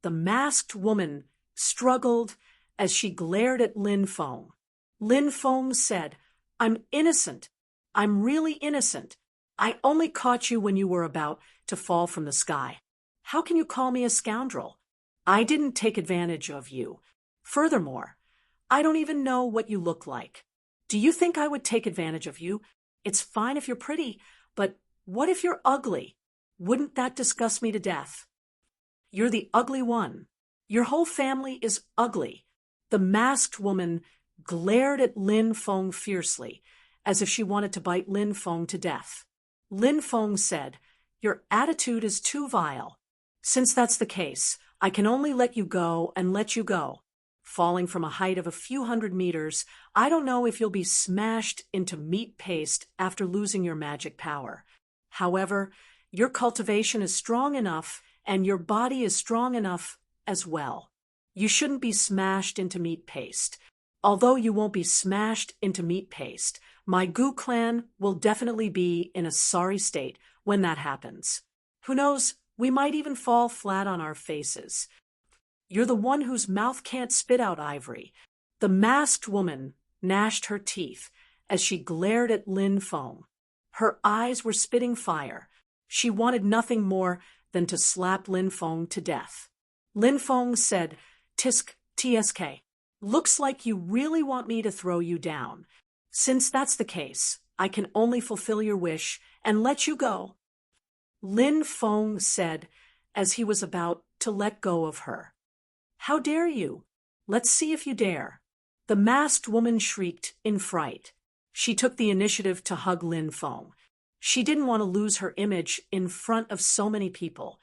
The masked woman struggled as she glared at Lin Feng. Lin Feng said, I'm innocent. I'm really innocent. I only caught you when you were about to fall from the sky. How can you call me a scoundrel? I didn't take advantage of you. Furthermore, I don't even know what you look like. Do you think I would take advantage of you? It's fine if you're pretty, but what if you're ugly? Wouldn't that disgust me to death? You're the ugly one. Your whole family is ugly. The masked woman glared at Lin Feng fiercely, as if she wanted to bite Lin Feng to death. Lin Feng said, Your attitude is too vile. Since that's the case, I can only let you go and let you go. Falling from a height of a few hundred meters, I don't know if you'll be smashed into meat paste after losing your magic power. However, your cultivation is strong enough, and your body is strong enough as well. You shouldn't be smashed into meat paste. Although you won't be smashed into meat paste, my Gu clan will definitely be in a sorry state when that happens. Who knows, we might even fall flat on our faces. You're the one whose mouth can't spit out ivory. The masked woman gnashed her teeth as she glared at Lin Feng. Her eyes were spitting fire. She wanted nothing more than to slap Lin Feng to death. Lin Feng said, TSK. Looks like you really want me to throw you down. Since that's the case, I can only fulfill your wish and let you go. Lin Feng said as he was about to let go of her. How dare you? Let's see if you dare. The masked woman shrieked in fright. She took the initiative to hug Lin Feng. She didn't want to lose her image in front of so many people.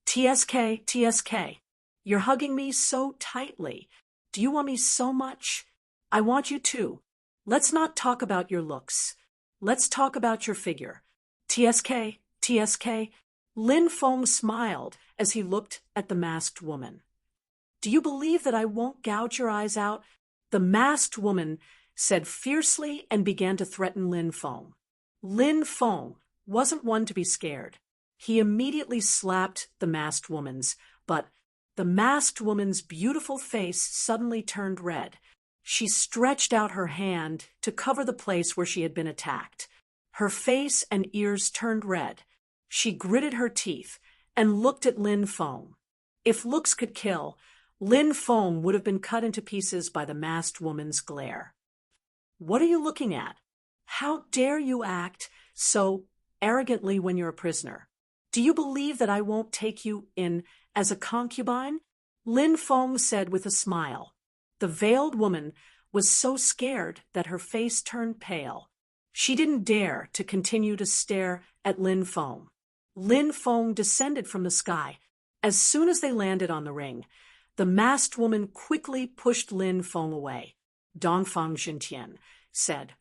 TSK. You're hugging me so tightly. Do you want me so much? I want you too. Let's not talk about your looks. Let's talk about your figure. TSK. Lin Feng smiled as he looked at the masked woman. Do you believe that I won't gouge your eyes out? The masked woman said fiercely and began to threaten Lin Feng. Lin Feng wasn't one to be scared. He immediately slapped the masked woman's, but the masked woman's beautiful face suddenly turned red. She stretched out her hand to cover the place where she had been attacked. Her face and ears turned red. She gritted her teeth and looked at Lin Feng. If looks could kill, Lin Feng would have been cut into pieces by the masked woman's glare. What are you looking at? How dare you act so arrogantly when you're a prisoner? Do you believe that I won't take you in as a concubine? Lin Feng said with a smile. The veiled woman was so scared that her face turned pale. She didn't dare to continue to stare at Lin Feng. Lin Feng descended from the sky. As soon as they landed on the ring, the masked woman quickly pushed Lin Feng away. Dongfang Jintian said,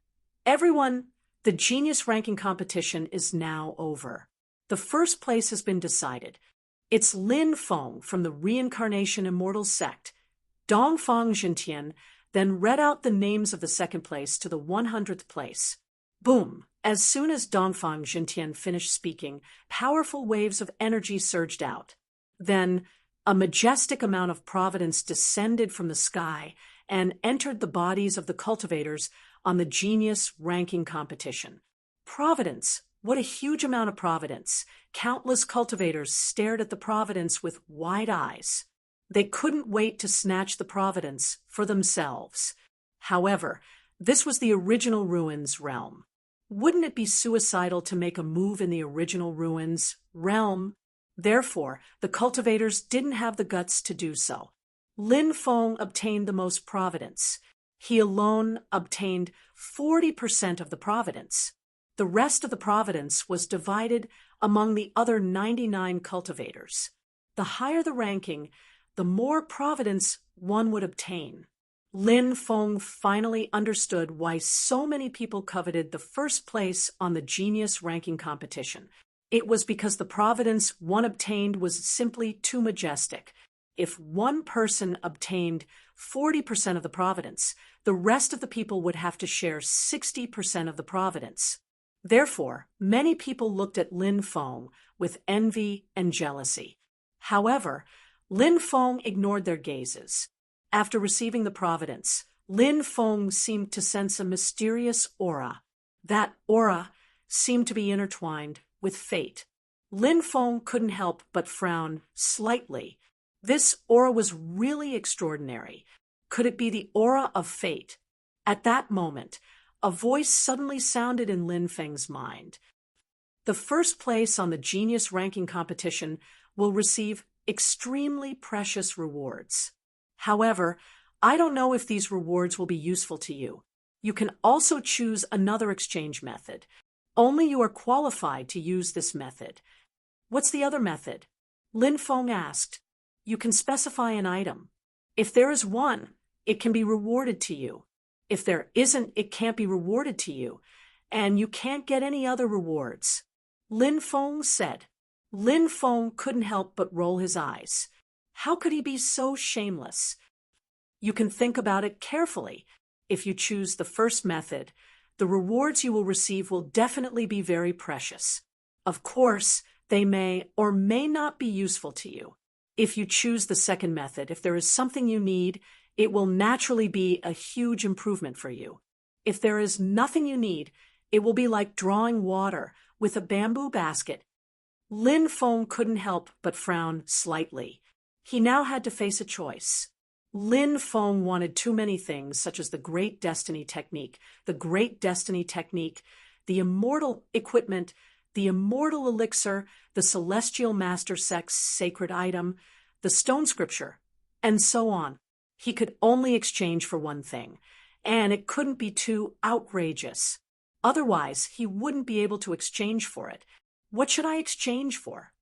"Everyone, the genius ranking competition is now over. The first place has been decided. It's Lin Feng from the Reincarnation Immortal Sect." Dongfang Jintian then read out the names of the second place to the 100th place. Boom! As soon as Dongfang Jintian finished speaking, powerful waves of energy surged out. Then, a majestic amount of providence descended from the sky and entered the bodies of the cultivators on the genius ranking competition. Providence! What a huge amount of providence! Countless cultivators stared at the providence with wide eyes. They couldn't wait to snatch the providence for themselves. However, this was the original ruins realm. Wouldn't it be suicidal to make a move in the original ruins realm? Therefore, the cultivators didn't have the guts to do so. Lin Feng obtained the most providence. He alone obtained 40% of the providence. The rest of the providence was divided among the other 99 cultivators. The higher the ranking, the more providence one would obtain. Lin Feng finally understood why so many people coveted the first place on the genius ranking competition. It was because the providence one obtained was simply too majestic. If one person obtained 40% of the providence, the rest of the people would have to share 60% of the providence. Therefore, many people looked at Lin Feng with envy and jealousy. However, Lin Feng ignored their gazes. After receiving the providence, Lin Feng seemed to sense a mysterious aura. That aura seemed to be intertwined with fate. Lin Feng couldn't help but frown slightly. This aura was really extraordinary. Could it be the aura of fate? At that moment, a voice suddenly sounded in Lin Feng's mind. The first place on the genius ranking competition will receive extremely precious rewards. However, I don't know if these rewards will be useful to you. You can also choose another exchange method. Only you are qualified to use this method. What's the other method? Lin Feng asked. You can specify an item. If there is one, it can be rewarded to you. If there isn't, it can't be rewarded to you, and you can't get any other rewards. Lin Feng said. Lin Feng couldn't help but roll his eyes. How could he be so shameless? You can think about it carefully. If you choose the first method, the rewards you will receive will definitely be very precious. Of course, they may or may not be useful to you. If you choose the second method, if there is something you need, it will naturally be a huge improvement for you. If there is nothing you need, it will be like drawing water with a bamboo basket. Lin Feng couldn't help but frown slightly. He now had to face a choice. Lin Feng wanted too many things, such as the Great Destiny Technique, the immortal equipment, the immortal elixir, the Celestial Master Sect's sacred item, the stone scripture, and so on. He could only exchange for one thing, and it couldn't be too outrageous. Otherwise, he wouldn't be able to exchange for it. What should I exchange for?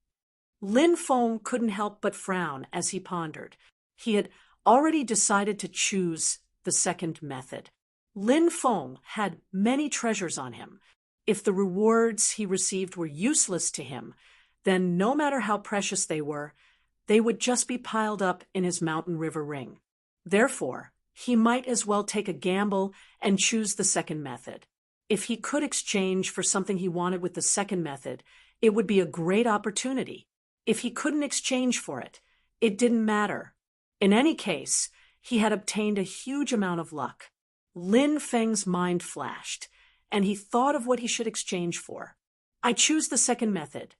Lin Feng couldn't help but frown as he pondered. He had already decided to choose the second method. Lin Feng had many treasures on him. If the rewards he received were useless to him, then no matter how precious they would just be piled up in his mountain river ring. Therefore, he might as well take a gamble and choose the second method. If he could exchange for something he wanted with the second method, it would be a great opportunity. If he couldn't exchange for it, it didn't matter. In any case, he had obtained a huge amount of luck. Lin Feng's mind flashed, and he thought of what he should exchange for. I choose the second method.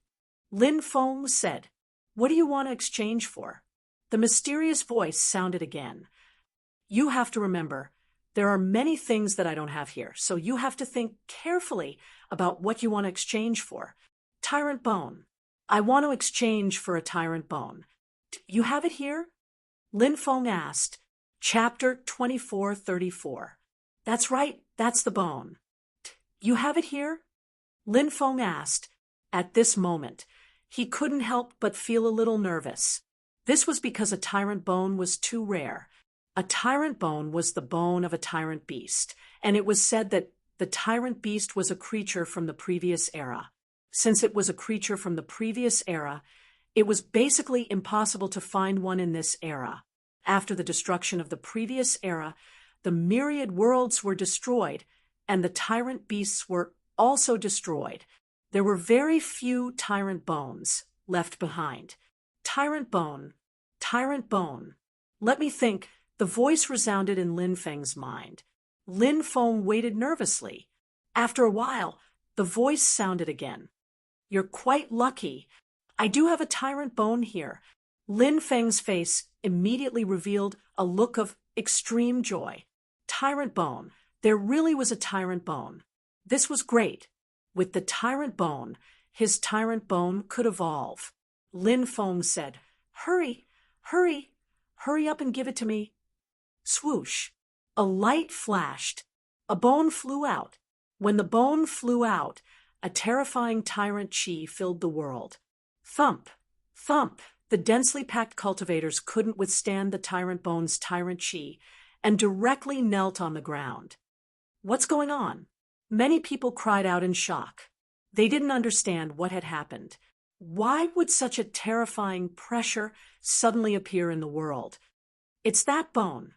Lin Feng said, What do you want to exchange for? The mysterious voice sounded again. You have to remember, there are many things that I don't have here, so you have to think carefully about what you want to exchange for. Tyrant bone. I want to exchange for a tyrant bone. You have it here? Lin Feng asked. Chapter 2434. That's right, that's the bone. You have it here? Lin Feng asked. At this moment, he couldn't help but feel a little nervous. This was because a tyrant bone was too rare. A tyrant bone was the bone of a tyrant beast, and it was said that the tyrant beast was a creature from the previous era. Since it was a creature from the previous era, it was basically impossible to find one in this era. After the destruction of the previous era, the myriad worlds were destroyed, and the tyrant beasts were also destroyed. There were very few tyrant bones left behind. Tyrant bone, tyrant bone. Let me think. The voice resounded in Lin Feng's mind. Lin Feng waited nervously. After a while, the voice sounded again. You're quite lucky. I do have a tyrant bone here. Lin Feng's face immediately revealed a look of extreme joy. Tyrant bone. There really was a tyrant bone. This was great. With the tyrant bone, his tyrant bone could evolve. Lin Feng said, Hurry, hurry, hurry up and give it to me. Swoosh. A light flashed. A bone flew out. When the bone flew out, a terrifying tyrant chi filled the world. Thump, thump. The densely packed cultivators couldn't withstand the tyrant bone's tyrant chi and directly knelt on the ground. What's going on? Many people cried out in shock. They didn't understand what had happened. Why would such a terrifying pressure suddenly appear in the world? It's that bone.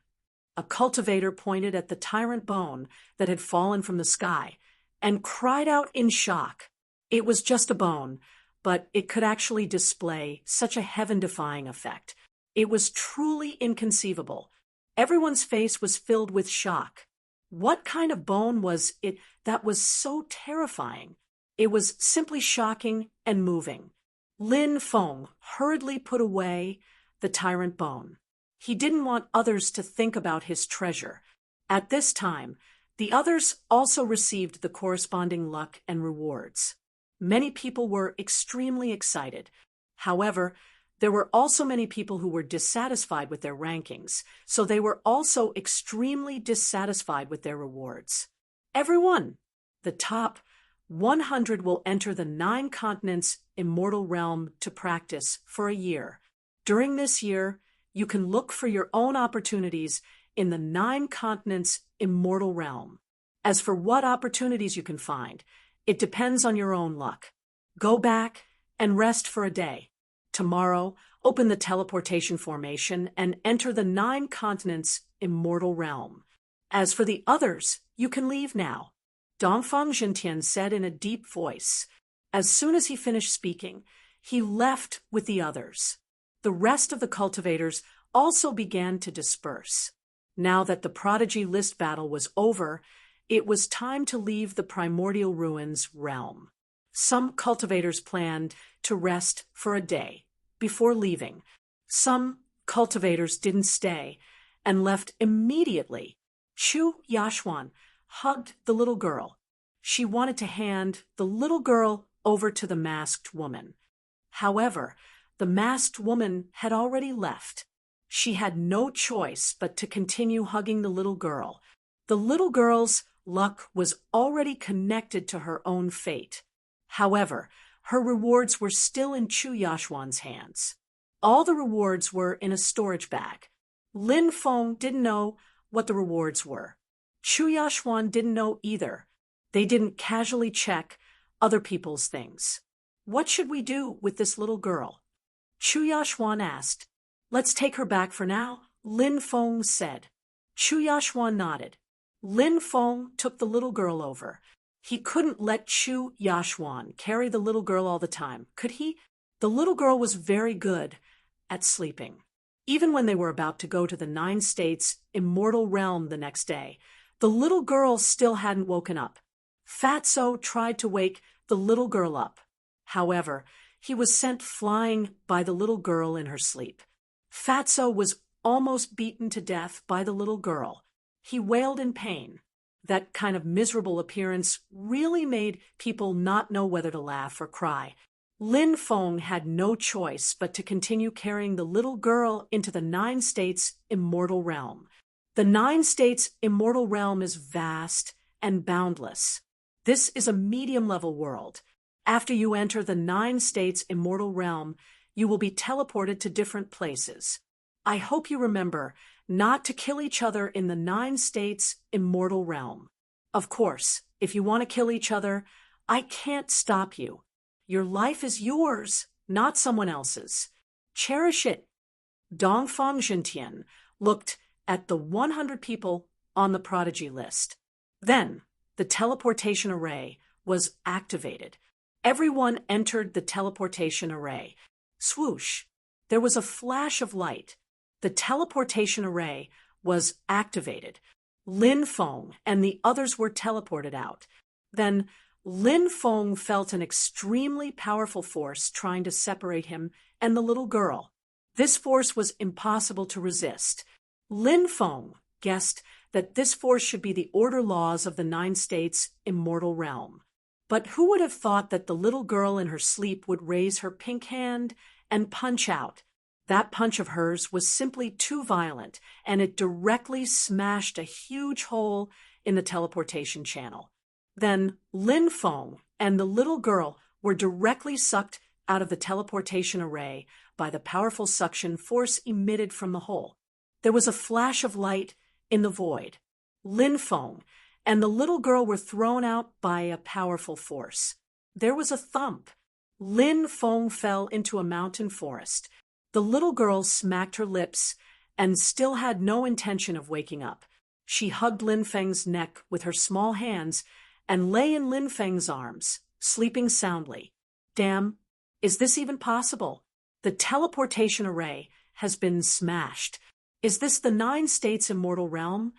A cultivator pointed at the tyrant bone that had fallen from the sky and cried out in shock. It was just a bone, but it could actually display such a heaven-defying effect. It was truly inconceivable. Everyone's face was filled with shock. What kind of bone was it that was so terrifying? It was simply shocking and moving. Lin Feng hurriedly put away the tyrant bone. He didn't want others to think about his treasure. At this time, the others also received the corresponding luck and rewards. Many people were extremely excited. However, there were also many people who were dissatisfied with their rankings, so they were also extremely dissatisfied with their rewards. Everyone, the top 100 will enter the 9 continents immortal realm to practice for a year. During this year, you can look for your own opportunities in the 9 continents immortal realm. As for what opportunities you can find, it depends on your own luck. Go back and rest for a day. Tomorrow, open the teleportation formation and enter the 9 continents immortal realm. As for the others, you can leave now. Dongfang Jintian said in a deep voice. As soon as he finished speaking, he left with the others. The rest of the cultivators also began to disperse. Now that the prodigy list battle was over, it was time to leave the primordial ruins realm. Some cultivators planned to rest for a day before leaving. Some cultivators didn't stay and left immediately. Chu Yashuan hugged the little girl. She wanted to hand the little girl over to the masked woman. However, the masked woman had already left. She had no choice but to continue hugging the little girl. The little girl's luck was already connected to her own fate. However, her rewards were still in Chu Yashuan's hands. All the rewards were in a storage bag. Lin Feng didn't know what the rewards were. Chu Yashuan didn't know either. They didn't casually check other people's things. What should we do with this little girl? Chu Yashuan asked. Let's take her back for now, Lin Feng said. Chu Yashuan nodded. Lin Feng took the little girl over. He couldn't let Chu Yashuan carry the little girl all the time, could he? The little girl was very good at sleeping. Even when they were about to go to the 9 states immortal realm the next day, the little girl still hadn't woken up. Fatso tried to wake the little girl up. However, he was sent flying by the little girl in her sleep. Fatso was almost beaten to death by the little girl. He wailed in pain. That kind of miserable appearance really made people not know whether to laugh or cry. Lin Feng had no choice but to continue carrying the little girl into the 9 states immortal realm. The 9 states immortal realm is vast and boundless. This is a medium-level world. After you enter the 9 states immortal realm, you will be teleported to different places. I hope you remember not to kill each other in the 9 states immortal realm. Of course, if you want to kill each other, I can't stop you. Your life is yours, not someone else's. Cherish it. Dongfang Jintian looked at the 100 people on the prodigy list. Then, the teleportation array was activated. Everyone entered the teleportation array. Swoosh! There was a flash of light. The teleportation array was activated. Lin Feng and the others were teleported out. Then, Lin Feng felt an extremely powerful force trying to separate him and the little girl. This force was impossible to resist. Lin Feng guessed that this force should be the order laws of the 9 states immortal realm. But who would have thought that the little girl in her sleep would raise her pink hand and punch out? That punch of hers was simply too violent, and it directly smashed a huge hole in the teleportation channel. Then Lin Feng and the little girl were directly sucked out of the teleportation array by the powerful suction force emitted from the hole. There was a flash of light in the void. Lin Feng and the little girl were thrown out by a powerful force. There was a thump. Lin Feng fell into a mountain forest. The little girl smacked her lips and still had no intention of waking up. She hugged Lin Feng's neck with her small hands and lay in Lin Feng's arms, sleeping soundly. Damn, is this even possible? The teleportation array has been smashed. Is this the 9 states immortal realm?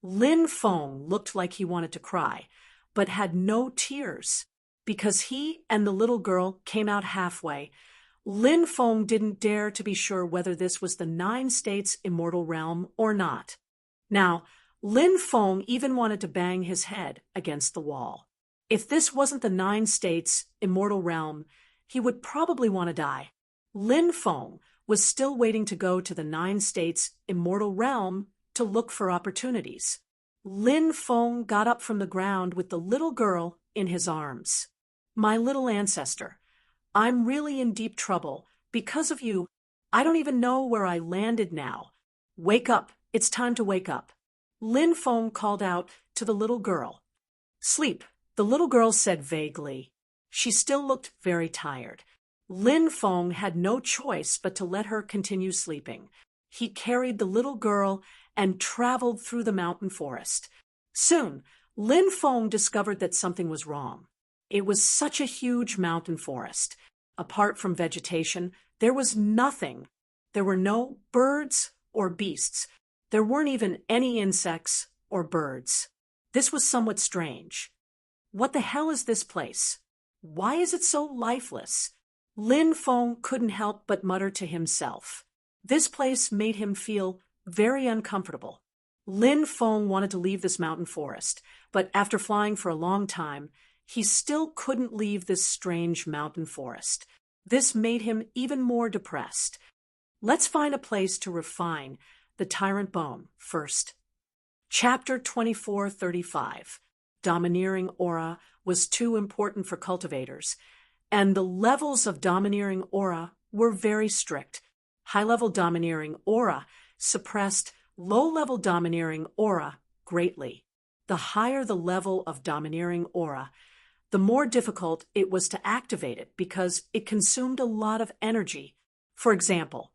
Lin Feng looked like he wanted to cry, but had no tears. Because he and the little girl came out halfway, Lin Feng didn't dare to be sure whether this was the 9 states immortal realm or not. Now, Lin Feng even wanted to bang his head against the wall. If this wasn't the 9 states immortal realm, he would probably want to die. Lin Feng was still waiting to go to the 9 states immortal realm to look for opportunities. Lin Feng got up from the ground with the little girl in his arms. My little ancestor, I'm really in deep trouble. Because of you, I don't even know where I landed now. Wake up. It's time to wake up. Lin Feng called out to the little girl. Sleep, the little girl said vaguely. She still looked very tired. Lin Feng had no choice but to let her continue sleeping. He carried the little girl and traveled through the mountain forest. Soon, Lin Feng discovered that something was wrong. It was such a huge mountain forest. Apart from vegetation, there was nothing. There were no birds or beasts. There weren't even any insects or birds. This was somewhat strange. What the hell is this place? Why is it so lifeless? Lin Feng couldn't help but mutter to himself. This place made him feel very uncomfortable. Lin Feng wanted to leave this mountain forest, but after flying for a long time, he still couldn't leave this strange mountain forest. This made him even more depressed. Let's find a place to refine the tyrant bone first. Chapter 2435. Domineering aura was too important for cultivators, and the levels of domineering aura were very strict. High-level domineering aura suppressed low-level domineering aura greatly. The higher the level of domineering aura, the more difficult it was to activate it because it consumed a lot of energy. For example,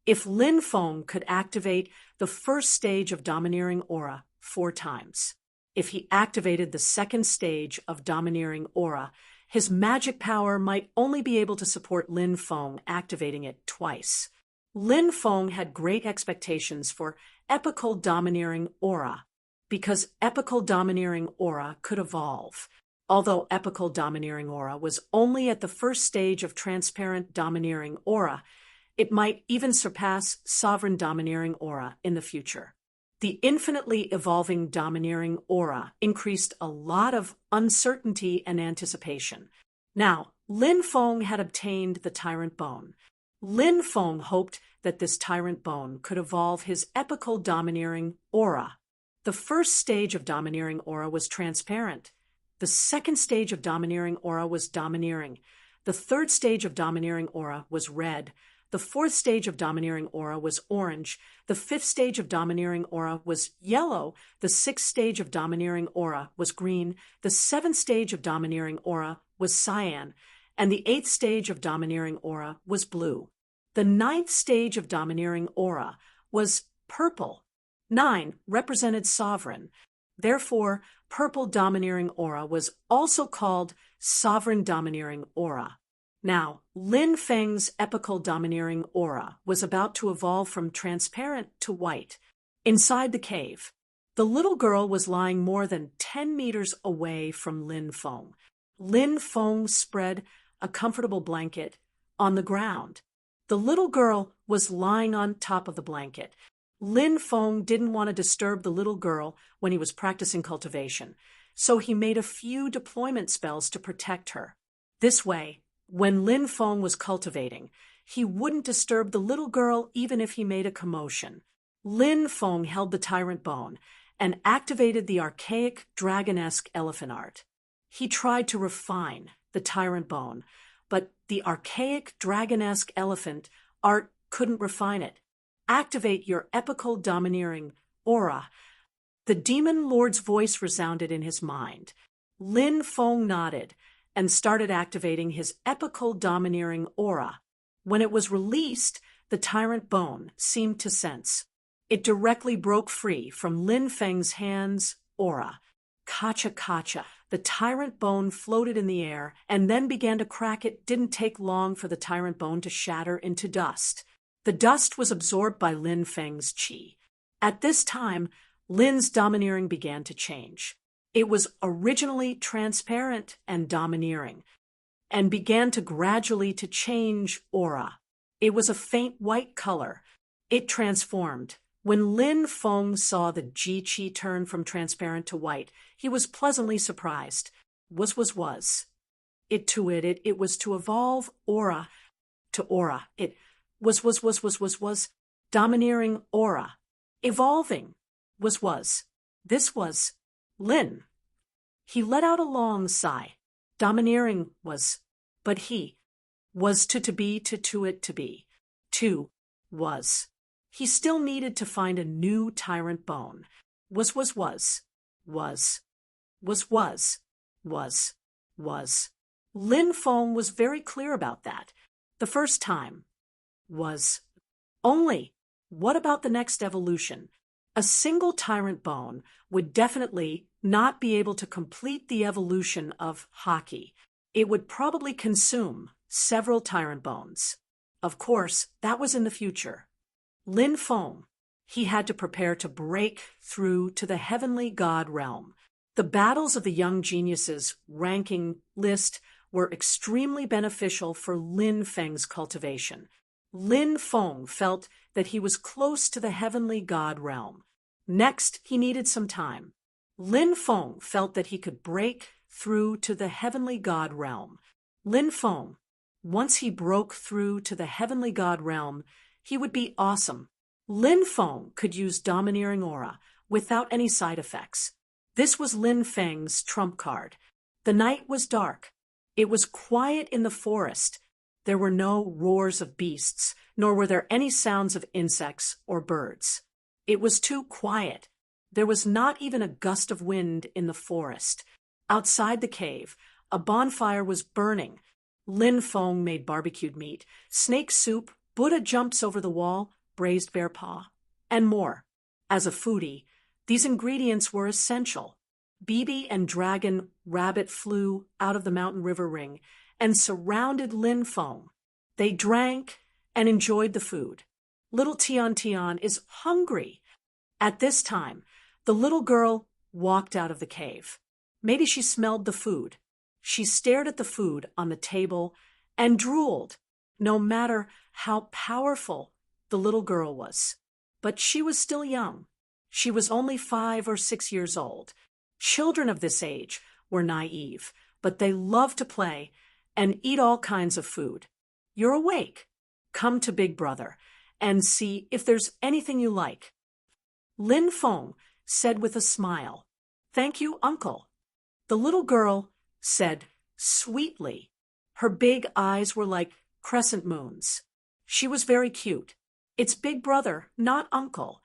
if Lin Feng could activate the first stage of domineering aura 4 times, if he activated the second stage of domineering aura, his magic power might only be able to support Lin Feng activating it twice. Lin Feng had great expectations for epical domineering aura, because epical domineering aura could evolve. Although epical domineering aura was only at the first stage of transparent domineering aura, it might even surpass sovereign domineering aura in the future. The infinitely evolving domineering aura increased a lot of uncertainty and anticipation. Now, Lin Feng had obtained the tyrant bone. Lin Feng hoped that this tyrant bone could evolve his epical domineering aura. The first stage of domineering aura was transparent. The second stage of domineering aura was domineering. The third stage of domineering aura was red. The fourth stage of domineering aura was orange. The fifth stage of domineering aura was yellow. The sixth stage of domineering aura was green. The seventh stage of domineering aura was cyan. And the eighth stage of domineering aura was blue. The ninth stage of domineering aura was purple. 9 represented sovereign. Therefore, purple domineering aura was also called sovereign domineering aura. Now, Lin Feng's epical domineering aura was about to evolve from transparent to white. Inside the cave, the little girl was lying more than 10 meters away from Lin Feng. Lin Feng spread a comfortable blanket on the ground. The little girl was lying on top of the blanket. Lin Feng didn't want to disturb the little girl when he was practicing cultivation, so he made a few deployment spells to protect her. This way, when Lin Feng was cultivating, he wouldn't disturb the little girl even if he made a commotion. Lin Feng held the tyrant bone and activated the archaic dragon-esque elephant art. He tried to refine the tyrant bone, but the archaic dragon-esque elephant art couldn't refine it. Activate your epical domineering aura. The demon lord's voice resounded in his mind. Lin Feng nodded and started activating his epical domineering aura. When it was released, the tyrant bone seemed to sense. It directly broke free from Lin Feng's hand's aura. Kacha-kacha. The tyrant bone floated in the air and then began to crack. It didn't take long for the tyrant bone to shatter into dust. The dust was absorbed by Lin Feng's qi. At this time, Lin's domineering began to change. It was originally transparent and domineering, and began to gradually to change aura. It was a faint white color. It transformed. When Lin Feng saw the ji qi turn from transparent to white, he was pleasantly surprised. Was. It was to evolve aura to aura. It was domineering aura. Evolving was. This was Lin. He let out a long sigh. Domineering was, but he was to be to it to be. To was. He still needed to find a new tyrant bone. Was. Lin Feng was very clear about that. The first time was only. What about the next evolution? A single tyrant bone would definitely not be able to complete the evolution of Haki. It would probably consume several tyrant bones. Of course, that was in the future. Lin Feng, he had to prepare to break through to the heavenly god realm. The battles of the young geniuses ranking list were extremely beneficial for Lin Feng's cultivation. Lin Feng felt that he was close to the heavenly god realm. Next, he needed some time. Lin Feng felt that he could break through to the heavenly god realm. Lin Feng, once he broke through to the heavenly god realm, he would be awesome. Lin Feng could use domineering aura without any side effects. This was Lin Feng's trump card. The night was dark. It was quiet in the forest. There were no roars of beasts, nor were there any sounds of insects or birds. It was too quiet. There was not even a gust of wind in the forest. Outside the cave, a bonfire was burning. Lin Feng made barbecued meat, snake soup, Buddha jumps over the wall, braised bear paw, and more. As a foodie, these ingredients were essential. Bibi and Dragon Rabbit flew out of the mountain river ring and surrounded Lin Feng. They drank and enjoyed the food. Little Tian Tian is hungry. At this time, the little girl walked out of the cave. Maybe she smelled the food. She stared at the food on the table and drooled, no matter how powerful the little girl was. But she was still young. She was only 5 or 6 years old. Children of this age were naive, but they loved to play and eat all kinds of food. You're awake. Come to Big Brother and see if there's anything you like. Lin Feng said with a smile, "Thank you, Uncle." The little girl said sweetly. Her big eyes were like crescent moons. She was very cute. It's big brother, not uncle.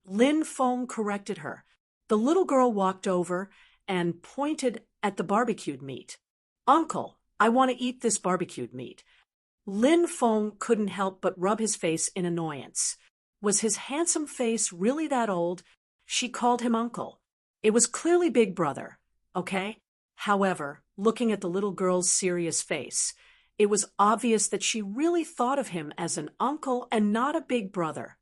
Lin Feng corrected her. The little girl walked over and pointed at the barbecued meat. Uncle, I want to eat this barbecued meat. Lin Feng couldn't help but rub his face in annoyance. Was his handsome face really that old? She called him uncle. It was clearly big brother, okay? However, looking at the little girl's serious face, it was obvious that she really thought of him as an uncle and not a big brother.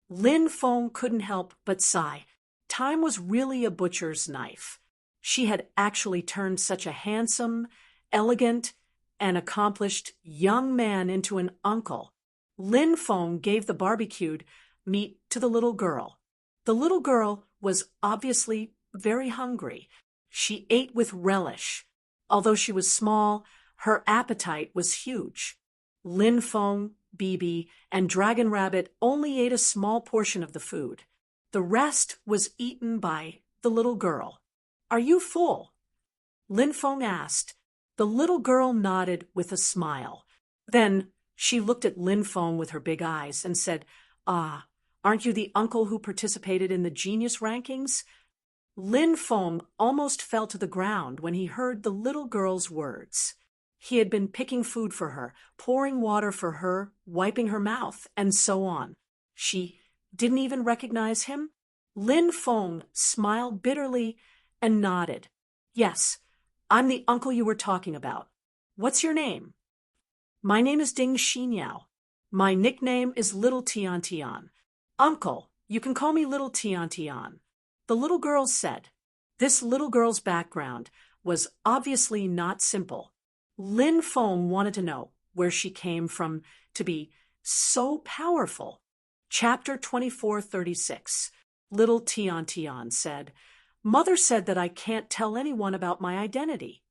Lin Feng couldn't help but sigh. Time was really a butcher's knife. She had actually turned such a handsome, elegant, and accomplished young man into an uncle. Lin Feng gave the barbecued meat to the little girl. The little girl was obviously very hungry. She ate with relish. Although she was small, her appetite was huge. Lin Feng, Bibi, and Dragon Rabbit only ate a small portion of the food. The rest was eaten by the little girl. Are you full? Lin Feng asked. The little girl nodded with a smile. Then she looked at Lin Feng with her big eyes and said, Ah, aren't you the uncle who participated in the genius rankings? Lin Feng almost fell to the ground when he heard the little girl's words. He had been picking food for her, pouring water for her, wiping her mouth, and so on. She didn't even recognize him? Lin Feng smiled bitterly and nodded. Yes, I'm the uncle you were talking about. What's your name? My name is Ding Xinyao. My nickname is Little Tian Tian. Uncle, you can call me Little Tian Tian. The little girl said. This little girl's background was obviously not simple. Lin Feng wanted to know where she came from to be so powerful. Chapter 2436. Little Tian Tian said, Mother said that I can't tell anyone about my identity.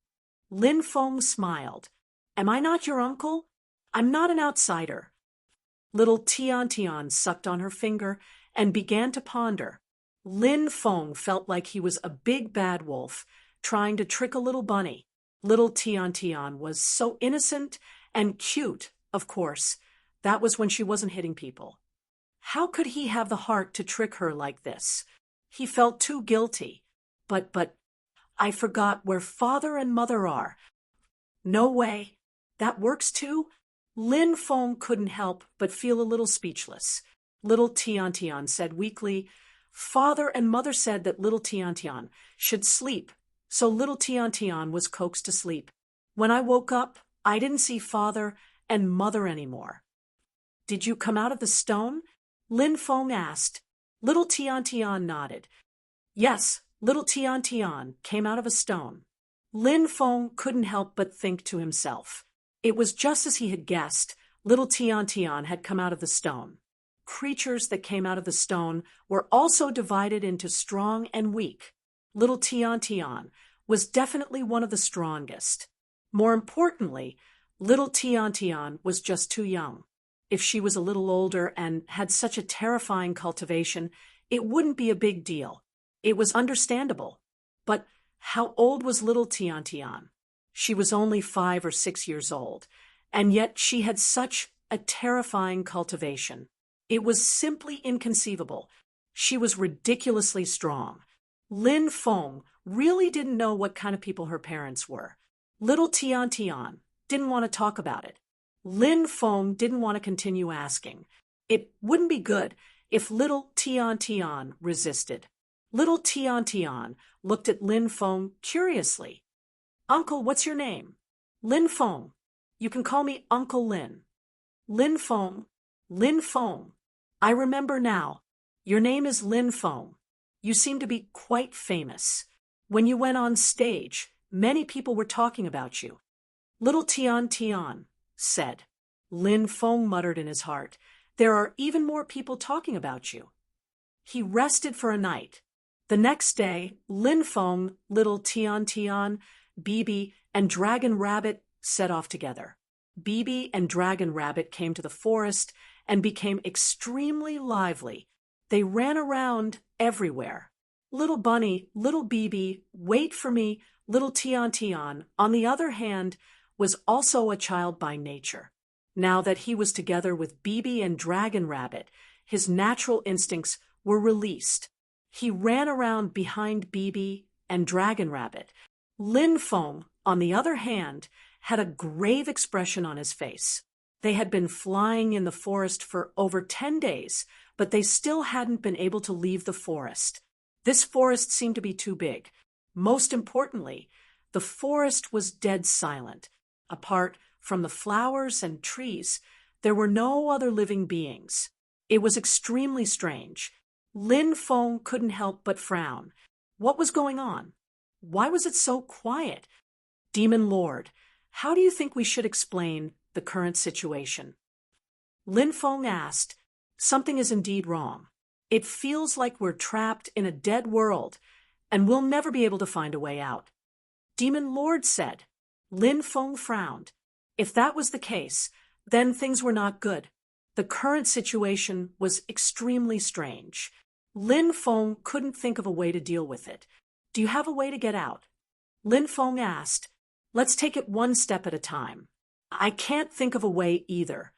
Lin Feng smiled. Am I not your uncle? I'm not an outsider. Little Tian Tian sucked on her finger and began to ponder. Lin Feng felt like he was a big bad wolf trying to trick a little bunny. Little Tian Tian was so innocent and cute, of course. That was when she wasn't hitting people. How could he have the heart to trick her like this? He felt too guilty. But, I forgot where father and mother are. No way. That works too? Lin Feng couldn't help but feel a little speechless. Little Tian Tian said weakly, Father and mother said that little Tian Tian should sleep, so little Tian Tian was coaxed to sleep. When I woke up, I didn't see father and mother anymore. Did you come out of the stone? Lin Feng asked. Little Tian Tian nodded. Yes, little Tian Tian came out of a stone. Lin Feng couldn't help but think to himself. It was just as he had guessed. Little Tian Tian had come out of the stone. Creatures that came out of the stone were also divided into strong and weak. Little Tian Tian was definitely one of the strongest. More importantly, little Tian Tian was just too young. If she was a little older and had such a terrifying cultivation, it wouldn't be a big deal. It was understandable. But how old was little Tian Tian? She was only 5 or 6 years old, and yet she had such a terrifying cultivation. It was simply inconceivable. She was ridiculously strong. Lin Feng really didn't know what kind of people her parents were. Little Tian Tian didn't want to talk about it. Lin Feng didn't want to continue asking. It wouldn't be good if little Tian Tian resisted. Little Tian Tian looked at Lin Feng curiously. Uncle, what's your name? Lin Feng. You can call me Uncle Lin. Lin Feng. Lin Feng. I remember now. Your name is Lin Feng. You seem to be quite famous. When you went on stage, many people were talking about you. Little Tian Tian said. Lin Feng muttered in his heart, There are even more people talking about you. He rested for a night. The next day, Lin Feng, little Tian Tian, Bibi, and Dragon Rabbit set off together. Bibi and Dragon Rabbit came to the forest and became extremely lively. They ran around everywhere. Little Bunny, little Bibi, wait for me, little Tian Tian, on the other hand, was also a child by nature. Now that he was together with Bibi and Dragon Rabbit, his natural instincts were released. He ran around behind Bibi and Dragon Rabbit. Lin Feng, on the other hand, had a grave expression on his face. They had been flying in the forest for over 10 days, but they still hadn't been able to leave the forest. This forest seemed to be too big. Most importantly, the forest was dead silent. Apart from the flowers and trees, there were no other living beings. It was extremely strange. Lin Feng couldn't help but frown. What was going on? Why was it so quiet? Demon Lord, how do you think we should explain the current situation? Lin Feng asked. Something is indeed wrong. It feels like we're trapped in a dead world, and we'll never be able to find a way out. Demon Lord said. Lin Feng frowned. If that was the case, then things were not good. The current situation was extremely strange. Lin Feng couldn't think of a way to deal with it. Do you have a way to get out? Lin Feng asked. Let's take it one step at a time. I can't think of a way either.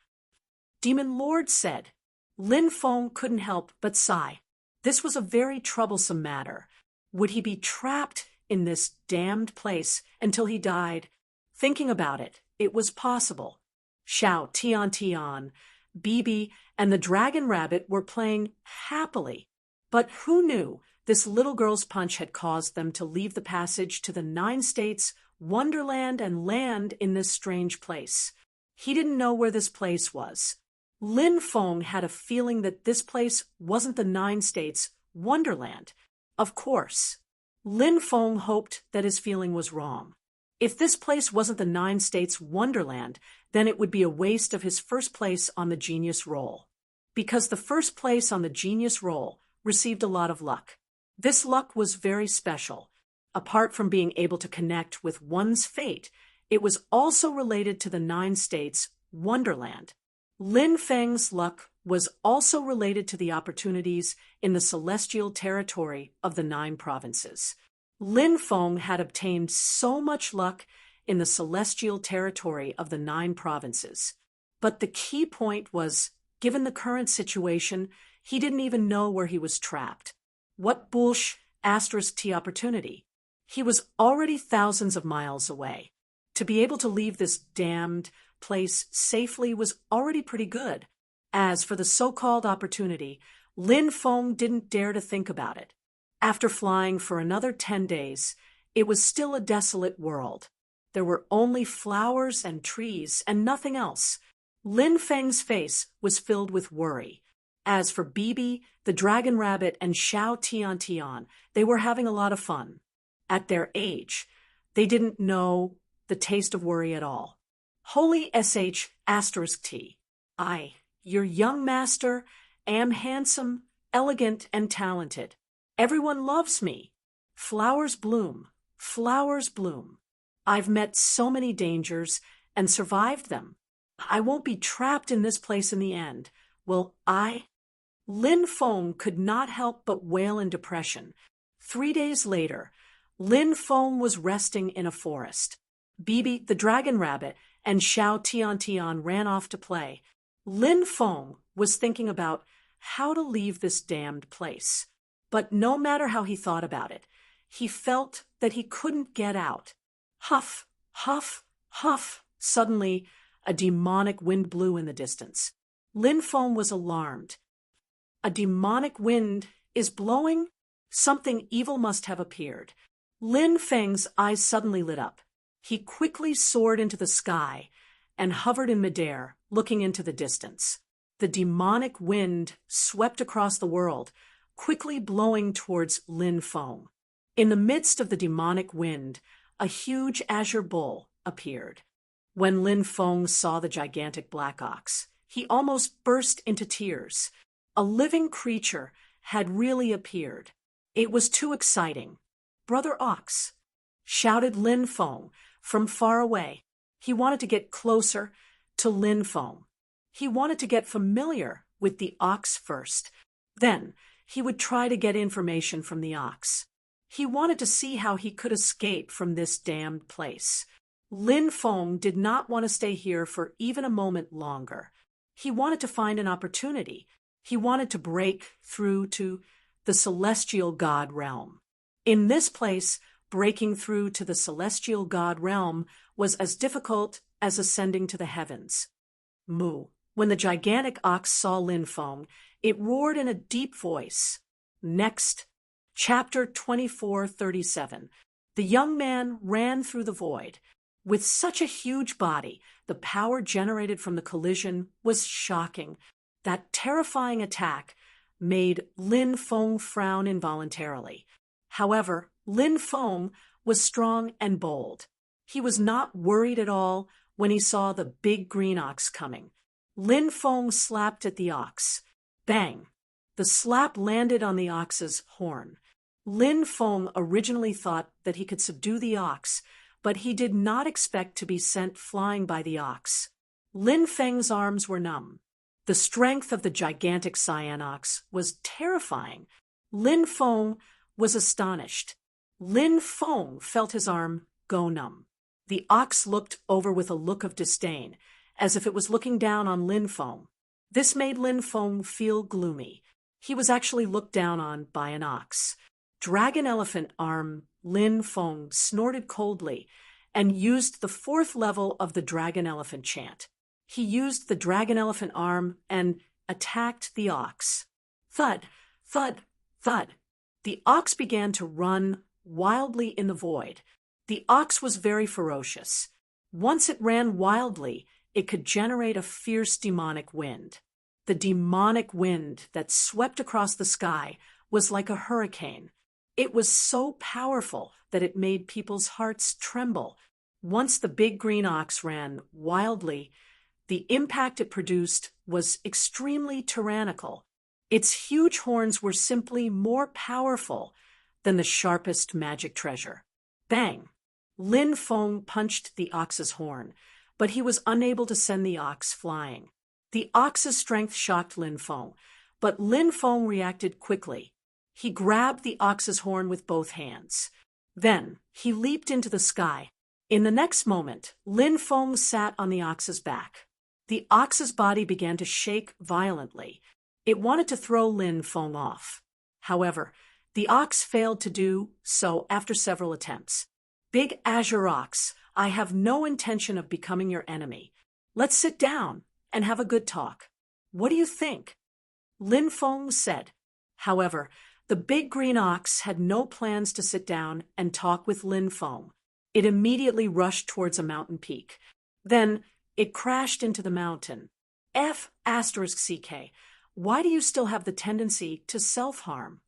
Demon Lord said. Lin Feng couldn't help but sigh. This was a very troublesome matter. Would he be trapped in this damned place until he died? Thinking about it, it was possible. Xiao Tian Tian, Bibi, and the Dragon Rabbit were playing happily. But who knew this little girl's punch had caused them to leave the passage to the 9 states, Wonderland, and land in this strange place. He didn't know where this place was. Lin Feng had a feeling that this place wasn't the 9 states, Wonderland. Of course. Lin Feng hoped that his feeling was wrong. If this place wasn't the 9 states, Wonderland, then it would be a waste of his first place on the genius roll. Because the first place on the genius roll received a lot of luck. This luck was very special. Apart from being able to connect with one's fate, it was also related to the 9 states, Wonderland. Lin Feng's luck was also related to the opportunities in the celestial territory of the 9 provinces. Lin Feng had obtained so much luck in the celestial territory of the 9 provinces. But the key point was, given the current situation, he didn't even know where he was trapped. What bullsh *T opportunity? He was already thousands of miles away. To be able to leave this damned place safely was already pretty good. As for the so-called opportunity, Lin Feng didn't dare to think about it. After flying for another 10 days, it was still a desolate world. There were only flowers and trees and nothing else. Lin Feng's face was filled with worry. As for Bibi, the Dragon Rabbit, and Xiao Tian Tian, they were having a lot of fun. At their age, they didn't know the taste of worry at all. Holy *T. I, your young master, am handsome, elegant, and talented. Everyone loves me. Flowers bloom, flowers bloom. I've met so many dangers and survived them. I won't be trapped in this place in the end, will I? Lin Feng could not help but wail in depression. 3 days later, Lin Feng was resting in a forest. Bibi, the Dragon Rabbit, and Xiao Tian Tian ran off to play. Lin Feng was thinking about how to leave this damned place. But no matter how he thought about it, he felt that he couldn't get out. Huff, huff, huff. Suddenly, a demonic wind blew in the distance. Lin Feng was alarmed. A demonic wind is blowing? Something evil must have appeared. Lin Feng's eyes suddenly lit up. He quickly soared into the sky and hovered in midair, looking into the distance. The demonic wind swept across the world, quickly blowing towards Lin Feng. In the midst of the demonic wind, a huge azure bull appeared. When Lin Feng saw the gigantic black ox, he almost burst into tears. A living creature had really appeared. It was too exciting. "Brother Ox," shouted Lin Feng from far away. He wanted to get closer to Lin Feng. He wanted to get familiar with the ox first. Then he would try to get information from the ox. He wanted to see how he could escape from this damned place. Lin Feng did not want to stay here for even a moment longer. He wanted to find an opportunity. He wanted to break through to the celestial god realm. In this place, breaking through to the celestial god realm was as difficult as ascending to the heavens. Moo. When the gigantic ox saw Lin Feng, it roared in a deep voice. Next, chapter 24:37. The young man ran through the void. With such a huge body, the power generated from the collision was shocking. That terrifying attack made Lin Feng frown involuntarily. However, Lin Feng was strong and bold. He was not worried at all when he saw the big green ox coming. Lin Feng slapped at the ox. Bang! The slap landed on the ox's horn. Lin Feng originally thought that he could subdue the ox, but he did not expect to be sent flying by the ox. Lin Feng's arms were numb. The strength of the gigantic cyan ox was terrifying. Lin Feng was astonished. Lin Feng felt his arm go numb. The ox looked over with a look of disdain, as if it was looking down on Lin Feng. This made Lin Feng feel gloomy. He was actually looked down on by an ox. Dragon Elephant Arm Lin Feng snorted coldly and used the 4th level of the Dragon Elephant chant. He used the Dragon Elephant Arm and attacked the ox. Thud, thud, thud. The ox began to run wildly in the void. The ox was very ferocious. Once it ran wildly, it could generate a fierce demonic wind. The demonic wind that swept across the sky was like a hurricane. It was so powerful that it made people's hearts tremble. Once the big green ox ran wildly, the impact it produced was extremely tyrannical. Its huge horns were simply more powerful than the sharpest magic treasure. Bang! Lin Feng punched the ox's horn, but he was unable to send the ox flying. The ox's strength shocked Lin Feng, but Lin Feng reacted quickly. He grabbed the ox's horn with both hands. Then he leaped into the sky. In the next moment, Lin Feng sat on the ox's back. The ox's body began to shake violently. It wanted to throw Lin Feng off. However, the ox failed to do so after several attempts. Big Azure Ox, I have no intention of becoming your enemy. Let's sit down and have a good talk. What do you think? Lin Feng said. However, the big green ox had no plans to sit down and talk with Lin Feng. It immediately rushed towards a mountain peak. Then it crashed into the mountain. F***CK, why do you still have the tendency to self-harm?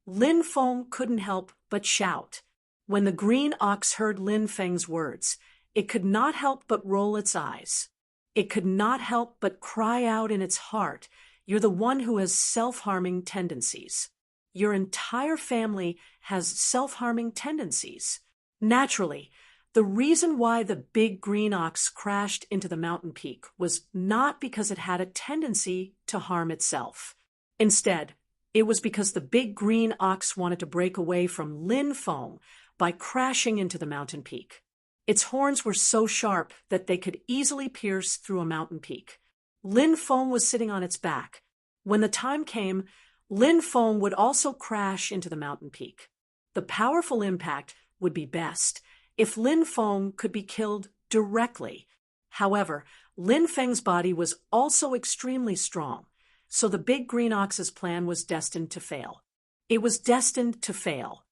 Lin Feng couldn't help but shout. When the green ox heard Lin Feng's words, it could not help but roll its eyes. It could not help but cry out in its heart, "You're the one who has self-harming tendencies. Your entire family has self-harming tendencies." Naturally, the reason why the big green ox crashed into the mountain peak was not because it had a tendency to harm itself. Instead, it was because the big green ox wanted to break away from Lin Feng by crashing into the mountain peak. Its horns were so sharp that they could easily pierce through a mountain peak. Lin Feng was sitting on its back. When the time came, Lin Feng would also crash into the mountain peak. The powerful impact would be best if Lin Feng could be killed directly. However, Lin Feng's body was also extremely strong, so the big green ox's plan was destined to fail. It was destined to fail.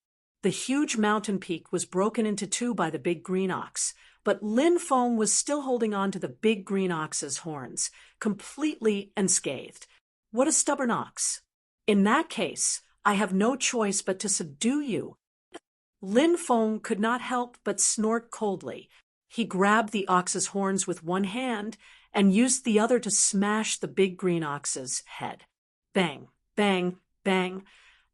The huge mountain peak was broken into two by the big green ox, but Lin Feng was still holding on to the big green ox's horns, completely unscathed. What a stubborn ox! In that case, I have no choice but to subdue you. Lin Feng could not help but snort coldly. He grabbed the ox's horns with one hand and used the other to smash the big green ox's head. Bang, bang, bang.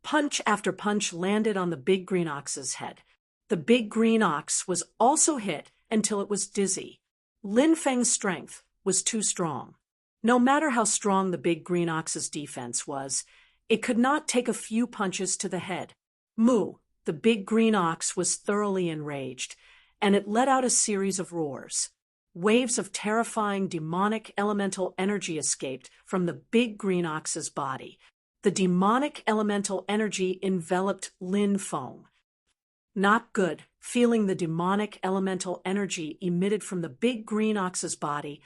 Punch after punch landed on the big green ox's head. The big green ox was also hit until it was dizzy. Lin Feng's strength was too strong. No matter how strong the big green ox's defense was, It could not take a few punches to the head. Moo, the big green ox, was thoroughly enraged, and it let out a series of roars. Waves of terrifying demonic elemental energy escaped from the big green ox's body. The demonic elemental energy enveloped Lin Feng. Not good. Feeling the demonic elemental energy emitted from the big green ox's body,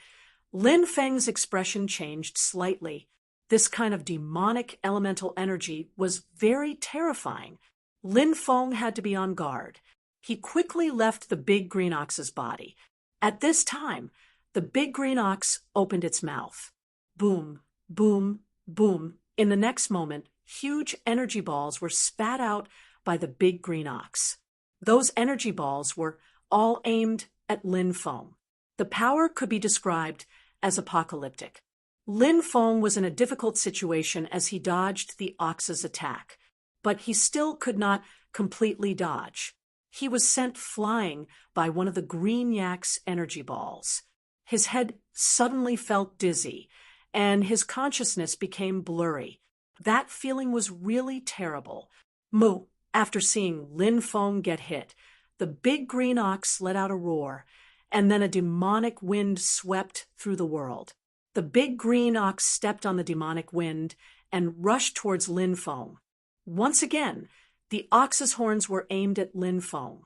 Lin Feng's expression changed slightly. This kind of demonic elemental energy was very terrifying. Lin Feng had to be on guard. He quickly left the big green ox's body. At this time, the big green ox opened its mouth. Boom, boom, boom. In the next moment, huge energy balls were spat out by the big green ox. Those energy balls were all aimed at Lin Feng. The power could be described as apocalyptic. Lin Feng was in a difficult situation as he dodged the ox's attack, but he still could not completely dodge. He was sent flying by one of the green yak's energy balls. His head suddenly felt dizzy, and his consciousness became blurry. That feeling was really terrible. Moo, after seeing Lin Feng get hit, the big green ox let out a roar, and then a demonic wind swept through the world. The big green ox stepped on the demonic wind and rushed towards Lin Feng. Once again, the ox's horns were aimed at Lin Feng.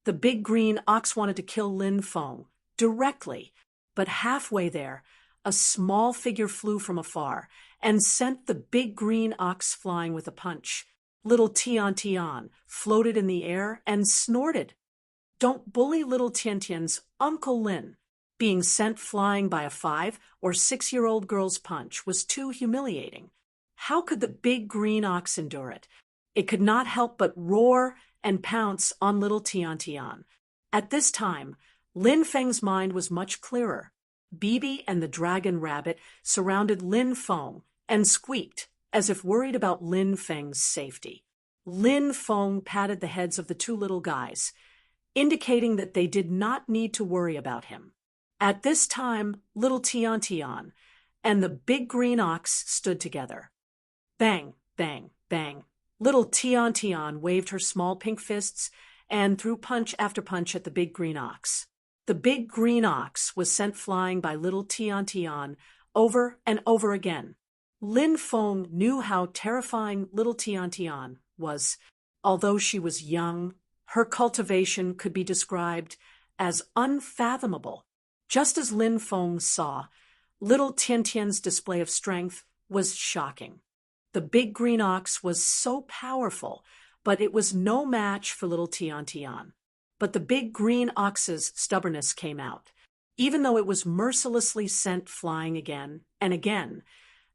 The big green ox wanted to kill Lin Feng directly, but halfway there, a small figure flew from afar and sent the big green ox flying with a punch. Little Tian Tian floated in the air and snorted. Don't bully little Tian Tian's Uncle Lin. Being sent flying by a 5- or 6-year-old girl's punch was too humiliating. How could the big green ox endure it? It could not help but roar and pounce on little Tian Tian. At this time, Lin Feng's mind was much clearer. Bibi and the dragon rabbit surrounded Lin Feng and squeaked, as if worried about Lin Feng's safety. Lin Feng patted the heads of the two little guys, indicating that they did not need to worry about him. At this time, little Tian Tian and the big green ox stood together. Bang, bang, bang. Little Tian Tian waved her small pink fists and threw punch after punch at the big green ox. The big green ox was sent flying by little Tian Tian over and over again. Lin Feng knew how terrifying little Tian Tian was. Although she was young, her cultivation could be described as unfathomable. Just as Lin Feng saw, little Tian Tian's display of strength was shocking. The big green ox was so powerful, but it was no match for little Tian Tian. But the big green ox's stubbornness came out. Even though it was mercilessly sent flying again and again,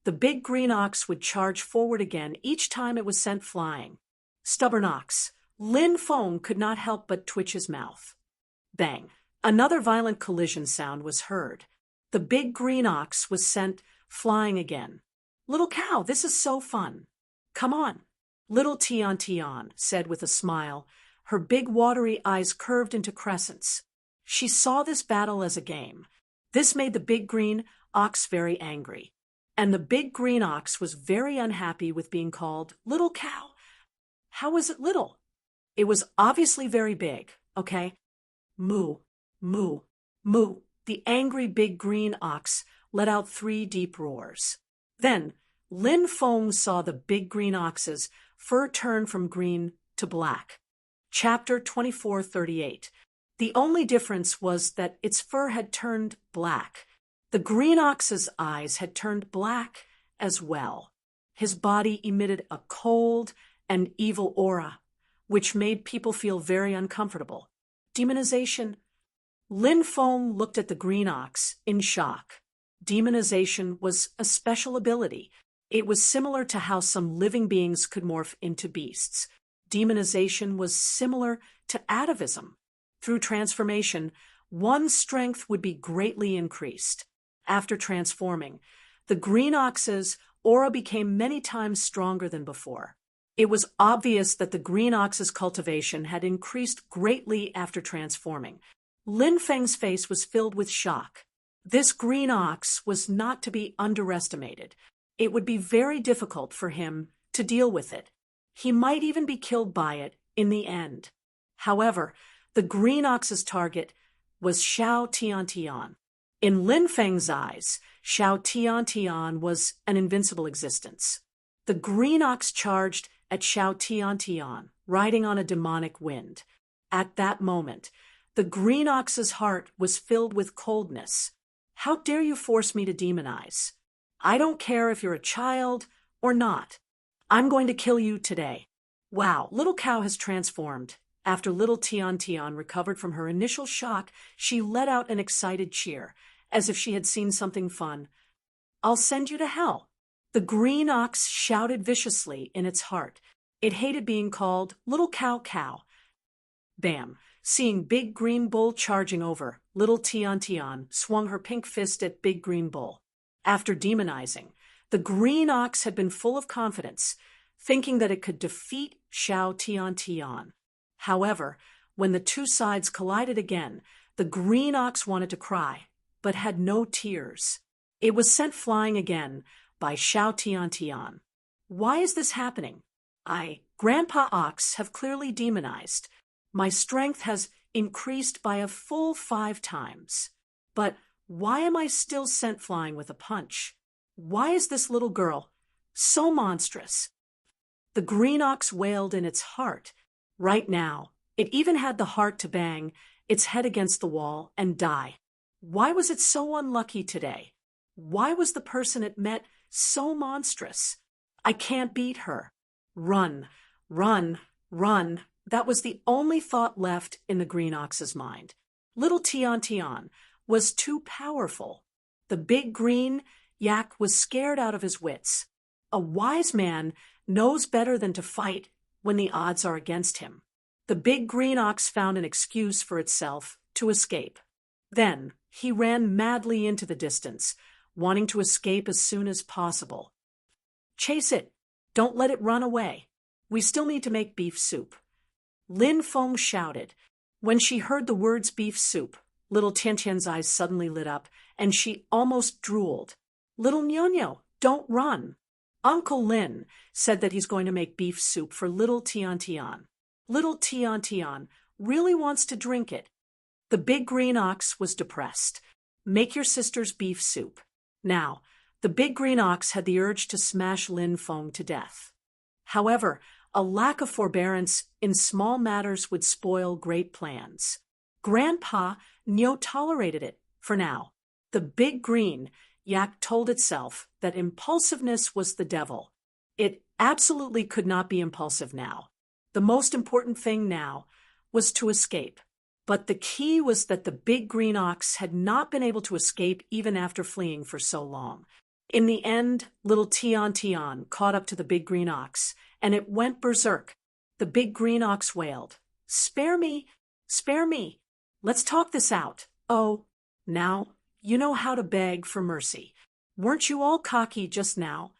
the big green ox would charge forward again each time it was sent flying. Stubborn ox. Lin Feng could not help but twitch his mouth. Bang. Another violent collision sound was heard. The big green ox was sent flying again. Little cow, this is so fun. Come on. Little Tian Tian said with a smile, her big watery eyes curved into crescents. She saw this battle as a game. This made the big green ox very angry. And the big green ox was very unhappy with being called little cow. How was it little? It was obviously very big, okay? Moo, moo, moo. The angry big green ox let out 3 deep roars. Then Lin Feng saw the big green ox's fur turn from green to black. Chapter 24:38. The only difference was that its fur had turned black. The green ox's eyes had turned black as well. His body emitted a cold and evil aura, which made people feel very uncomfortable. Demonization. Lin Feng looked at the green ox in shock. Demonization was a special ability. It was similar to how some living beings could morph into beasts. Demonization was similar to atavism. Through transformation, one's strength would be greatly increased. After transforming, the green ox's aura became many times stronger than before. It was obvious that the green ox's cultivation had increased greatly after transforming. Lin Feng's face was filled with shock. This green ox was not to be underestimated. It would be very difficult for him to deal with it. He might even be killed by it in the end. However, the green ox's target was Xiao Tiantian. In Lin Feng's eyes, Xiao Tiantian was an invincible existence. The green ox charged at Xiao Tiantian, riding on a demonic wind. At that moment, the green ox's heart was filled with coldness. How dare you force me to demonize? I don't care if you're a child or not. I'm going to kill you today. Wow, little cow has transformed. After little Tian recovered from her initial shock, she let out an excited cheer, as if she had seen something fun. I'll send you to hell. The green ox shouted viciously in its heart. It hated being called little cow. Bam! Seeing Big Green Bull charging over, little Tian swung her pink fist at Big Green Bull. After demonizing, the green ox had been full of confidence, thinking that it could defeat Xiao Tian. However, when the two sides collided again, the green ox wanted to cry, but had no tears. It was sent flying again by Xiao Tian. Why is this happening? Grandpa Ox, have clearly demonized. My strength has increased by a full 5 times. But why am I still sent flying with a punch? Why is this little girl so monstrous? The green ox wailed in its heart. Right now, it even had the heart to bang its head against the wall and die. Why was it so unlucky today? Why was the person it met so monstrous? I can't beat her. Run. That was the only thought left in the green ox's mind. Little Tian was too powerful. The big green yak was scared out of his wits. A wise man knows better than to fight when the odds are against him. The big green ox found an excuse for itself to escape. Then he ran madly into the distance, wanting to escape as soon as possible. Chase it. Don't let it run away. We still need to make beef soup. Lin Feng shouted. When she heard the words beef soup, little Tiantian's eyes suddenly lit up, and she almost drooled. Little Nyonyo, don't run. Uncle Lin said that he's going to make beef soup for little Tian. Little Tian really wants to drink it. The big green ox was depressed. Make your sister's beef soup. Now, the big green ox had the urge to smash Lin Feng to death. However, a lack of forbearance in small matters would spoil great plans. Grandpa Nyo tolerated it for now. The big green yak told itself that impulsiveness was the devil. It absolutely could not be impulsive now. The most important thing now was to escape. But the key was that the big green ox had not been able to escape even after fleeing for so long. In the end, little Tian caught up to the big green ox, and it went berserk. The big green ox wailed, Spare me! Spare me! Let's talk this out. Oh, now, you know how to beg for mercy. Weren't you all cocky just now?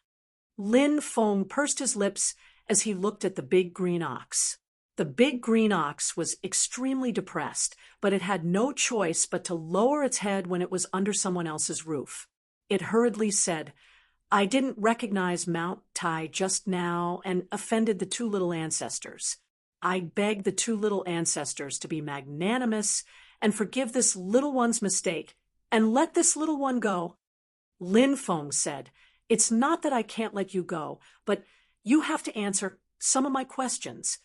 Lin Feng pursed his lips as he looked at the big green ox. The big green ox was extremely depressed, but it had no choice but to lower its head when it was under someone else's roof. It hurriedly said, I didn't recognize Mount Tai just now and offended the 2 little ancestors. I beg the 2 little ancestors to be magnanimous and forgive this little one's mistake and let this little one go. Lin Feng said, It's not that I can't let you go, but you have to answer some of my questions.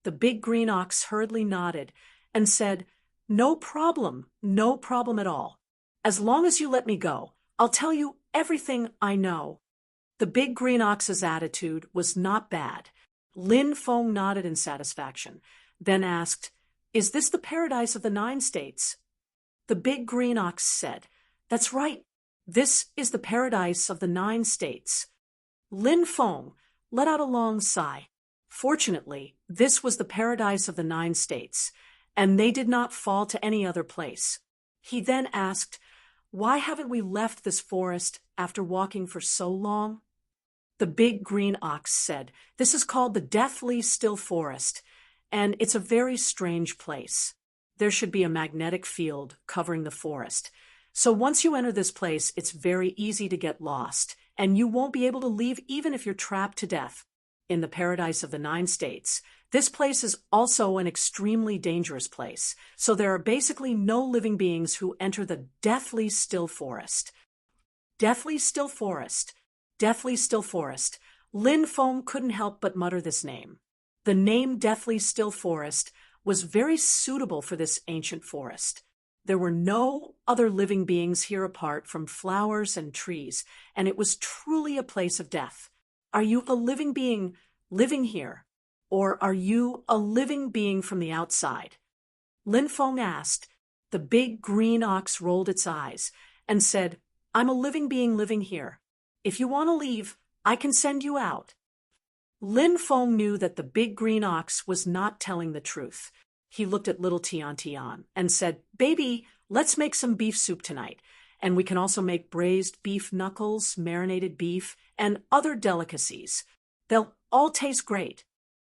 The big green ox hurriedly nodded and said, No problem at all. As long as you let me go, I'll tell you everything I know. The big green ox's attitude was not bad. Lin Feng nodded in satisfaction, then asked, Is this the paradise of the 9 states? The big green ox said, That's right. This is the paradise of the 9 states. Lin Feng let out a long sigh. Fortunately, this was the paradise of the 9 states, and they did not fall to any other place. He then asked, Why haven't we left this forest after walking for so long? The big green ox said, This is called the Deathly Still Forest, and it's a very strange place. There should be a magnetic field covering the forest. So once you enter this place, it's very easy to get lost, and you won't be able to leave even if you're trapped to death. in the paradise of the 9 states, this place is also an extremely dangerous place, so there are basically no living beings who enter the deathly still forest. Deathly still forest. Deathly still forest. Lin Feng couldn't help but mutter this name. The name Deathly Still Forest was very suitable for this ancient forest. There were no other living beings here apart from flowers and trees, and it was truly a place of death. Are you a living being living here, or are you a living being from the outside? Lin Feng asked. The big green ox rolled its eyes and said, I'm a living being living here. If you want to leave, I can send you out. Lin Feng knew that the big green ox was not telling the truth. He looked at little Tian Tian and said, Baby, let's make some beef soup tonight, and we can also make braised beef knuckles, marinated beef, and other delicacies. They'll all taste great.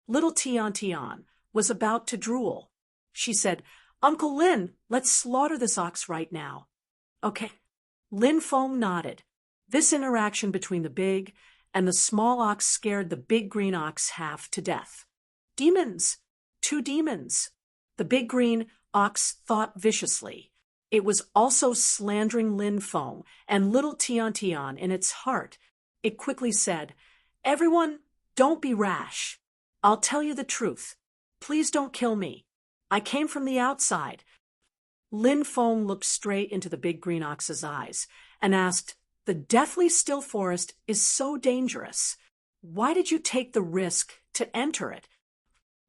Little Tian Tian was about to drool. She said, Uncle Lin, let's slaughter this ox right now. Okay. Lin Feng nodded. This interaction between the big and the small ox scared the big green ox half to death. Demons! 2 demons! The big green ox thought viciously. It was also slandering Lin Feng and little Tian Tian in its heart. It quickly said, Everyone, don't be rash. I'll tell you the truth. Please don't kill me. I came from the outside. Lin Feng looked straight into the big green ox's eyes and asked, The deathly still forest is so dangerous. Why did you take the risk to enter it?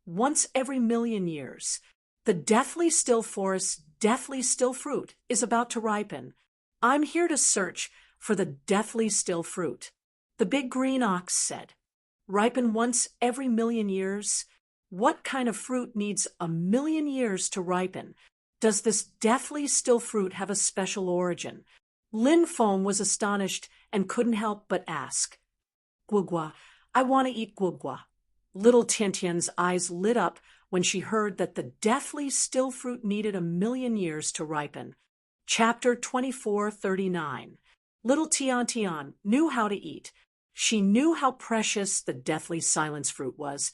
Once every 1,000,000 years, the deathly still forest's deathly still fruit is about to ripen. I'm here to search for the deathly still fruit. The big green ox said, Ripen once every 1,000,000 years? What kind of fruit needs 1,000,000 years to ripen? Does this deathly still fruit have a special origin? Lin Feng was astonished and couldn't help but ask. Guogua, I want to eat guogua. Little Tian Tian's eyes lit up when she heard that the deathly still fruit needed 1,000,000 years to ripen. Chapter 24:39. Little Tian Tian knew how to eat. She knew how precious the deathly silence fruit was,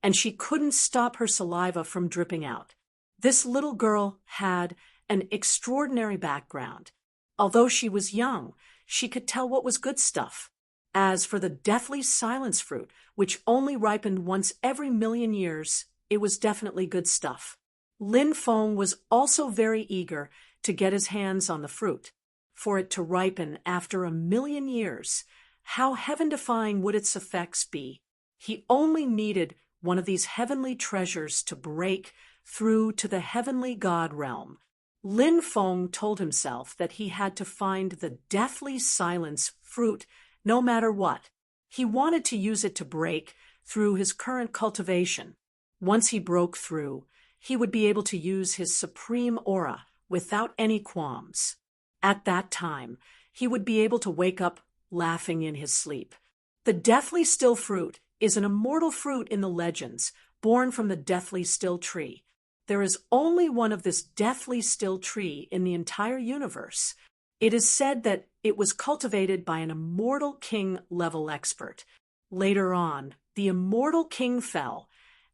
and she couldn't stop her saliva from dripping out. This little girl had an extraordinary background. Although she was young, she could tell what was good stuff. As for the deathly silence fruit, which only ripened once every 1,000,000 years, it was definitely good stuff. Lin Feng was also very eager to get his hands on the fruit. For it to ripen after 1,000,000 years, how heaven-defying would its effects be? He only needed one of these heavenly treasures to break through to the heavenly God realm. Lin Feng told himself that he had to find the deathly silence fruit no matter what. He wanted to use it to break through his current cultivation. Once he broke through, he would be able to use his supreme aura without any qualms. At that time, he would be able to wake up laughing in his sleep. The deathly still fruit is an immortal fruit in the legends, born from the deathly still tree. There is only one of this deathly still tree in the entire universe. It is said that it was cultivated by an immortal king-level expert. Later on, the immortal king fell,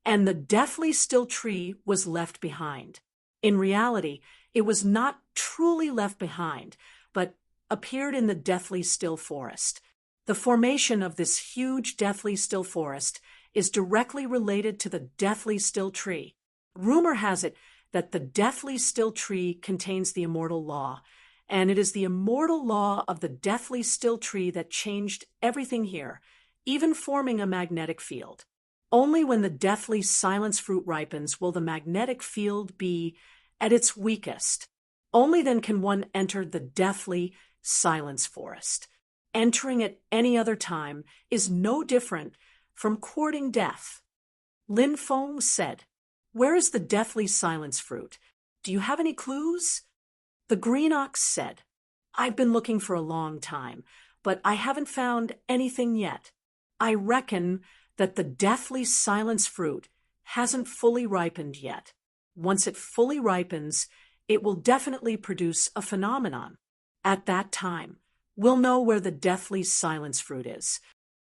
and the deathly still tree was left behind. In reality, it was not truly left behind, but appeared in the deathly still forest. The formation of this huge deathly still forest is directly related to the deathly still tree. Rumor has it that the deathly still tree contains the immortal law, and it is the immortal law of the deathly still tree that changed everything here, even forming a magnetic field. Only when the deathly silence fruit ripens will the magnetic field be at its weakest. Only then can one enter the deathly silence forest. Entering at any other time is no different from courting death. Lin Feng said, Where is the deathly silence fruit? Do you have any clues? The green ox said, I've been looking for a long time, but I haven't found anything yet. I reckon that the deathly silence fruit hasn't fully ripened yet. Once it fully ripens, it will definitely produce a phenomenon. At that time, we'll know where the deathly silence fruit is.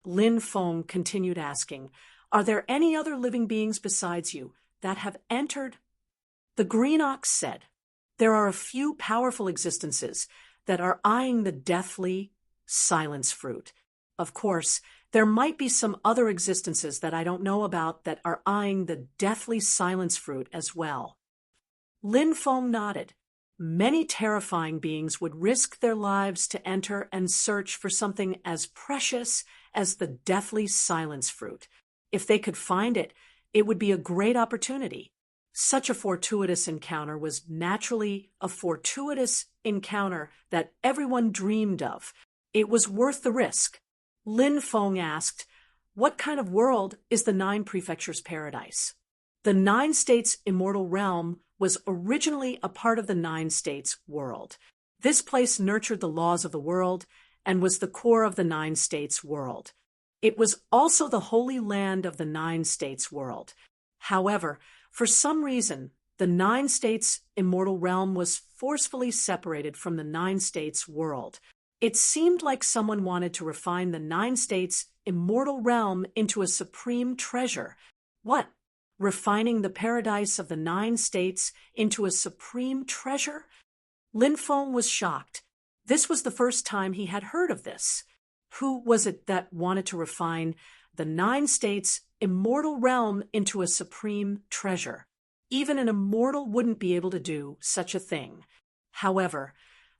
Lin Feng continued asking, "Are there any other living beings besides you that have entered?" The green ox said, "There are a few powerful existences that are eyeing the deathly silence fruit. Of course, there might be some other existences that I don't know about that are eyeing the deathly silence fruit as well." Lin Feng nodded. Many terrifying beings would risk their lives to enter and search for something as precious as the deathly silence fruit. If they could find it, it would be a great opportunity. Such a fortuitous encounter was naturally a fortuitous encounter that everyone dreamed of. It was worth the risk. Lin Feng asked, "What kind of world is the Nine Prefectures Paradise?" The Nine States Immortal Realm was originally a part of the Nine States world. This place nurtured the laws of the world and was the core of the Nine States world. It was also the holy land of the Nine States world. However, for some reason, the Nine States Immortal Realm was forcefully separated from the Nine States world. It seemed like someone wanted to refine the Nine States Immortal Realm into a supreme treasure. What? Refining the paradise of the Nine States into a supreme treasure? Lin Feng was shocked. This was the first time he had heard of this. Who was it that wanted to refine the Nine States Immortal Realm into a supreme treasure? Even an immortal wouldn't be able to do such a thing. However,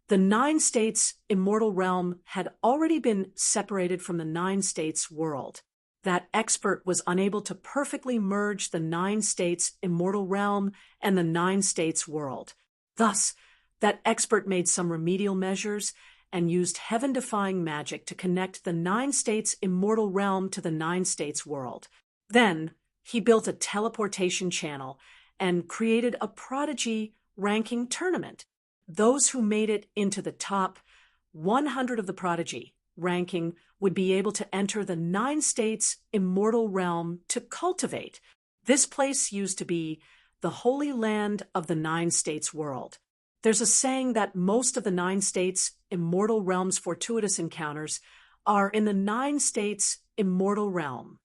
the Nine States Immortal Realm had already been separated from the Nine States world. That expert was unable to perfectly merge the Nine States Immortal Realm and the Nine States world. Thus, that expert made some remedial measures and used heaven-defying magic to connect the Nine States Immortal Realm to the Nine States world. Then, he built a teleportation channel and created a prodigy ranking tournament. Those who made it into the top 100 of the prodigy ranking would be able to enter the Nine States Immortal Realm to cultivate. This place used to be the holy land of the Nine States world. There's a saying that most of the Nine States Immortal Realm's fortuitous encounters are in the Nine States Immortal Realm.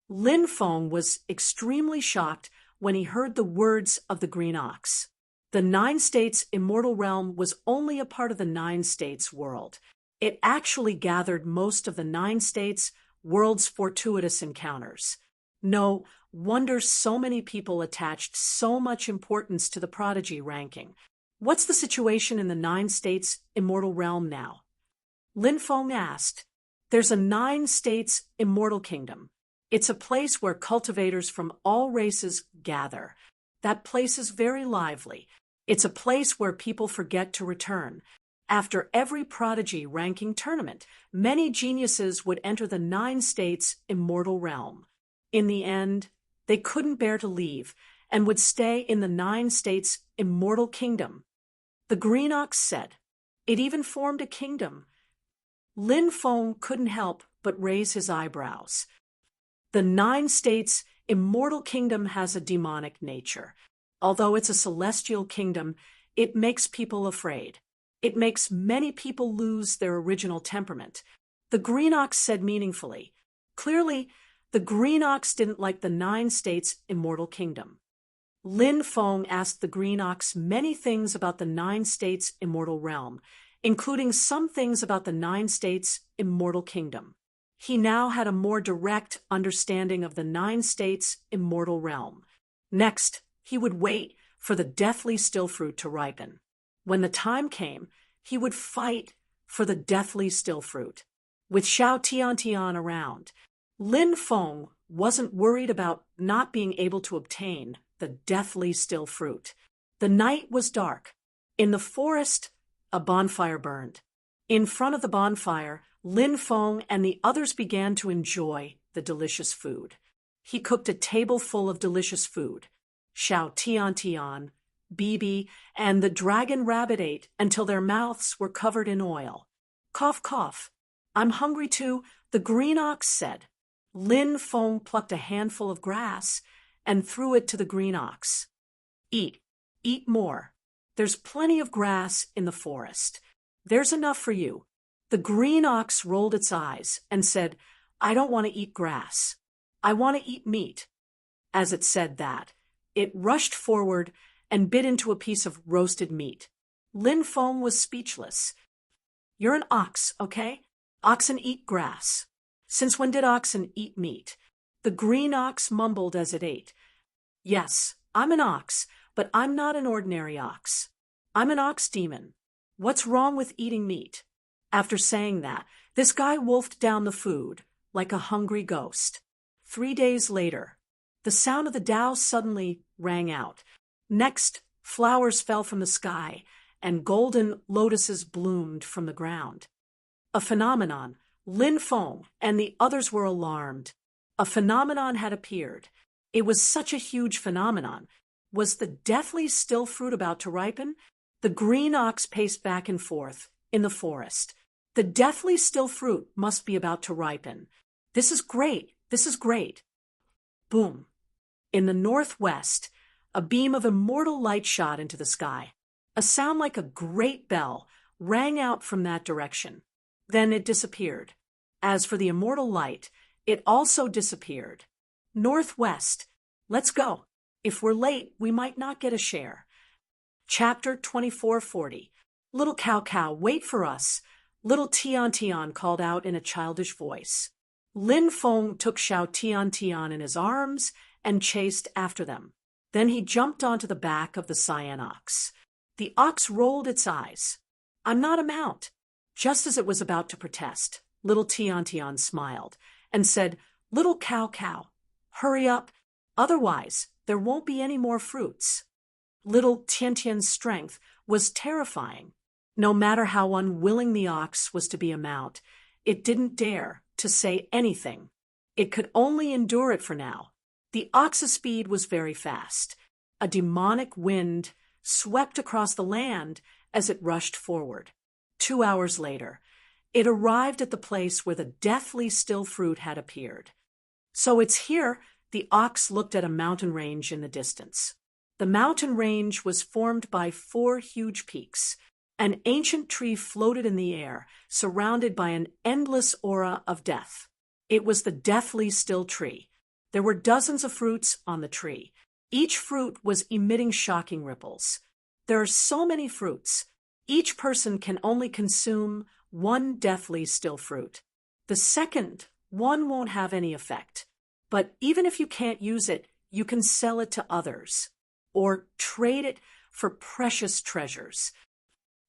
Lin Feng was extremely shocked when he heard the words of the green ox. The Nine States Immortal Realm was only a part of the Nine States world. It actually gathered most of the Nine States world's fortuitous encounters. No wonder so many people attached so much importance to the prodigy ranking. What's the situation in the Nine States Immortal Realm now? Lin Feng asked. There's a Nine States Immortal Kingdom. It's a place where cultivators from all races gather. That place is very lively. It's a place where people forget to return. After every prodigy ranking tournament, many geniuses would enter the Nine States Immortal Realm. In the end, they couldn't bear to leave and would stay in the Nine States Immortal Kingdom. The green ox said. It even formed a kingdom. Lin Feng couldn't help but raise his eyebrows. The Nine States Immortal Kingdom has a demonic nature. Although it's a celestial kingdom, it makes people afraid. It makes many people lose their original temperament. The green ox said meaningfully. Clearly, the green ox didn't like the Nine States Immortal Kingdom. Lin Feng asked the green ox many things about the Nine States Immortal Realm, including some things about the Nine States Immortal Kingdom. He now had a more direct understanding of the Nine States Immortal Realm. Next, he would wait for the deathly still fruit to ripen. When the time came, he would fight for the deathly still fruit. With Xiao Tiantian around, Lin Feng wasn't worried about not being able to obtain the deathly still fruit. The night was dark. In the forest, a bonfire burned. In front of the bonfire, Lin Feng and the others began to enjoy the delicious food. He cooked a table full of delicious food. Xiao Tiantian, Bibi, and the dragon rabbit ate until their mouths were covered in oil. Cough, cough. I'm hungry too, the green ox said. Lin Feng plucked a handful of grass and threw it to the green ox. Eat, eat more. There's plenty of grass in the forest. There's enough for you. The green ox rolled its eyes and said, I don't want to eat grass. I want to eat meat. As it said that, it rushed forward and bit into a piece of roasted meat. Lin Feng was speechless. You're an ox, okay? Oxen eat grass. Since when did oxen eat meat? The green ox mumbled as it ate. Yes, I'm an ox, but I'm not an ordinary ox. I'm an ox demon. What's wrong with eating meat? After saying that, this guy wolfed down the food like a hungry ghost. 3 days later, the sound of the Tao suddenly rang out. Next, flowers fell from the sky, and golden lotuses bloomed from the ground. A phenomenon. Lin Feng and the others were alarmed. A phenomenon had appeared. It was such a huge phenomenon. Was the deathly still fruit about to ripen? The green ox paced back and forth in the forest. The deathly still fruit must be about to ripen. This is great. This is great. Boom. In the northwest, a beam of immortal light shot into the sky. A sound like a great bell rang out from that direction. Then it disappeared. As for the immortal light, it also disappeared. Northwest. Let's go. If we're late, we might not get a share. Chapter 2440. Little cow cow, wait for us. Little Tian Tian called out in a childish voice. Lin Feng took Xiao Tian Tian in his arms and chased after them. Then he jumped onto the back of the cyan ox. The ox rolled its eyes. I'm not a mount. Just as it was about to protest, little Tian Tian smiled and said, Little cow cow, hurry up, otherwise there won't be any more fruits. Little Tian Tian's strength was terrifying. No matter how unwilling the ox was to be a mount, it didn't dare to say anything. It could only endure it for now. The ox's speed was very fast. A demonic wind swept across the land as it rushed forward. 2 hours later, it arrived at the place where the deathly still fruit had appeared. So it's here. The ox looked at a mountain range in the distance. The mountain range was formed by 4 huge peaks. An ancient tree floated in the air, surrounded by an endless aura of death. It was the deathly still tree. There were dozens of fruits on the tree. Each fruit was emitting shocking ripples. There are so many fruits. Each person can only consume 1 deathly still fruit. The second one won't have any effect. But even if you can't use it, you can sell it to others or trade it for precious treasures.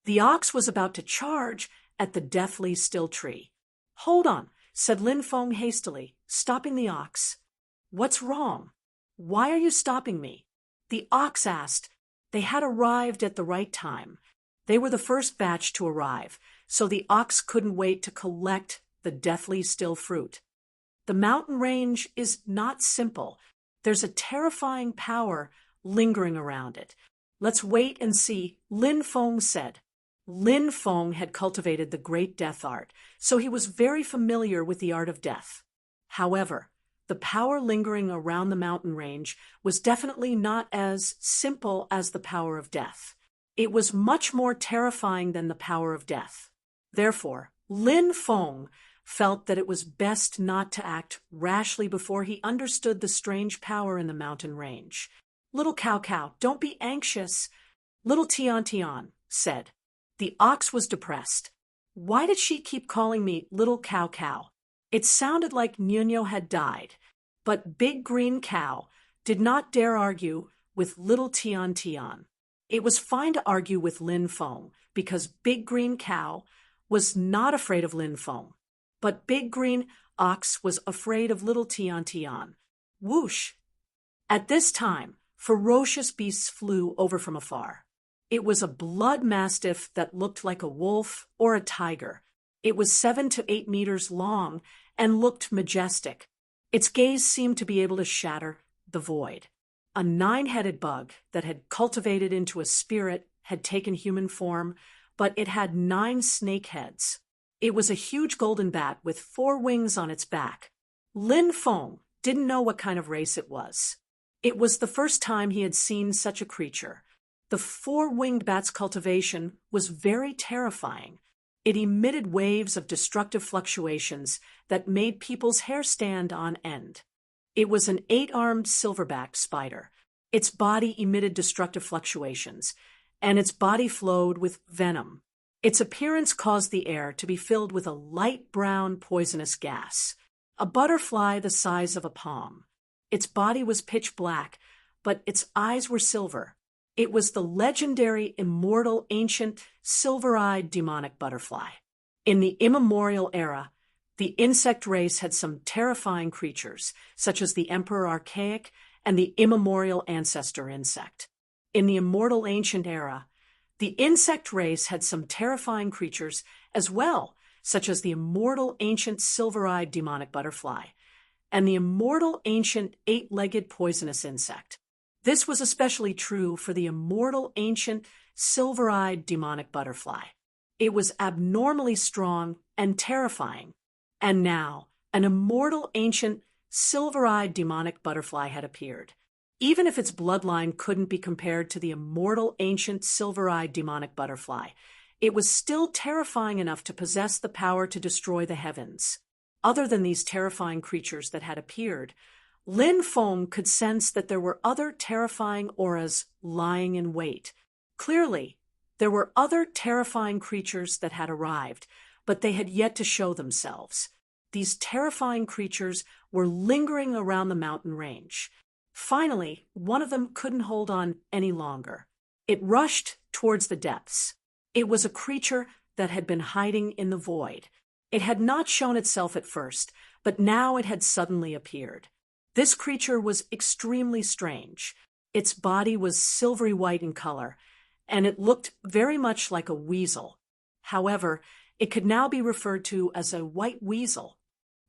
The ox was about to charge at the deathly still tree. Hold on, said Lin Feng hastily, stopping the ox. What's wrong? Why are you stopping me? The ox asked. They had arrived at the right time. They were the first batch to arrive, so the ox couldn't wait to collect the deathly still fruit. The mountain range is not simple. There's a terrifying power lingering around it. Let's wait and see, Lin Feng said. Lin Feng had cultivated the great death art, so he was very familiar with the art of death. However, the power lingering around the mountain range was definitely not as simple as the power of death. It was much more terrifying than the power of death. Therefore, Lin Feng felt that it was best not to act rashly before he understood the strange power in the mountain range. Little cow cow, don't be anxious, little Tian Tian said. The ox was depressed. Why did she keep calling me little cow cow? It sounded like Nuno had died, but Big Green Cow did not dare argue with little Tian Tian. It was fine to argue with Lin Feng because Big Green Cow was not afraid of Lin Feng. But Big Green Ox was afraid of little Tian Tian. Whoosh! At this time, ferocious beasts flew over from afar. It was a blood mastiff that looked like a wolf or a tiger. It was 7 to 8 meters long and looked majestic. Its gaze seemed to be able to shatter the void. A 9-headed bug that had cultivated into a spirit had taken human form, but it had 9 snake heads. It was a huge golden bat with 4 wings on its back. Lin Feng didn't know what kind of race it was. It was the first time he had seen such a creature. The 4-winged bat's cultivation was very terrifying. It emitted waves of destructive fluctuations that made people's hair stand on end. It was an 8-armed silverback spider. Its body emitted destructive fluctuations, and its body flowed with venom. Its appearance caused the air to be filled with a light brown poisonous gas, a butterfly the size of a palm. Its body was pitch black, but its eyes were silver. It was the legendary, immortal, ancient, silver-eyed demonic butterfly. In the immemorial era, the insect race had some terrifying creatures, such as the Emperor Archaic and the immemorial ancestor insect. In the immortal ancient era, the insect race had some terrifying creatures as well, such as the immortal ancient silver-eyed demonic butterfly and the immortal ancient 8-legged poisonous insect. This was especially true for the immortal ancient silver-eyed demonic butterfly. It was abnormally strong and terrifying. And now, an immortal ancient silver-eyed demonic butterfly had appeared. Even if its bloodline couldn't be compared to the immortal ancient silver-eyed demonic butterfly, it was still terrifying enough to possess the power to destroy the heavens. Other than these terrifying creatures that had appeared, Lin Feng could sense that there were other terrifying auras lying in wait. Clearly, there were other terrifying creatures that had arrived, but they had yet to show themselves. These terrifying creatures were lingering around the mountain range. Finally, one of them couldn't hold on any longer. It rushed towards the depths. It was a creature that had been hiding in the void. It had not shown itself at first, but now it had suddenly appeared. This creature was extremely strange. Its body was silvery white in color, and it looked very much like a weasel. However, it could now be referred to as a white weasel.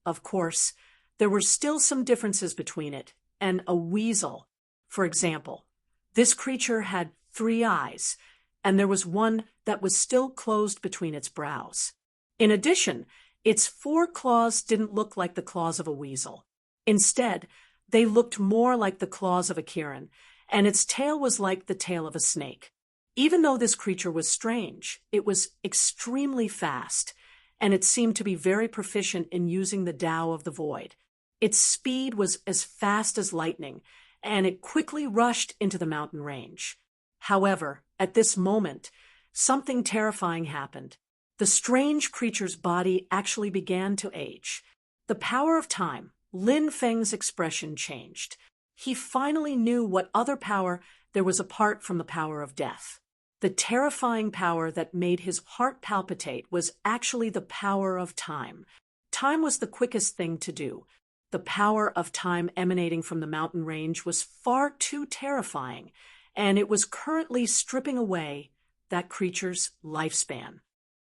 Of course, there were still some differences between it and a weasel. For example, this creature had 3 eyes, and there was one that was still closed between its brows. In addition, its 4 claws didn't look like the claws of a weasel. Instead, they looked more like the claws of a Kirin, and its tail was like the tail of a snake. Even though this creature was strange, it was extremely fast, and it seemed to be very proficient in using the Tao of the Void. Its speed was as fast as lightning, and it quickly rushed into the mountain range. However, at this moment, something terrifying happened. The strange creature's body actually began to age. The power of time, Lin Feng's expression changed. He finally knew what other power there was apart from the power of death. The terrifying power that made his heart palpitate was actually the power of time. Time was the quickest thing to do. The power of time emanating from the mountain range was far too terrifying, and it was currently stripping away that creature's lifespan.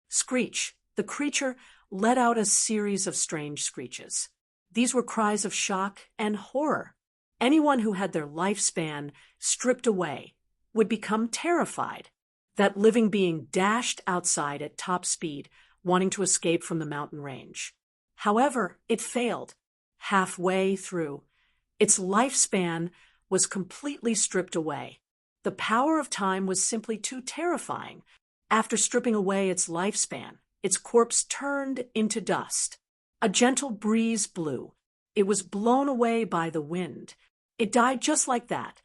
Screech. The creature let out a series of strange screeches. These were cries of shock and horror. Anyone who had their lifespan stripped away would become terrified. That living being dashed outside at top speed, wanting to escape from the mountain range. However, it failed. Halfway through, its lifespan was completely stripped away. The power of time was simply too terrifying. After stripping away its lifespan, its corpse turned into dust. A gentle breeze blew. It was blown away by the wind. It died just like that.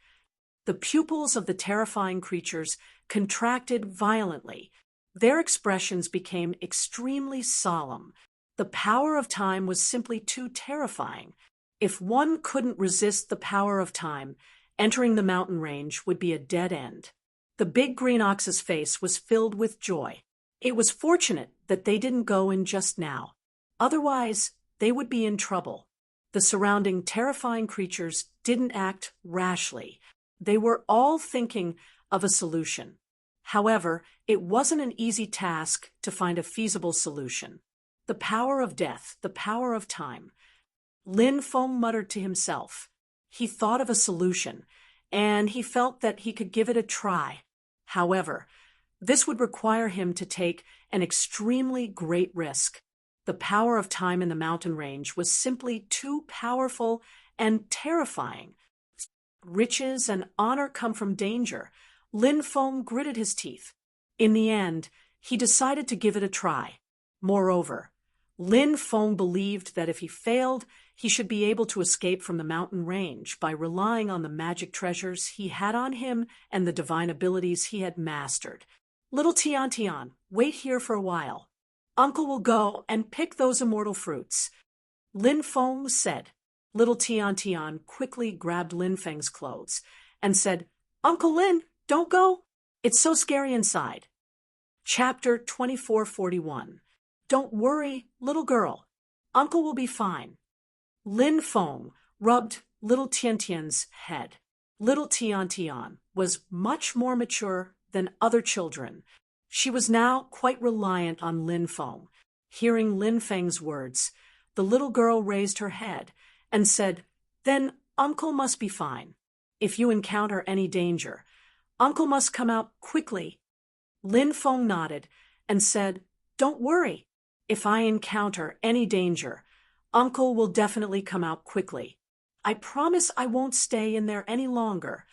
The pupils of the terrifying creatures contracted violently. Their expressions became extremely solemn. The power of time was simply too terrifying. If one couldn't resist the power of time, entering the mountain range would be a dead end. The big green ox's face was filled with joy. It was fortunate that they didn't go in just now. Otherwise, they would be in trouble. The surrounding terrifying creatures didn't act rashly. They were all thinking of a solution. However, it wasn't an easy task to find a feasible solution. The power of death, the power of time. Lin Feng muttered to himself. He thought of a solution, and he felt that he could give it a try. However, this would require him to take an extremely great risk. The power of time in the mountain range was simply too powerful and terrifying. Riches and honor come from danger. Lin Feng gritted his teeth. In the end, he decided to give it a try. Moreover, Lin Feng believed that if he failed, he should be able to escape from the mountain range by relying on the magic treasures he had on him and the divine abilities he had mastered. Little Tian Tian, wait here for a while. Uncle will go and pick those immortal fruits. Lin Feng said. Little Tian Tian quickly grabbed Lin Feng's clothes and said, Uncle Lin, don't go. It's so scary inside. Chapter 2441. Don't worry, little girl. Uncle will be fine. Lin Feng rubbed little Tian Tian's head. Little Tian Tian was much more mature than other children. She was now quite reliant on Lin Feng. Hearing Lin Feng's words, the little girl raised her head and said, Then Uncle must be fine. If you encounter any danger, Uncle must come out quickly. Lin Feng nodded and said, Don't worry. If I encounter any danger, Uncle will definitely come out quickly. I promise I won't stay in there any longer.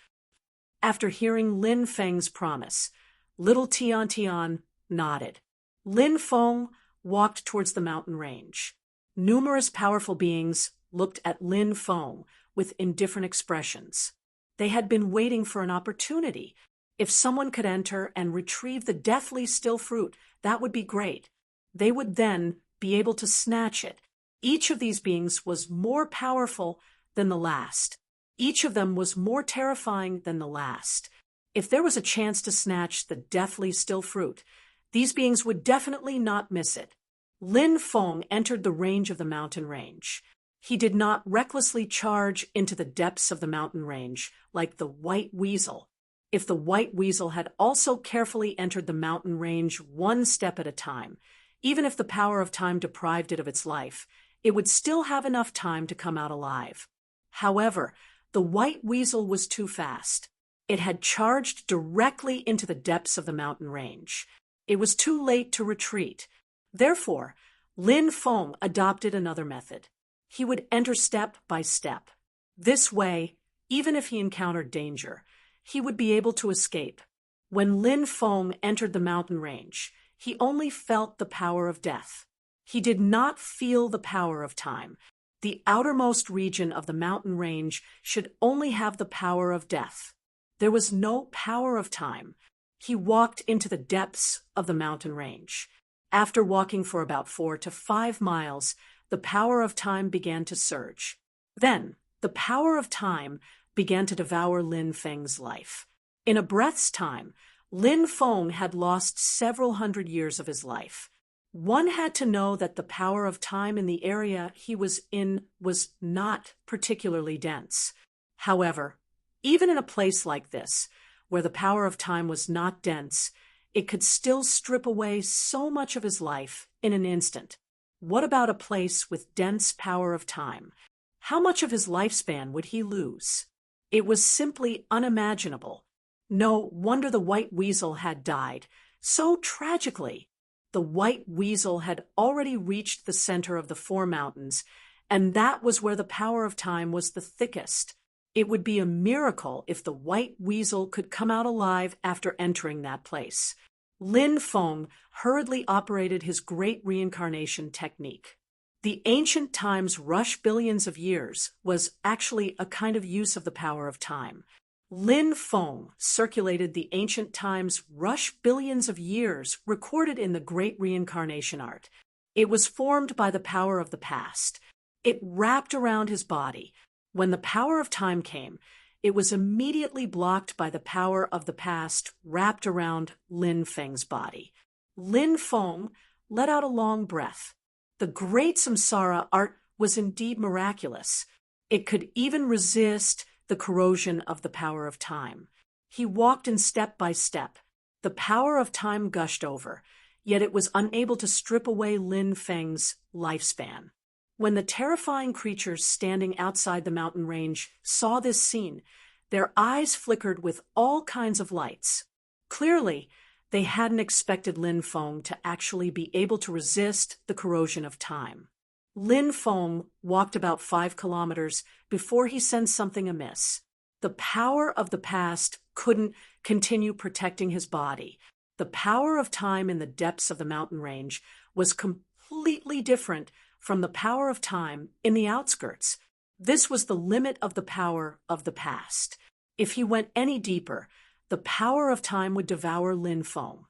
After hearing Lin Feng's promise, little Tian Tian nodded. Lin Feng walked towards the mountain range. Numerous powerful beings looked at Lin Feng with indifferent expressions. They had been waiting for an opportunity. If someone could enter and retrieve the deathly still fruit, that would be great. They would then be able to snatch it. Each of these beings was more powerful than the last. Each of them was more terrifying than the last. If there was a chance to snatch the deathly still fruit, these beings would definitely not miss it. Lin Feng entered the range of the mountain range. He did not recklessly charge into the depths of the mountain range like the white weasel. If the white weasel had also carefully entered the mountain range one step at a time, even if the power of time deprived it of its life, it would still have enough time to come out alive. However, the white weasel was too fast. It had charged directly into the depths of the mountain range. It was too late to retreat. Therefore, Lin Feng adopted another method. He would enter step by step. This way, even if he encountered danger, he would be able to escape. When Lin Feng entered the mountain range, he only felt the power of death. He did not feel the power of time. The outermost region of the mountain range should only have the power of death. There was no power of time. He walked into the depths of the mountain range. After walking for about 4 to 5 miles, the power of time began to surge. Then, the power of time began to devour Lin Feng's life. In a breath's time, Lin Feng had lost several hundred years of his life. One had to know that the power of time in the area he was in was not particularly dense. However, even in a place like this, where the power of time was not dense, it could still strip away so much of his life in an instant. What about a place with dense power of time? How much of his lifespan would he lose? It was simply unimaginable. No wonder the white weasel had died so tragically. The white weasel had already reached the center of the 4 mountains, and that was where the power of time was the thickest. It would be a miracle if the white weasel could come out alive after entering that place. Lin Feng hurriedly operated his great reincarnation technique. The ancient time's rush billions of years was actually a kind of use of the power of time. Lin Feng circulated the ancient time's rush billions of years recorded in the great reincarnation art. It was formed by the power of the past. It wrapped around his body. When the power of time came, it was immediately blocked by the power of the past wrapped around Lin Feng's body. Lin Feng let out a long breath. The great samsara art was indeed miraculous. It could even resist the corrosion of the power of time. He walked in step by step. The power of time gushed over, yet it was unable to strip away Lin Feng's lifespan. When the terrifying creatures standing outside the mountain range saw this scene, their eyes flickered with all kinds of lights. Clearly, they hadn't expected Lin Feng to actually be able to resist the corrosion of time. Lin Feng walked about 5 kilometers before he sensed something amiss. The power of the past couldn't continue protecting his body. The power of time in the depths of the mountain range was completely different from the power of time in the outskirts. This was the limit of the power of the past. If he went any deeper, the power of time would devour Lin Feng.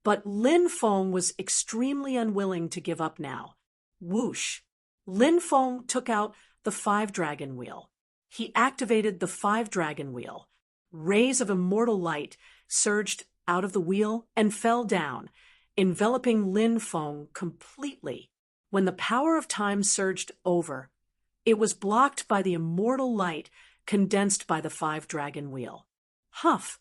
But Lin Feng was extremely unwilling to give up now. Whoosh! Lin Feng took out the 5-dragon wheel. He activated the 5-dragon wheel. Rays of immortal light surged out of the wheel and fell down, enveloping Lin Feng completely. When the power of time surged over, it was blocked by the immortal light condensed by the 5-dragon wheel. Huff!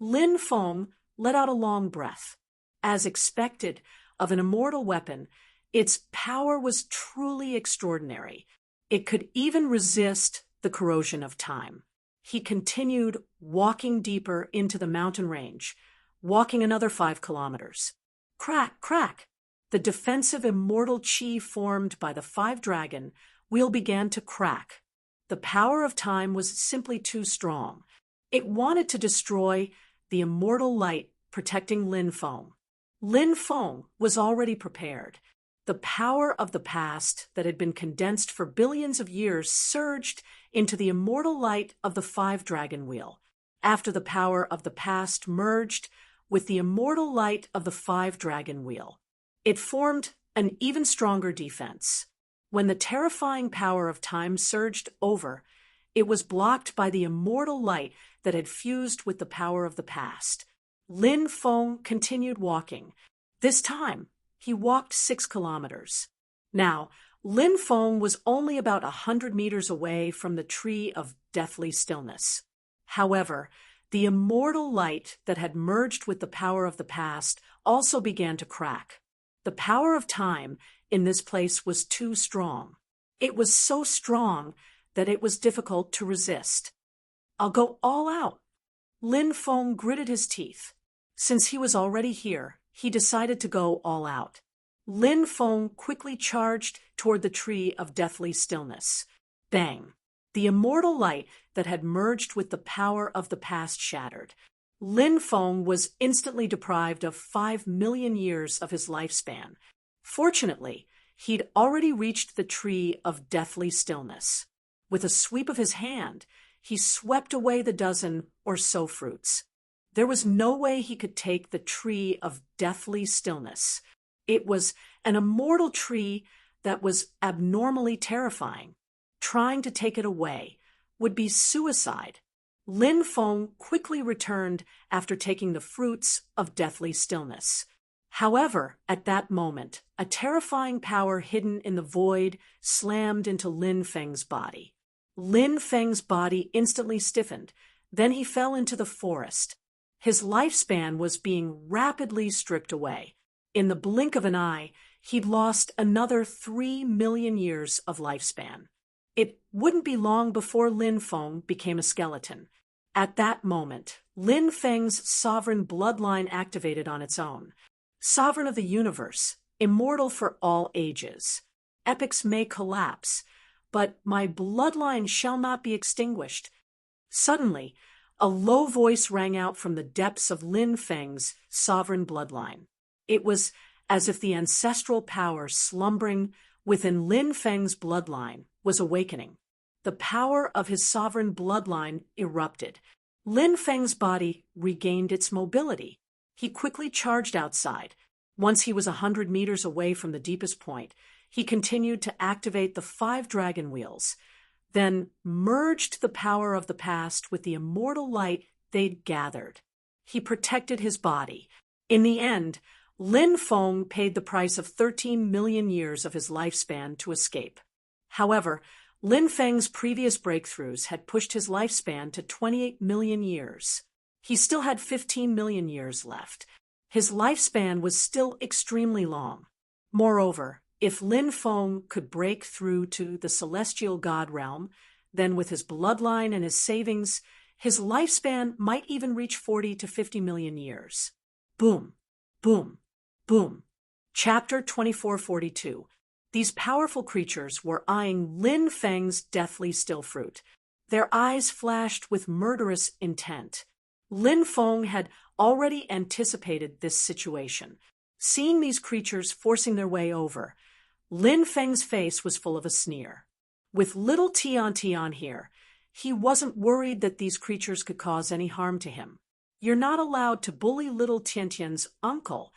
Lin Feng let out a long breath. As expected of an immortal weapon, its power was truly extraordinary. It could even resist the corrosion of time. He continued walking deeper into the mountain range, walking another 5 kilometers. Crack, crack! The defensive immortal chi formed by the 5-dragon wheel began to crack. The power of time was simply too strong. It wanted to destroy the immortal light protecting Lin Feng. Lin Feng was already prepared. The power of the past that had been condensed for billions of years surged into the immortal light of the 5-dragon wheel. After the power of the past merged with the immortal light of the 5-dragon wheel, it formed an even stronger defense. When the terrifying power of time surged over, it was blocked by the immortal light that had fused with the power of the past. Lin Feng continued walking. This time, he walked 6 kilometers. Now, Lin Feng was only about 100 meters away from the tree of deathly stillness. However, the immortal light that had merged with the power of the past also began to crack. The power of time in this place was too strong. It was so strong that it was difficult to resist. I'll go all out. Lin Feng gritted his teeth. Since he was already here, he decided to go all out. Lin Feng quickly charged toward the tree of deathly stillness. Bang! The immortal light that had merged with the power of the past shattered. Lin Feng was instantly deprived of 5 million years of his lifespan. Fortunately, he'd already reached the tree of deathly stillness. With a sweep of his hand, he swept away the dozen or so fruits. There was no way he could take the tree of deathly stillness. It was an immortal tree that was abnormally terrifying. Trying to take it away would be suicide. Lin Feng quickly returned after taking the fruits of deathly stillness. However, at that moment, a terrifying power hidden in the void slammed into Lin Feng's body. Lin Feng's body instantly stiffened. Then he fell into the forest. His lifespan was being rapidly stripped away. In the blink of an eye, he'd lost another 3 million years of lifespan. It wouldn't be long before Lin Feng became a skeleton. At that moment, Lin Feng's sovereign bloodline activated on its own. Sovereign of the universe, immortal for all ages. Epics may collapse, but my bloodline shall not be extinguished. Suddenly, a low voice rang out from the depths of Lin Feng's sovereign bloodline. It was as if the ancestral power slumbering within Lin Feng's bloodline was awakening. The power of his sovereign bloodline erupted. Lin Feng's body regained its mobility. He quickly charged outside. Once he was 100 meters away from the deepest point, he continued to activate the 5 dragon wheels, then merged the power of the past with the immortal light they'd gathered. He protected his body. In the end, Lin Feng paid the price of 13 million years of his lifespan to escape. However, Lin Feng's previous breakthroughs had pushed his lifespan to 28 million years. He still had 15 million years left. His lifespan was still extremely long. Moreover, if Lin Feng could break through to the celestial god realm, then with his bloodline and his savings, his lifespan might even reach 40 to 50 million years. Boom, boom, boom. Chapter 2442. These powerful creatures were eyeing Lin Feng's deathly still fruit. Their eyes flashed with murderous intent. Lin Feng had already anticipated this situation. Seeing these creatures forcing their way over, Lin Feng's face was full of a sneer. With little Tian Tian here, he wasn't worried that these creatures could cause any harm to him. You're not allowed to bully little Tian Tian's uncle.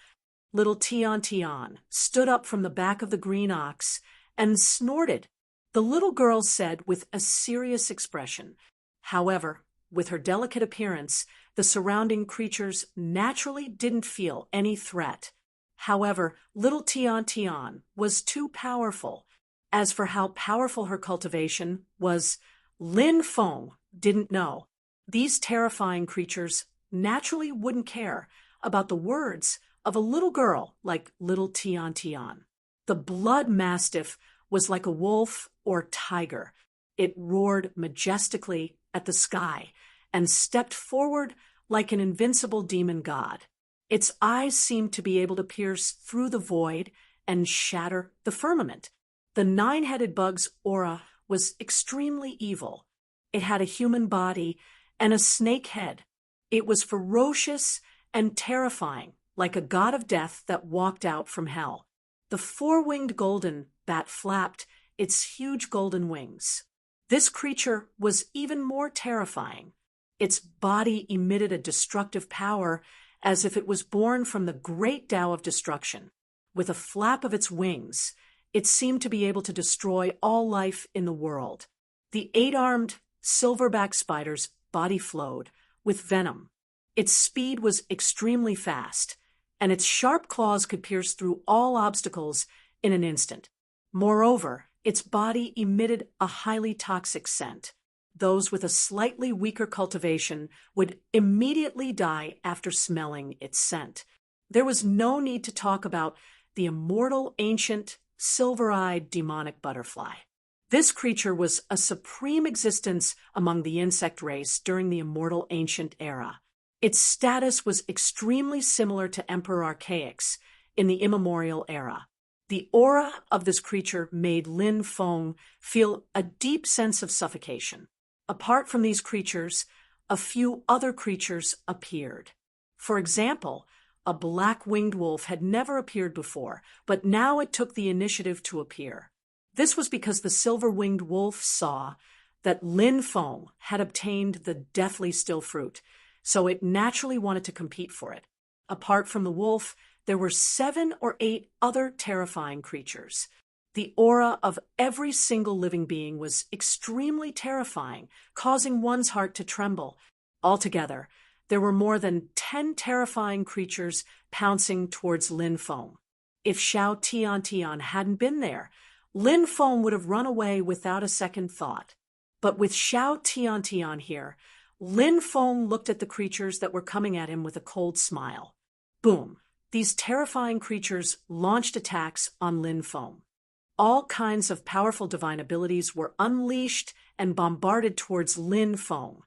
Little Tian Tian stood up from the back of the green ox and snorted. The little girl said with a serious expression. However, with her delicate appearance, the surrounding creatures naturally didn't feel any threat. However, little Tian Tian was too powerful. As for how powerful her cultivation was, Lin Feng didn't know. These terrifying creatures naturally wouldn't care about the words of a little girl like little Tian Tian. The blood mastiff was like a wolf or tiger. It roared majestically at the sky and stepped forward like an invincible demon god. Its eyes seemed to be able to pierce through the void and shatter the firmament. The nine-headed bug's aura was extremely evil. It had a human body and a snake head. It was ferocious and terrifying, like a god of death that walked out from hell. The four-winged golden bat flapped its huge golden wings. This creature was even more terrifying. Its body emitted a destructive power as if it was born from the great Tao of destruction. With a flap of its wings, it seemed to be able to destroy all life in the world. The eight-armed silverback spider's body flowed with venom. Its speed was extremely fast, and its sharp claws could pierce through all obstacles in an instant. Moreover, its body emitted a highly toxic scent. Those with a slightly weaker cultivation would immediately die after smelling its scent. There was no need to talk about the immortal, ancient, silver-eyed demonic butterfly. This creature was a supreme existence among the insect race during the immortal ancient era. Its status was extremely similar to Emperor Archaic's in the immemorial era. The aura of this creature made Lin Feng feel a deep sense of suffocation. Apart from these creatures, a few other creatures appeared. For example, a black-winged wolf had never appeared before, but now it took the initiative to appear. This was because the silver-winged wolf saw that Lin Feng had obtained the deathly still fruit, so it naturally wanted to compete for it. Apart from the wolf, there were 7 or 8 other terrifying creatures. The aura of every single living being was extremely terrifying, causing one's heart to tremble. Altogether, there were more than 10 terrifying creatures pouncing towards Lin Feng. If Xiao Tian Tian hadn't been there, Lin Feng would have run away without a second thought. But with Xiao Tian Tian here, Lin Feng looked at the creatures that were coming at him with a cold smile. Boom! These terrifying creatures launched attacks on Lin Feng. All kinds of powerful divine abilities were unleashed and bombarded towards Lin Feng.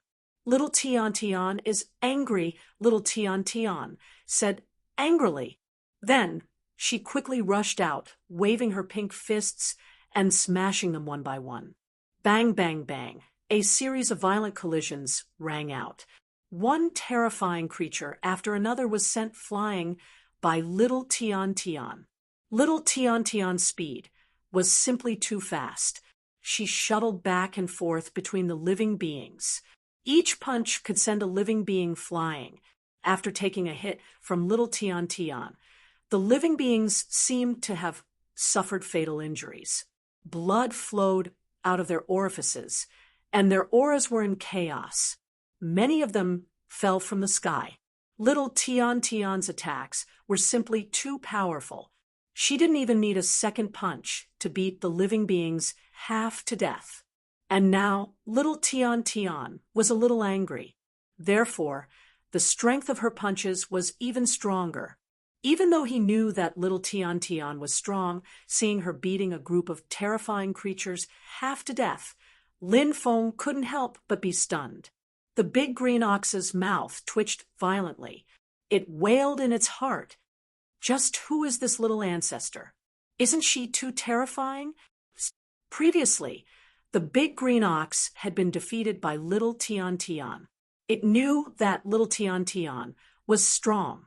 Little Tian Tian is angry, little Tian Tian said angrily. Then she quickly rushed out, waving her pink fists and smashing them one by one. Bang, bang, bang. A series of violent collisions rang out. One terrifying creature after another was sent flying by little Tian Tian. Little Tian Tian's speed was simply too fast. She shuttled back and forth between the living beings. Each punch could send a living being flying. After taking a hit from little Tian Tian, the living beings seemed to have suffered fatal injuries. Blood flowed out of their orifices, and their auras were in chaos. Many of them fell from the sky. Little Tian Tian's attacks were simply too powerful. She didn't even need a second punch to beat the living beings half to death. And now, little Tian Tian was a little angry. Therefore, the strength of her punches was even stronger. Even though he knew that little Tian Tian was strong, seeing her beating a group of terrifying creatures half to death, Lin Feng couldn't help but be stunned. The big green ox's mouth twitched violently. It wailed in its heart. Just who is this little ancestor? Isn't she too terrifying? Previously, the big green ox had been defeated by little Tian Tian. It knew that little Tian Tian was strong.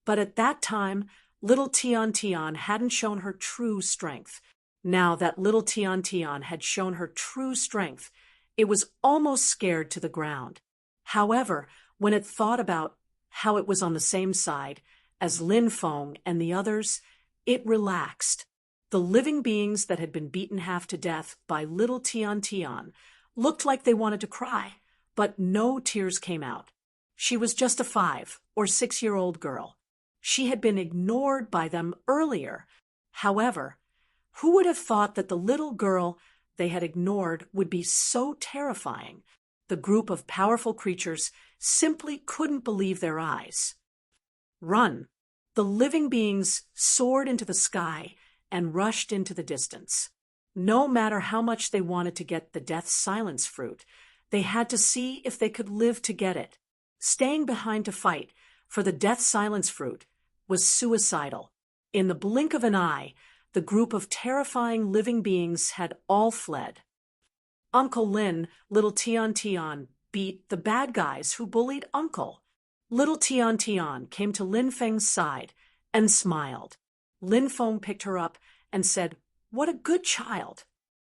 But at that time, little Tian Tian hadn't shown her true strength. Now that little Tian Tian had shown her true strength, it was almost scared to the ground. However, when it thought about how it was on the same side as Lin Feng and the others, it relaxed. The living beings that had been beaten half to death by little Tian Tian looked like they wanted to cry, but no tears came out. She was just a 5 or 6-year-old girl. She had been ignored by them earlier. However, who would have thought that the little girl they had ignored would be so terrifying? The group of powerful creatures simply couldn't believe their eyes. Run! The living beings soared into the sky and rushed into the distance. No matter how much they wanted to get the death silence fruit, they had to see if they could live to get it. Staying behind to fight for the death silence fruit was suicidal. In the blink of an eye, the group of terrifying living beings had all fled. Uncle Lin, little Tian Tian, beat the bad guys who bullied Uncle. Little Tian Tian came to Lin Feng's side and smiled. Lin Feng picked her up and said, "What a good child."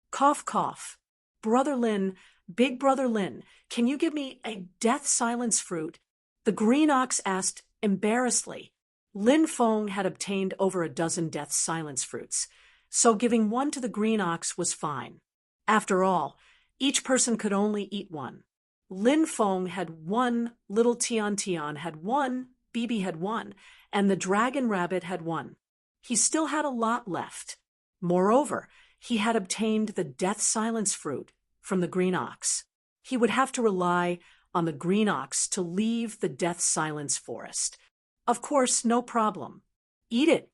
Cough, cough. Brother Lin, big brother Lin, can you give me a death silence fruit? The green ox asked embarrassedly. Lin Feng had obtained over a dozen death silence fruits, so giving one to the green ox was fine. After all, each person could only eat one. Lin Feng had one, little Tian Tian had one, Bibi had one, and the dragon rabbit had one. He still had a lot left. Moreover, he had obtained the death silence fruit from the green ox. He would have to rely on the green ox to leave the death silence forest. Of course, no problem. Eat it.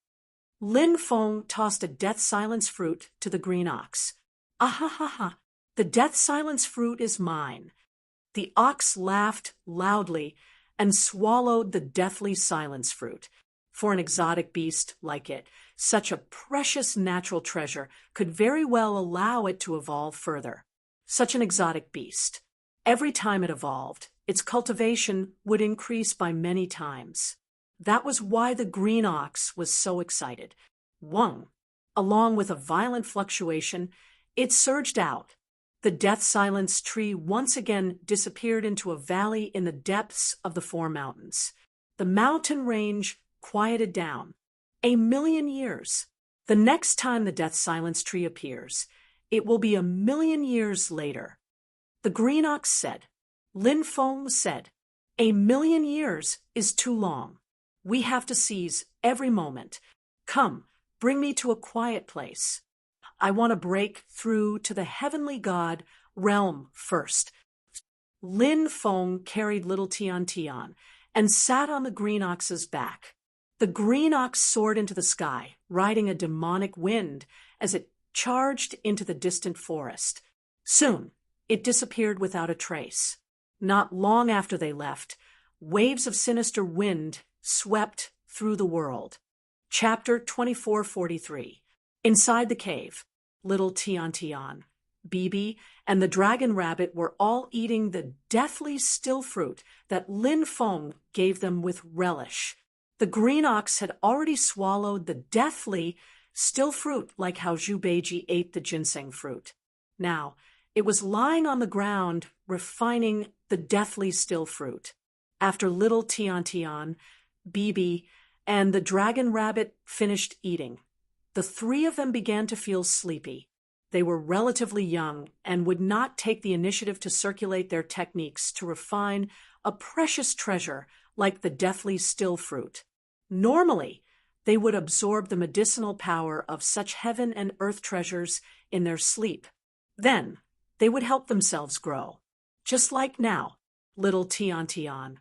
Lin Feng tossed a death silence fruit to the green ox. Ahahaha, the death silence fruit is mine. The ox laughed loudly and swallowed the deathly silence fruit. For an exotic beast like it, such a precious natural treasure could very well allow it to evolve further. Such an exotic beast. Every time it evolved, its cultivation would increase by many times. That was why the green ox was so excited. Wung! Along with a violent fluctuation, it surged out. The death silence tree once again disappeared into a valley in the depths of the 4 mountains. The mountain range quieted down. 1,000,000 years. The next time the death silence tree appears, it will be 1,000,000 years later. The green ox said. Lin Feng said, 1,000,000 years is too long. We have to seize every moment. Come, bring me to a quiet place. I want to break through to the heavenly god realm first. Lin Feng carried little Tian Tian and sat on the green ox's back. The green ox soared into the sky, riding a demonic wind as it charged into the distant forest. Soon, it disappeared without a trace. Not long after they left, waves of sinister wind swept through the world. Chapter 2443. Inside the cave, little Tian Tian, Bibi, and the dragon rabbit were all eating the deathly still fruit that Lin Feng gave them with relish. The green ox had already swallowed the deathly still fruit like how Zhu Beiji ate the ginseng fruit. Now, it was lying on the ground, refining the deathly still fruit. After little Tian Tian, Bibi, and the dragon rabbit finished eating, the 3 of them began to feel sleepy. They were relatively young and would not take the initiative to circulate their techniques to refine a precious treasure like the deathly still fruit. Normally, they would absorb the medicinal power of such heaven and earth treasures in their sleep. Then, they would help themselves grow. Just like now, little Tian Tian,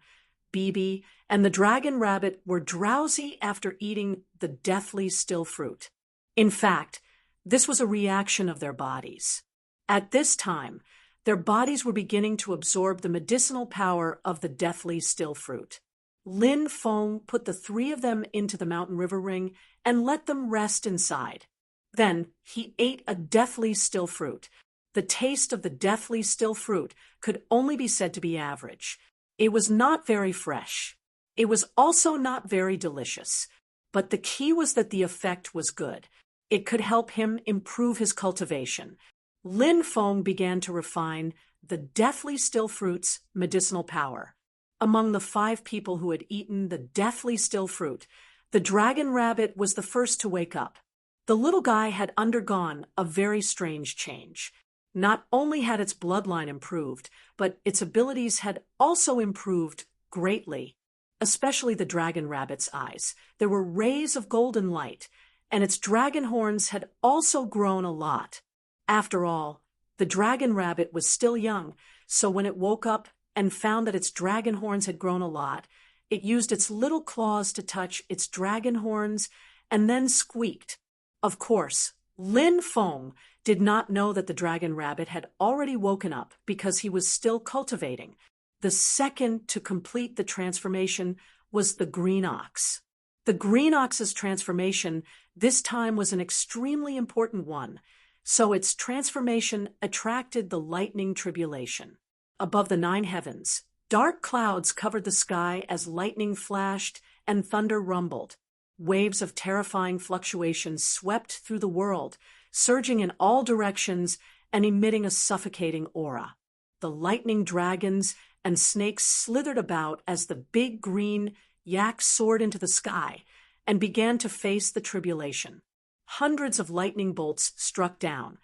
Bibi, and the dragon rabbit were drowsy after eating the deathly still fruit. In fact, this was a reaction of their bodies. At this time, their bodies were beginning to absorb the medicinal power of the deathly still fruit. Lin Feng put the 3 of them into the mountain river ring and let them rest inside. Then he ate a deathly still fruit. The taste of the deathly still fruit could only be said to be average. It was not very fresh. It was also not very delicious, but the key was that the effect was good. It could help him improve his cultivation. Lin Feng began to refine the deathly still fruit's medicinal power. Among the 5 people who had eaten the deathly still fruit, the dragon rabbit was the first to wake up. The little guy had undergone a very strange change. Not only had its bloodline improved, but its abilities had also improved greatly, especially the dragon rabbit's eyes. There were rays of golden light, and its dragon horns had also grown a lot. After all, the dragon rabbit was still young, so when it woke up and found that its dragon horns had grown a lot, it used its little claws to touch its dragon horns and then squeaked. Of course, Lin Feng did not know that the dragon rabbit had already woken up because he was still cultivating. The second to complete the transformation was the green ox. The green ox's transformation this time was an extremely important one, so its transformation attracted the lightning tribulation. Above the 9 heavens, dark clouds covered the sky as lightning flashed and thunder rumbled. Waves of terrifying fluctuations swept through the world, surging in all directions and emitting a suffocating aura. The lightning dragons and snakes slithered about as the big green yak soared into the sky and began to face the tribulation. Hundreds of lightning bolts struck down,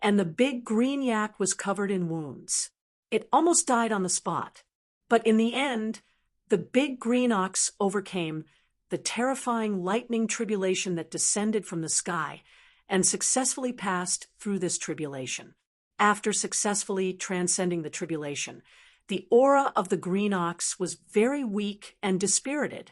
and the big green yak was covered in wounds. It almost died on the spot. But in the end, the big green ox overcame the terrifying lightning tribulation that descended from the sky and successfully passed through this tribulation. After successfully transcending the tribulation, the aura of the green ox was very weak and dispirited.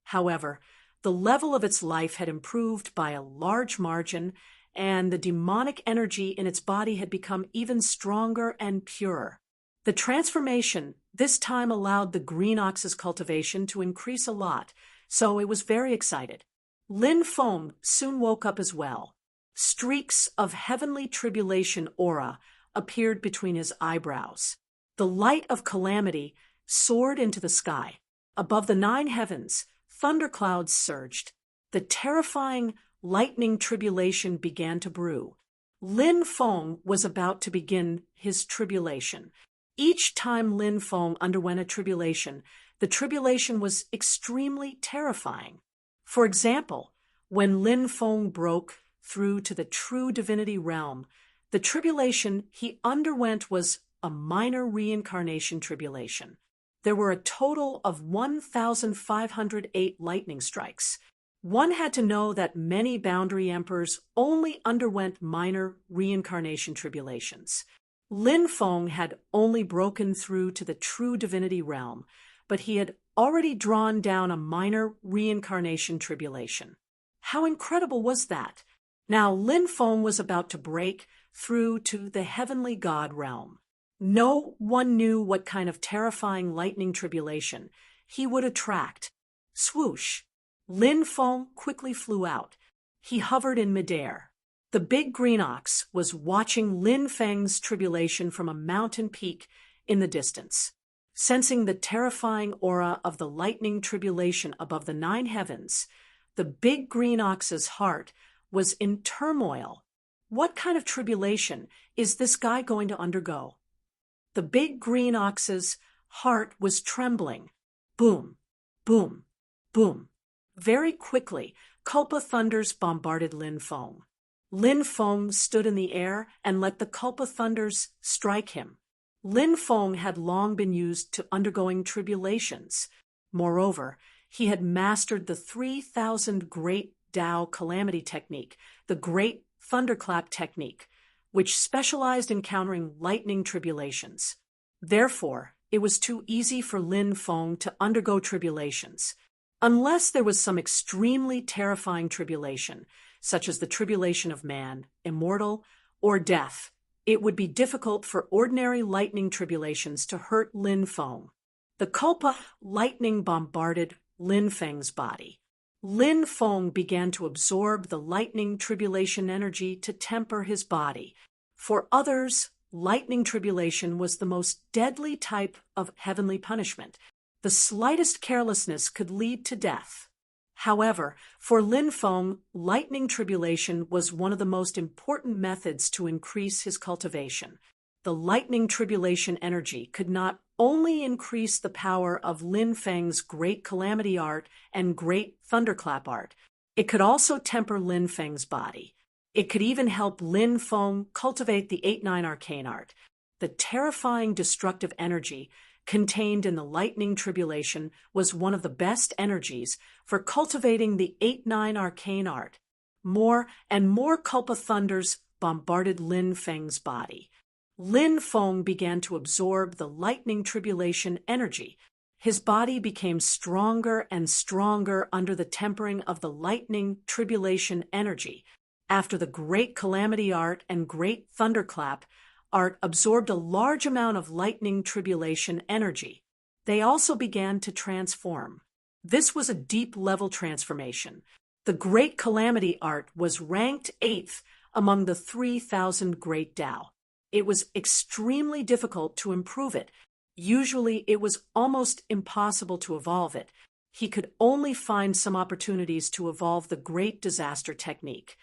However, the level of its life had improved by a large margin, and the demonic energy in its body had become even stronger and purer. The transformation this time allowed the green ox's cultivation to increase a lot, so it was very excited. Lin Feng soon woke up as well. Streaks of heavenly tribulation aura appeared between his eyebrows. The light of calamity soared into the sky. Above the 9 heavens, thunderclouds surged. The terrifying lightning tribulation began to brew. Lin Feng was about to begin his tribulation. Each time Lin Feng underwent a tribulation, the tribulation was extremely terrifying. For example, when Lin Feng broke through to the true divinity realm, the tribulation he underwent was a minor reincarnation tribulation. There were a total of 1,508 lightning strikes. One had to know that many boundary emperors only underwent minor reincarnation tribulations. Lin Feng had only broken through to the true divinity realm, but he had already drawn down a minor reincarnation tribulation. How incredible was that? Now Lin Feng was about to break through to the heavenly god realm. No one knew what kind of terrifying lightning tribulation he would attract. Swoosh! Lin Feng quickly flew out. He hovered in midair. The big green ox was watching Lin Feng's tribulation from a mountain peak in the distance. Sensing the terrifying aura of the lightning tribulation above the 9 heavens, the big green ox's heart was in turmoil. What kind of tribulation is this guy going to undergo? The big green ox's heart was trembling. Boom, boom, boom. Very quickly, Kulpa thunders bombarded Lin Feng. Lin Feng stood in the air and let the Kulpa thunders strike him. Lin Feng had long been used to undergoing tribulations. Moreover, he had mastered the 3,000 Great Tao Calamity Technique, the Great Thunderclap Technique, which specialized in countering lightning tribulations. Therefore, it was too easy for Lin Feng to undergo tribulations. Unless there was some extremely terrifying tribulation, such as the tribulation of man, immortal, or death, it would be difficult for ordinary lightning tribulations to hurt Lin Feng. The Kulpa lightning bombarded Lin Feng's body. Lin Feng began to absorb the lightning tribulation energy to temper his body. For others, lightning tribulation was the most deadly type of heavenly punishment. The slightest carelessness could lead to death. However, for Lin Feng, lightning tribulation was one of the most important methods to increase his cultivation. The lightning tribulation energy could not only increase the power of Lin Feng's great calamity art and great thunderclap art, it could also temper Lin Feng's body. It could even help Lin Feng cultivate the 8-9 arcane art. The terrifying destructive energy contained in the lightning tribulation was one of the best energies for cultivating the 8-9 arcane art. More and more culpa thunders bombarded Lin Feng's body. Lin Feng began to absorb the lightning tribulation energy. His body became stronger and stronger under the tempering of the lightning tribulation energy. After the great calamity art and great thunderclap art absorbed a large amount of lightning tribulation energy, they also began to transform. This was a deep-level transformation. The great calamity art was ranked 8th among the 3,000 great Tao. It was extremely difficult to improve it. Usually it was almost impossible to evolve it. He could only find some opportunities to evolve the great disaster technique.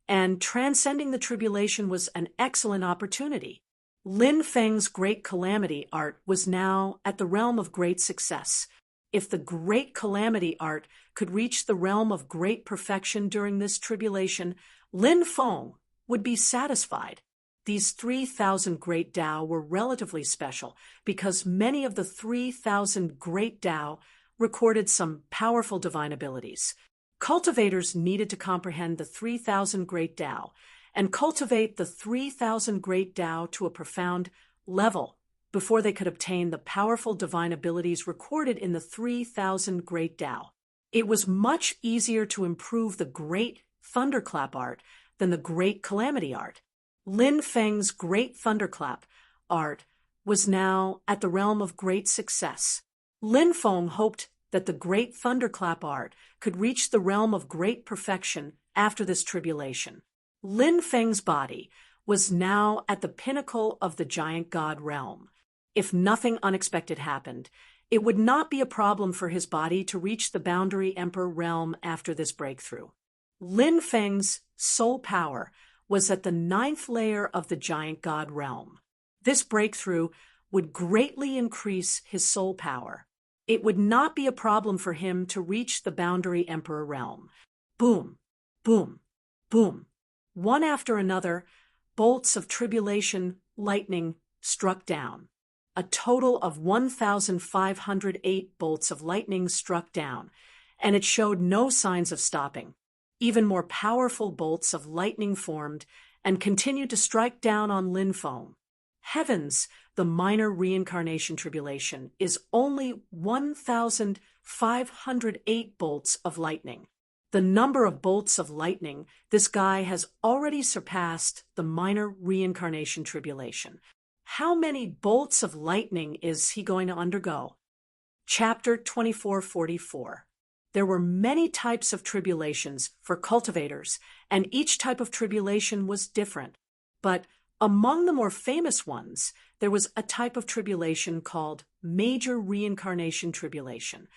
And transcending the tribulation was an excellent opportunity. Lin Feng's great calamity art was now at the realm of great success. If the great calamity art could reach the realm of great perfection during this tribulation, Lin Feng would be satisfied. These 3,000 great Tao were relatively special because many of the 3,000 great Tao recorded some powerful divine abilities. Cultivators needed to comprehend the 3,000 great Tao and cultivate the 3,000 great Tao to a profound level before they could obtain the powerful divine abilities recorded in the 3,000 great Tao. It was much easier to improve the great thunderclap art than the great calamity art. Lin Feng's great thunderclap art was now at the realm of great success. Lin Feng hoped that the great thunderclap art could reach the realm of great perfection after this tribulation. Lin Feng's body was now at the pinnacle of the giant god realm. If nothing unexpected happened, it would not be a problem for his body to reach the boundary emperor realm after this breakthrough. Lin Feng's soul power was at the 9th layer of the giant god realm. This breakthrough would greatly increase his soul power. It would not be a problem for him to reach the boundary emperor realm. Boom, boom, boom. One after another, bolts of tribulation lightning struck down. A total of 1,508 bolts of lightning struck down, and it showed no signs of stopping. Even more powerful bolts of lightning formed and continued to strike down on Lin Feng. Heavens, the minor reincarnation tribulation is only 1,508 bolts of lightning. The number of bolts of lightning this guy has already surpassed the minor reincarnation tribulation. How many bolts of lightning is he going to undergo? Chapter 2444. There were many types of tribulations for cultivators, and each type of tribulation was different. But among the more famous ones, there was a type of tribulation called major reincarnation tribulation.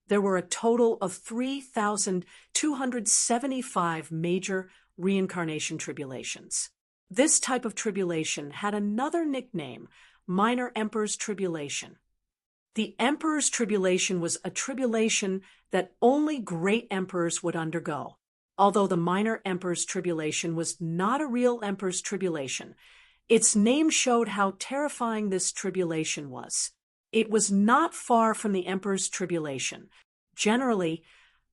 There were a total of 3,275 major reincarnation tribulations. This type of tribulation had another nickname, minor emperor's tribulation. The emperor's tribulation was a tribulation that only great emperors would undergo. Although the minor emperor's tribulation was not a real emperor's tribulation, its name showed how terrifying this tribulation was. It was not far from the emperor's tribulation. Generally,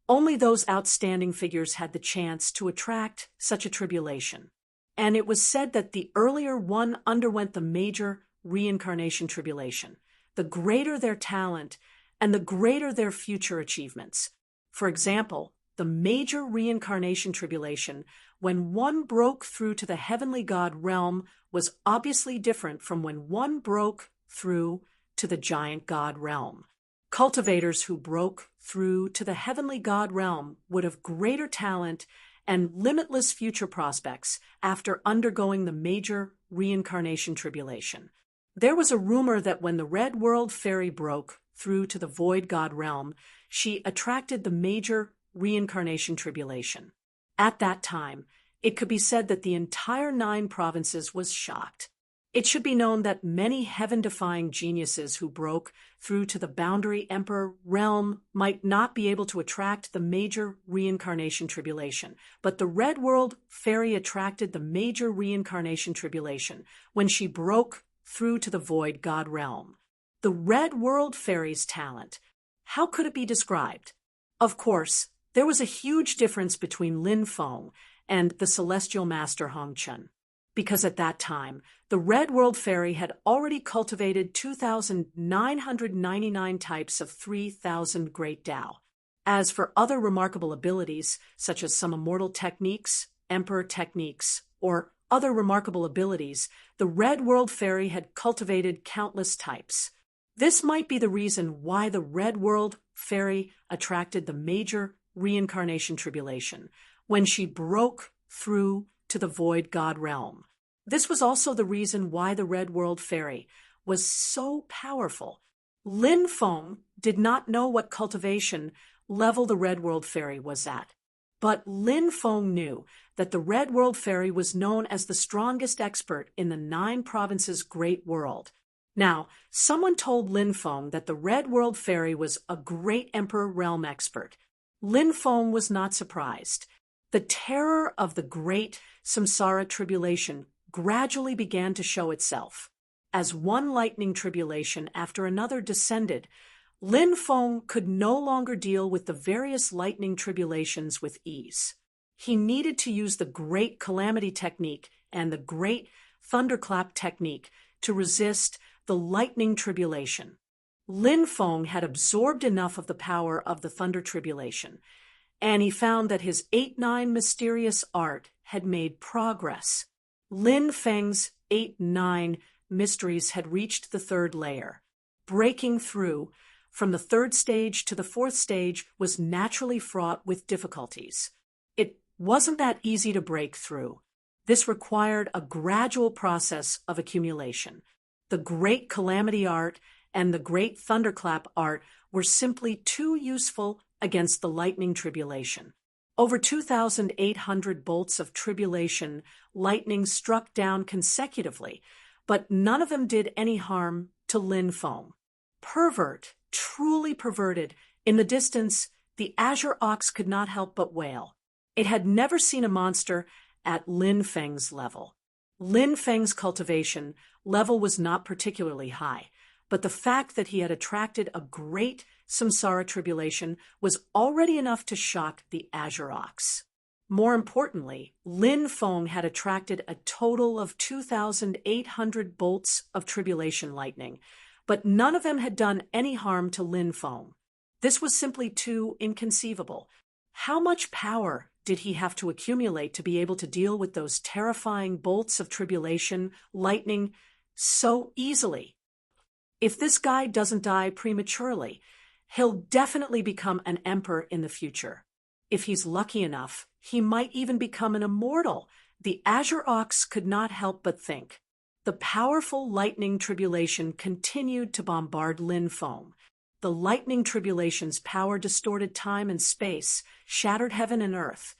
only those outstanding figures had the chance to attract such a tribulation. And it was said that the earlier one underwent the major reincarnation tribulation, the greater their talent and the greater their future achievements. For example, the major reincarnation tribulation, when one broke through to the heavenly god realm, was obviously different from when one broke through to the giant god realm. Cultivators who broke through to the heavenly god realm would have greater talent and limitless future prospects after undergoing the major reincarnation tribulation. There was a rumor that when the Red World Fairy broke through to the void god realm, she attracted the major reincarnation tribulation. At that time, it could be said that the entire 9 provinces was shocked. It should be known that many heaven-defying geniuses who broke through to the boundary emperor realm might not be able to attract the major reincarnation tribulation, but the Red World Fairy attracted the major reincarnation tribulation when she broke through to the void god realm. The Red World Fairy's talent. How could it be described? Of course, there was a huge difference between Lin Feng and the celestial master Hong Chun, because at that time, the Red World Fairy had already cultivated 2,999 types of 3,000 Great Tao. As for other remarkable abilities, such as some immortal techniques, emperor techniques, or other remarkable abilities, the Red World Fairy had cultivated countless types. This might be the reason why the Red World Fairy attracted the major reincarnation tribulation when she broke through to the void god realm. This was also the reason why the Red World Fairy was so powerful. Lin Feng did not know what cultivation level the Red World Fairy was at, but Lin Feng knew that the Red World Fairy was known as the strongest expert in the 9 provinces' great world. Now, someone told Lin Feng that the Red World Fairy was a great Emperor Realm expert. Lin Feng was not surprised. The terror of the great samsara tribulation gradually began to show itself. As one lightning tribulation after another descended, Lin Feng could no longer deal with the various lightning tribulations with ease. He needed to use the Great Calamity technique and the Great Thunderclap technique to resist the lightning tribulation. Lin Feng had absorbed enough of the power of the thunder tribulation, and he found that his 8-9 mysterious art had made progress. Lin Feng's 8-9 mysteries had reached the 3rd layer. Breaking through from the 3rd stage to the 4th stage was naturally fraught with difficulties. It wasn't that easy to break through. This required a gradual process of accumulation. The Great Calamity art and the Great Thunderclap art were simply too useful against the lightning tribulation. Over 2,800 bolts of tribulation lightning struck down consecutively, but none of them did any harm to Lin Feng. Pervert, truly perverted, in the distance, the Azure Ox could not help but wail. It had never seen a monster at Lin Feng's level. Lin Feng's cultivation level was not particularly high, but the fact that he had attracted a great samsara tribulation was already enough to shock the Azure Ox. More importantly, Lin Feng had attracted a total of 2,800 bolts of tribulation lightning, but none of them had done any harm to Lin Feng. This was simply too inconceivable. How much power did he have to accumulate to be able to deal with those terrifying bolts of tribulation lightning so easily? If this guy doesn't die prematurely, he'll definitely become an emperor in the future. If he's lucky enough, he might even become an immortal. The Azure Ox could not help but think. The powerful lightning tribulation continued to bombard Lin Feng. The lightning tribulation's power distorted time and space, shattered heaven and earth,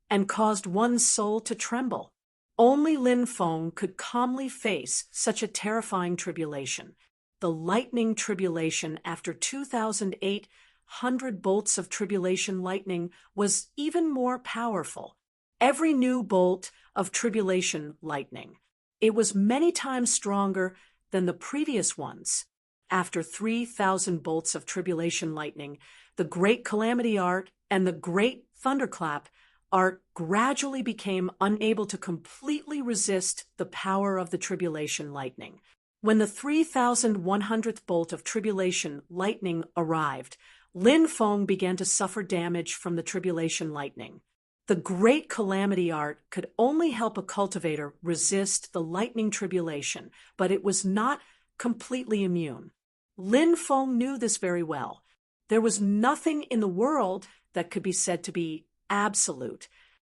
and caused one's soul to tremble. Only Lin Feng could calmly face such a terrifying tribulation. The lightning tribulation after 2,800 bolts of tribulation lightning was even more powerful. Every new bolt of tribulation lightning, it was many times stronger than the previous ones. After 3,000 bolts of tribulation lightning, the Great Calamity art and the Great Thunderclap art gradually became unable to completely resist the power of the tribulation lightning. When the 3,100th bolt of tribulation lightning arrived, Lin Feng began to suffer damage from the tribulation lightning. The Great Calamity art could only help a cultivator resist the lightning tribulation, but it was not completely immune. Lin Feng knew this very well. There was nothing in the world that could be said to be absolute.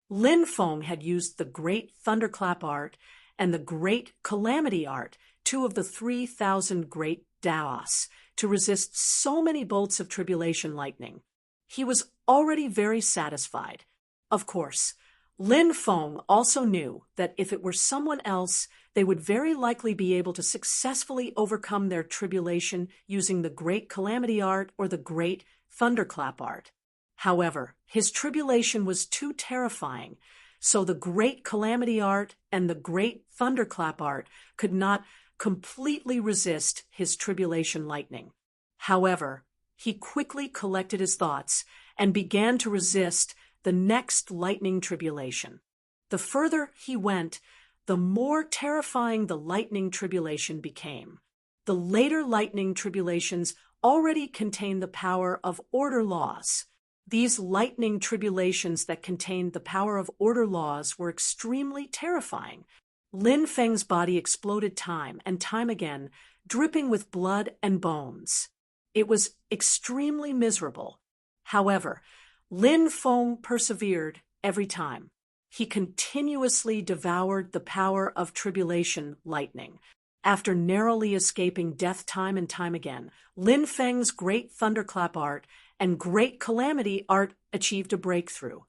Lin Feng had used the Great Thunderclap art and the Great Calamity art, 2 of the 3,000 great Daos, to resist so many bolts of tribulation lightning. He was already very satisfied. Of course, Lin Feng also knew that if it were someone else, they would very likely be able to successfully overcome their tribulation using the Great Calamity Art or the Great Thunderclap Art. However, his tribulation was too terrifying, so the Great Calamity Art and the Great Thunderclap Art could not completely resist his tribulation lightning. However, he quickly collected his thoughts and began to resist the next lightning tribulation. The further he went, the more terrifying the lightning tribulation became. The later lightning tribulations already contained the power of order laws. These lightning tribulations that contained the power of order laws were extremely terrifying. Lin Feng's body exploded time and time again, dripping with blood and bones. It was extremely miserable. However, Lin Feng persevered every time. He continuously devoured the power of tribulation lightning. After narrowly escaping death time and time again, Lin Feng's Great Thunderclap Art and Great Calamity Art achieved a breakthrough.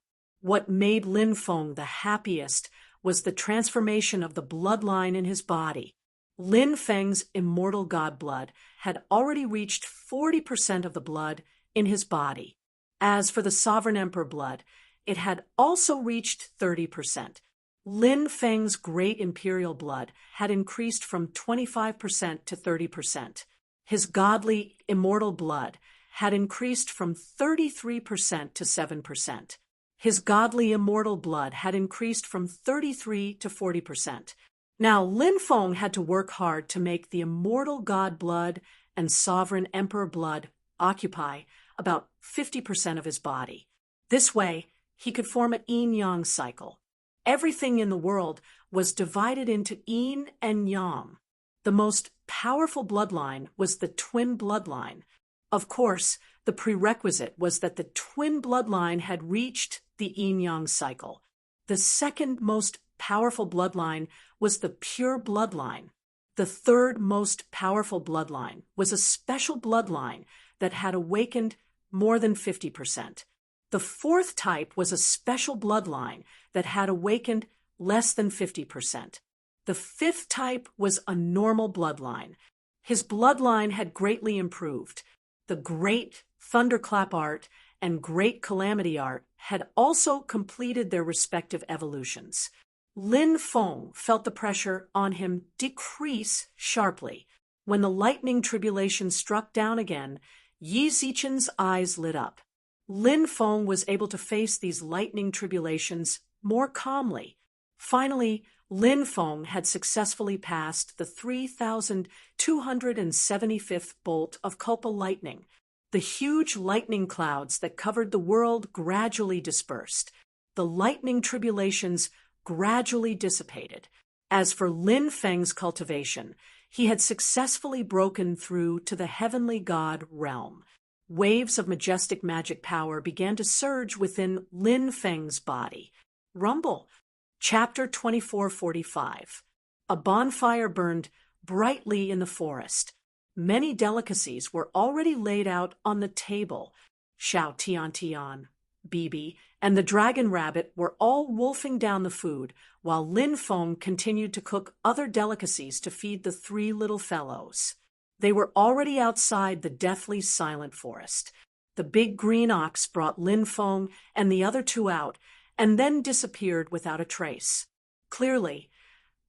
What made Lin Feng the happiest was the transformation of the bloodline in his body. Lin Feng's immortal god blood had already reached 40% of the blood in his body. As for the Sovereign Emperor blood, it had also reached 30%. Lin Feng's Great Imperial blood had increased from 25% to 30%. His godly, immortal blood had increased from 33% to 7%. His godly, immortal blood had increased from 33 to 40%. Now, Lin Feng had to work hard to make the immortal god blood and Sovereign Emperor blood occupy about 50% of his body. This way, he could form an yin-yang cycle. Everything in the world was divided into yin and yang. The most powerful bloodline was the twin bloodline. Of course, the prerequisite was that the twin bloodline had reached the yin-yang cycle. The second most powerful bloodline was the pure bloodline. The third most powerful bloodline was a special bloodline that had awakened more than 50%. The fourth type was a special bloodline that had awakened less than 50%. The fifth type was a normal bloodline. His bloodline had greatly improved. The Great Thunderclap Art and Great Calamity Art had also completed their respective evolutions. Lin Feng felt the pressure on him decrease sharply. When the lightning tribulation struck down again, Yi Zichen's eyes lit up. Lin Feng was able to face these lightning tribulations more calmly. Finally, Lin Feng had successfully passed the 3,275th bolt of Kulpa lightning. The huge lightning clouds that covered the world gradually dispersed. The lightning tribulations gradually dissipated. As for Lin Feng's cultivation, he had successfully broken through to the heavenly god realm. Waves of majestic magic power began to surge within Lin Feng's body. Rumble. Chapter 2445. A bonfire burned brightly in the forest. Many delicacies were already laid out on the table. Xiao Tian Tian, Bibi, and the dragon rabbit were all wolfing down the food, while Lin Feng continued to cook other delicacies to feed the three little fellows. They were already outside the deathly silent forest. The big green ox brought Lin Feng and the other two out, and then disappeared without a trace. Clearly,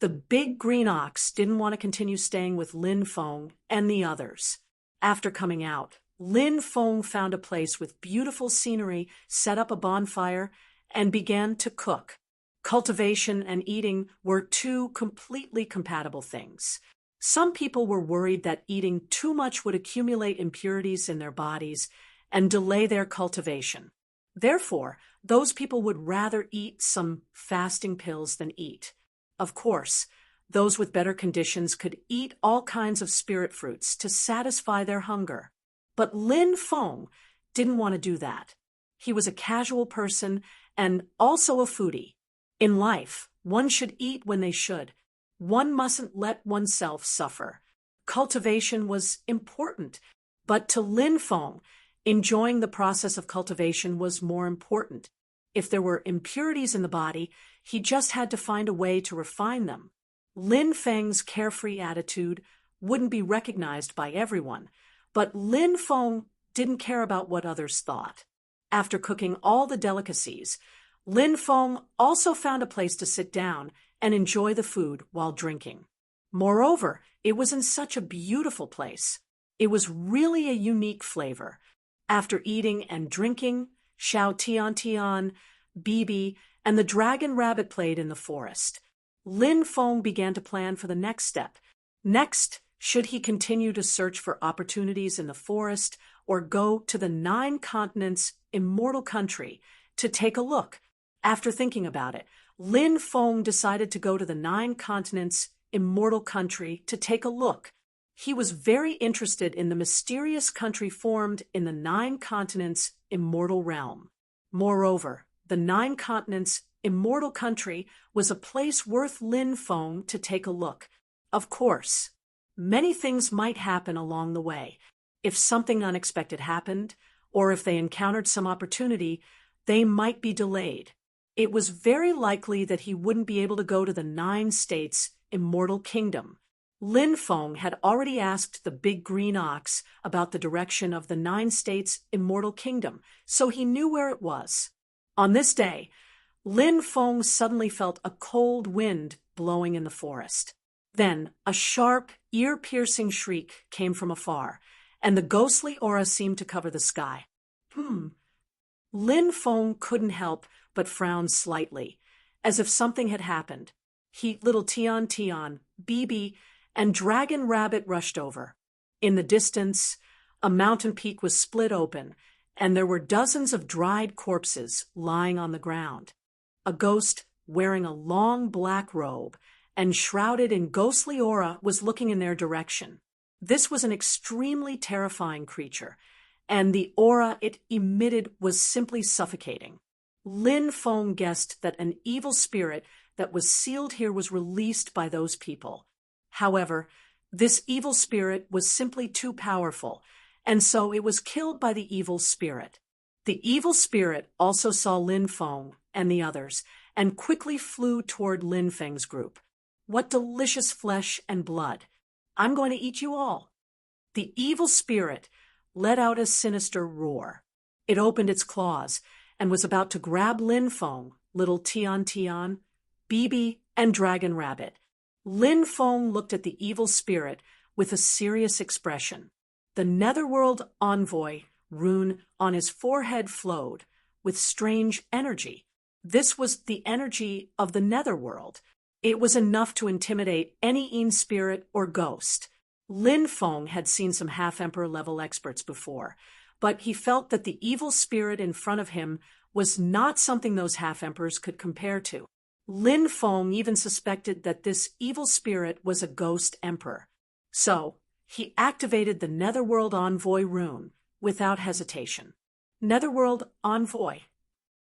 the big green ox didn't want to continue staying with Lin Feng and the others. After coming out, Lin Feng found a place with beautiful scenery, set up a bonfire, and began to cook. Cultivation and eating were two completely compatible things. Some people were worried that eating too much would accumulate impurities in their bodies and delay their cultivation. Therefore, those people would rather eat some fasting pills than eat. Of course, those with better conditions could eat all kinds of spirit fruits to satisfy their hunger. But Lin Feng didn't want to do that. He was a casual person and also a foodie. In life, one should eat when they should. One mustn't let oneself suffer. Cultivation was important. But to Lin Feng, enjoying the process of cultivation was more important. If there were impurities in the body, he just had to find a way to refine them. Lin Feng's carefree attitude wouldn't be recognized by everyone, but Lin Feng didn't care about what others thought. After cooking all the delicacies, Lin Feng also found a place to sit down and enjoy the food while drinking. Moreover, it was in such a beautiful place. It was really a unique flavor. After eating and drinking, Xiao Tian Tian, Bibi, and the dragon rabbit played in the forest. Lin Feng began to plan for the next step. Next, should he continue to search for opportunities in the forest or go to the 9 continents immortal country to take a look? After thinking about it, Lin Feng decided to go to the 9 continents immortal country to take a look. He was very interested in the mysterious country formed in the 9 continents immortal realm. Moreover, the 9 continents immortal country was a place worth Lin Feng to take a look. Of course, many things might happen along the way. If something unexpected happened, or if they encountered some opportunity, they might be delayed. It was very likely that he wouldn't be able to go to the 9 states immortal kingdom. Lin Feng had already asked the big green ox about the direction of the 9 states immortal kingdom, so he knew where it was. On this day, Lin Feng suddenly felt a cold wind blowing in the forest. Then a sharp, ear-piercing shriek came from afar, and the ghostly aura seemed to cover the sky. Lin Feng couldn't help but frown slightly, as if something had happened. Little Tian Tian, Bibi, and Dragon Rabbit rushed over. In the distance, a mountain peak was split open, and there were dozens of dried corpses lying on the ground. A ghost wearing a long black robe and shrouded in ghostly aura was looking in their direction. This was an extremely terrifying creature, and the aura it emitted was simply suffocating. Lin Feng guessed that an evil spirit that was sealed here was released by those people. However, this evil spirit was simply too powerful, and so it was killed by the evil spirit. The evil spirit also saw Lin Feng and the others, and quickly flew toward Lin Feng's group. What delicious flesh and blood! I'm going to eat you all. The evil spirit let out a sinister roar. It opened its claws and was about to grab Lin Feng, little Tian Tian, Bibi, and Dragon Rabbit. Lin Feng looked at the evil spirit with a serious expression. The Netherworld Envoy rune on his forehead flowed with strange energy. This was the energy of the Netherworld. It was enough to intimidate any Een spirit or ghost. Lin Feng had seen some half-emperor level experts before, but he felt that the evil spirit in front of him was not something those half-emperors could compare to. Lin Feng even suspected that this evil spirit was a ghost emperor. So, he activated the Netherworld Envoy rune without hesitation. Netherworld Envoy.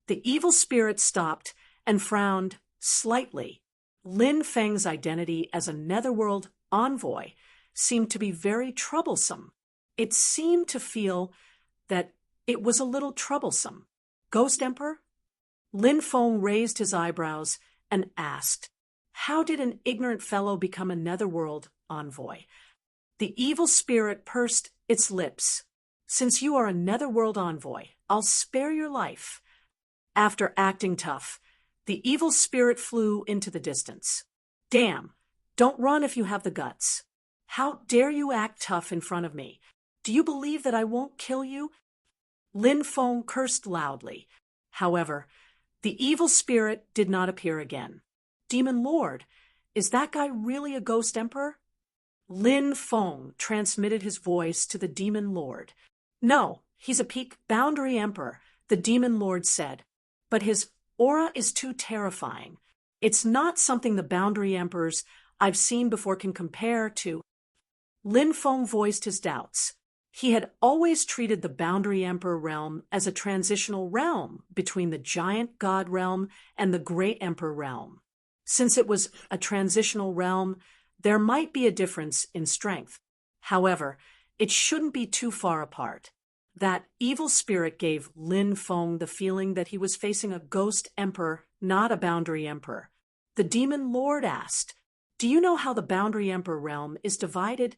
The evil spirit stopped and frowned slightly. Lin Feng's identity as a Netherworld Envoy seemed to be very troublesome. It seemed to feel that it was a little troublesome. Ghost Emperor? Lin Feng raised his eyebrows and asked, "How did an ignorant fellow become a Netherworld Envoy?" The evil spirit pursed its lips. "Since you are a Netherworld Envoy, I'll spare your life." After acting tough, the evil spirit flew into the distance. "Damn! Don't run if you have the guts. How dare you act tough in front of me? Do you believe that I won't kill you?" Lin Feng cursed loudly. However, the evil spirit did not appear again. "Demon Lord, is that guy really a ghost emperor?" Lin Feng transmitted his voice to the Demon Lord. "No, he's a peak boundary emperor," the Demon Lord said. "But his aura is too terrifying. It's not something the boundary emperors I've seen before can compare to." Lin Feng voiced his doubts. He had always treated the Boundary Emperor realm as a transitional realm between the giant god realm and the great emperor realm. Since it was a transitional realm, there might be a difference in strength. However, it shouldn't be too far apart. That evil spirit gave Lin Feng the feeling that he was facing a ghost emperor, not a boundary emperor. The demon lord asked, "Do you know how the boundary emperor realm is divided?"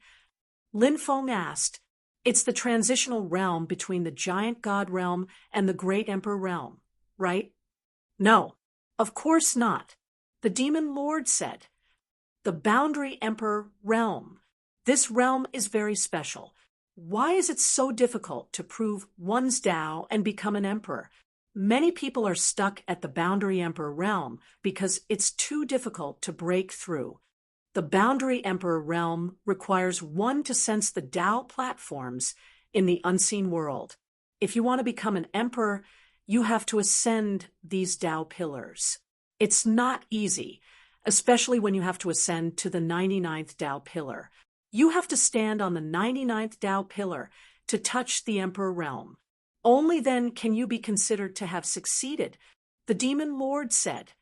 Lin Feng asked, "It's the transitional realm between the giant god realm and the great emperor realm, right?" "No, of course not," the demon lord said. "The boundary emperor realm. This realm is very special. Why is it so difficult to prove one's Tao and become an emperor? Many people are stuck at the boundary emperor realm because it's too difficult to break through. The boundary emperor realm requires one to sense the Tao platforms in the unseen world. If you want to become an emperor, you have to ascend these Tao pillars. It's not easy, especially when you have to ascend to the 99th Tao pillar. You have to stand on the 99th Tao pillar to touch the emperor realm. Only then can you be considered to have succeeded," the demon lord said.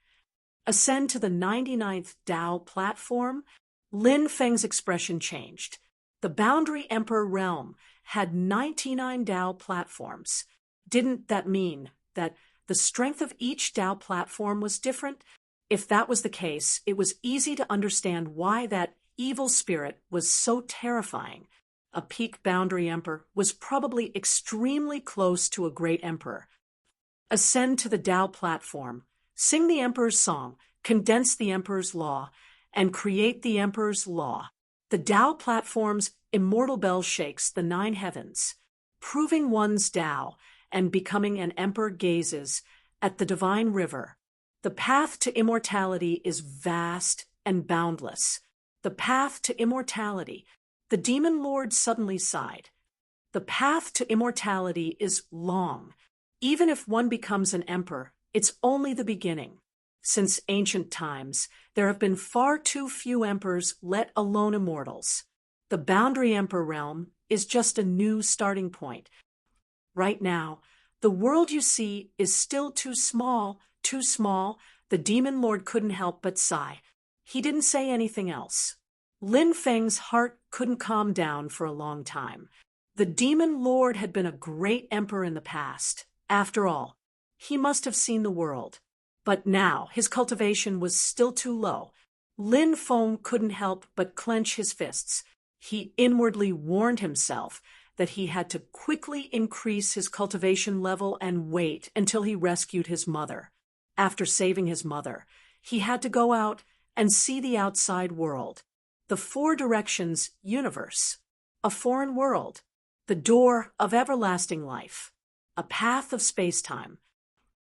"Ascend to the 99th Tao platform?" Lin Feng's expression changed. The boundary emperor realm had 99 Tao platforms. Didn't that mean that the strength of each Tao platform was different? If that was the case, it was easy to understand why that evil spirit was so terrifying. A peak boundary emperor was probably extremely close to a great emperor. Ascend to the Tao platform, sing the emperor's song, condense the emperor's law, and create the emperor's law. The Tao platform's immortal bell shakes the 9 heavens. Proving one's Tao and becoming an emperor gazes at the divine river. The path to immortality is vast and boundless. The path to immortality. The demon lord suddenly sighed. The path to immortality is long. Even if one becomes an emperor, it's only the beginning. Since ancient times, there have been far too few emperors, let alone immortals. The boundary emperor realm is just a new starting point. Right now, the world you see is still too small, too small. The demon lord couldn't help but sigh. He didn't say anything else. Lin Feng's heart couldn't calm down for a long time. The demon lord had been a great emperor in the past. After all, he must have seen the world. But now his cultivation was still too low. Lin Feng couldn't help but clench his fists. He inwardly warned himself that he had to quickly increase his cultivation level and wait until he rescued his mother. After saving his mother, he had to go out and see the outside world. The 4 directions universe, a foreign world, the door of everlasting life, a path of space-time,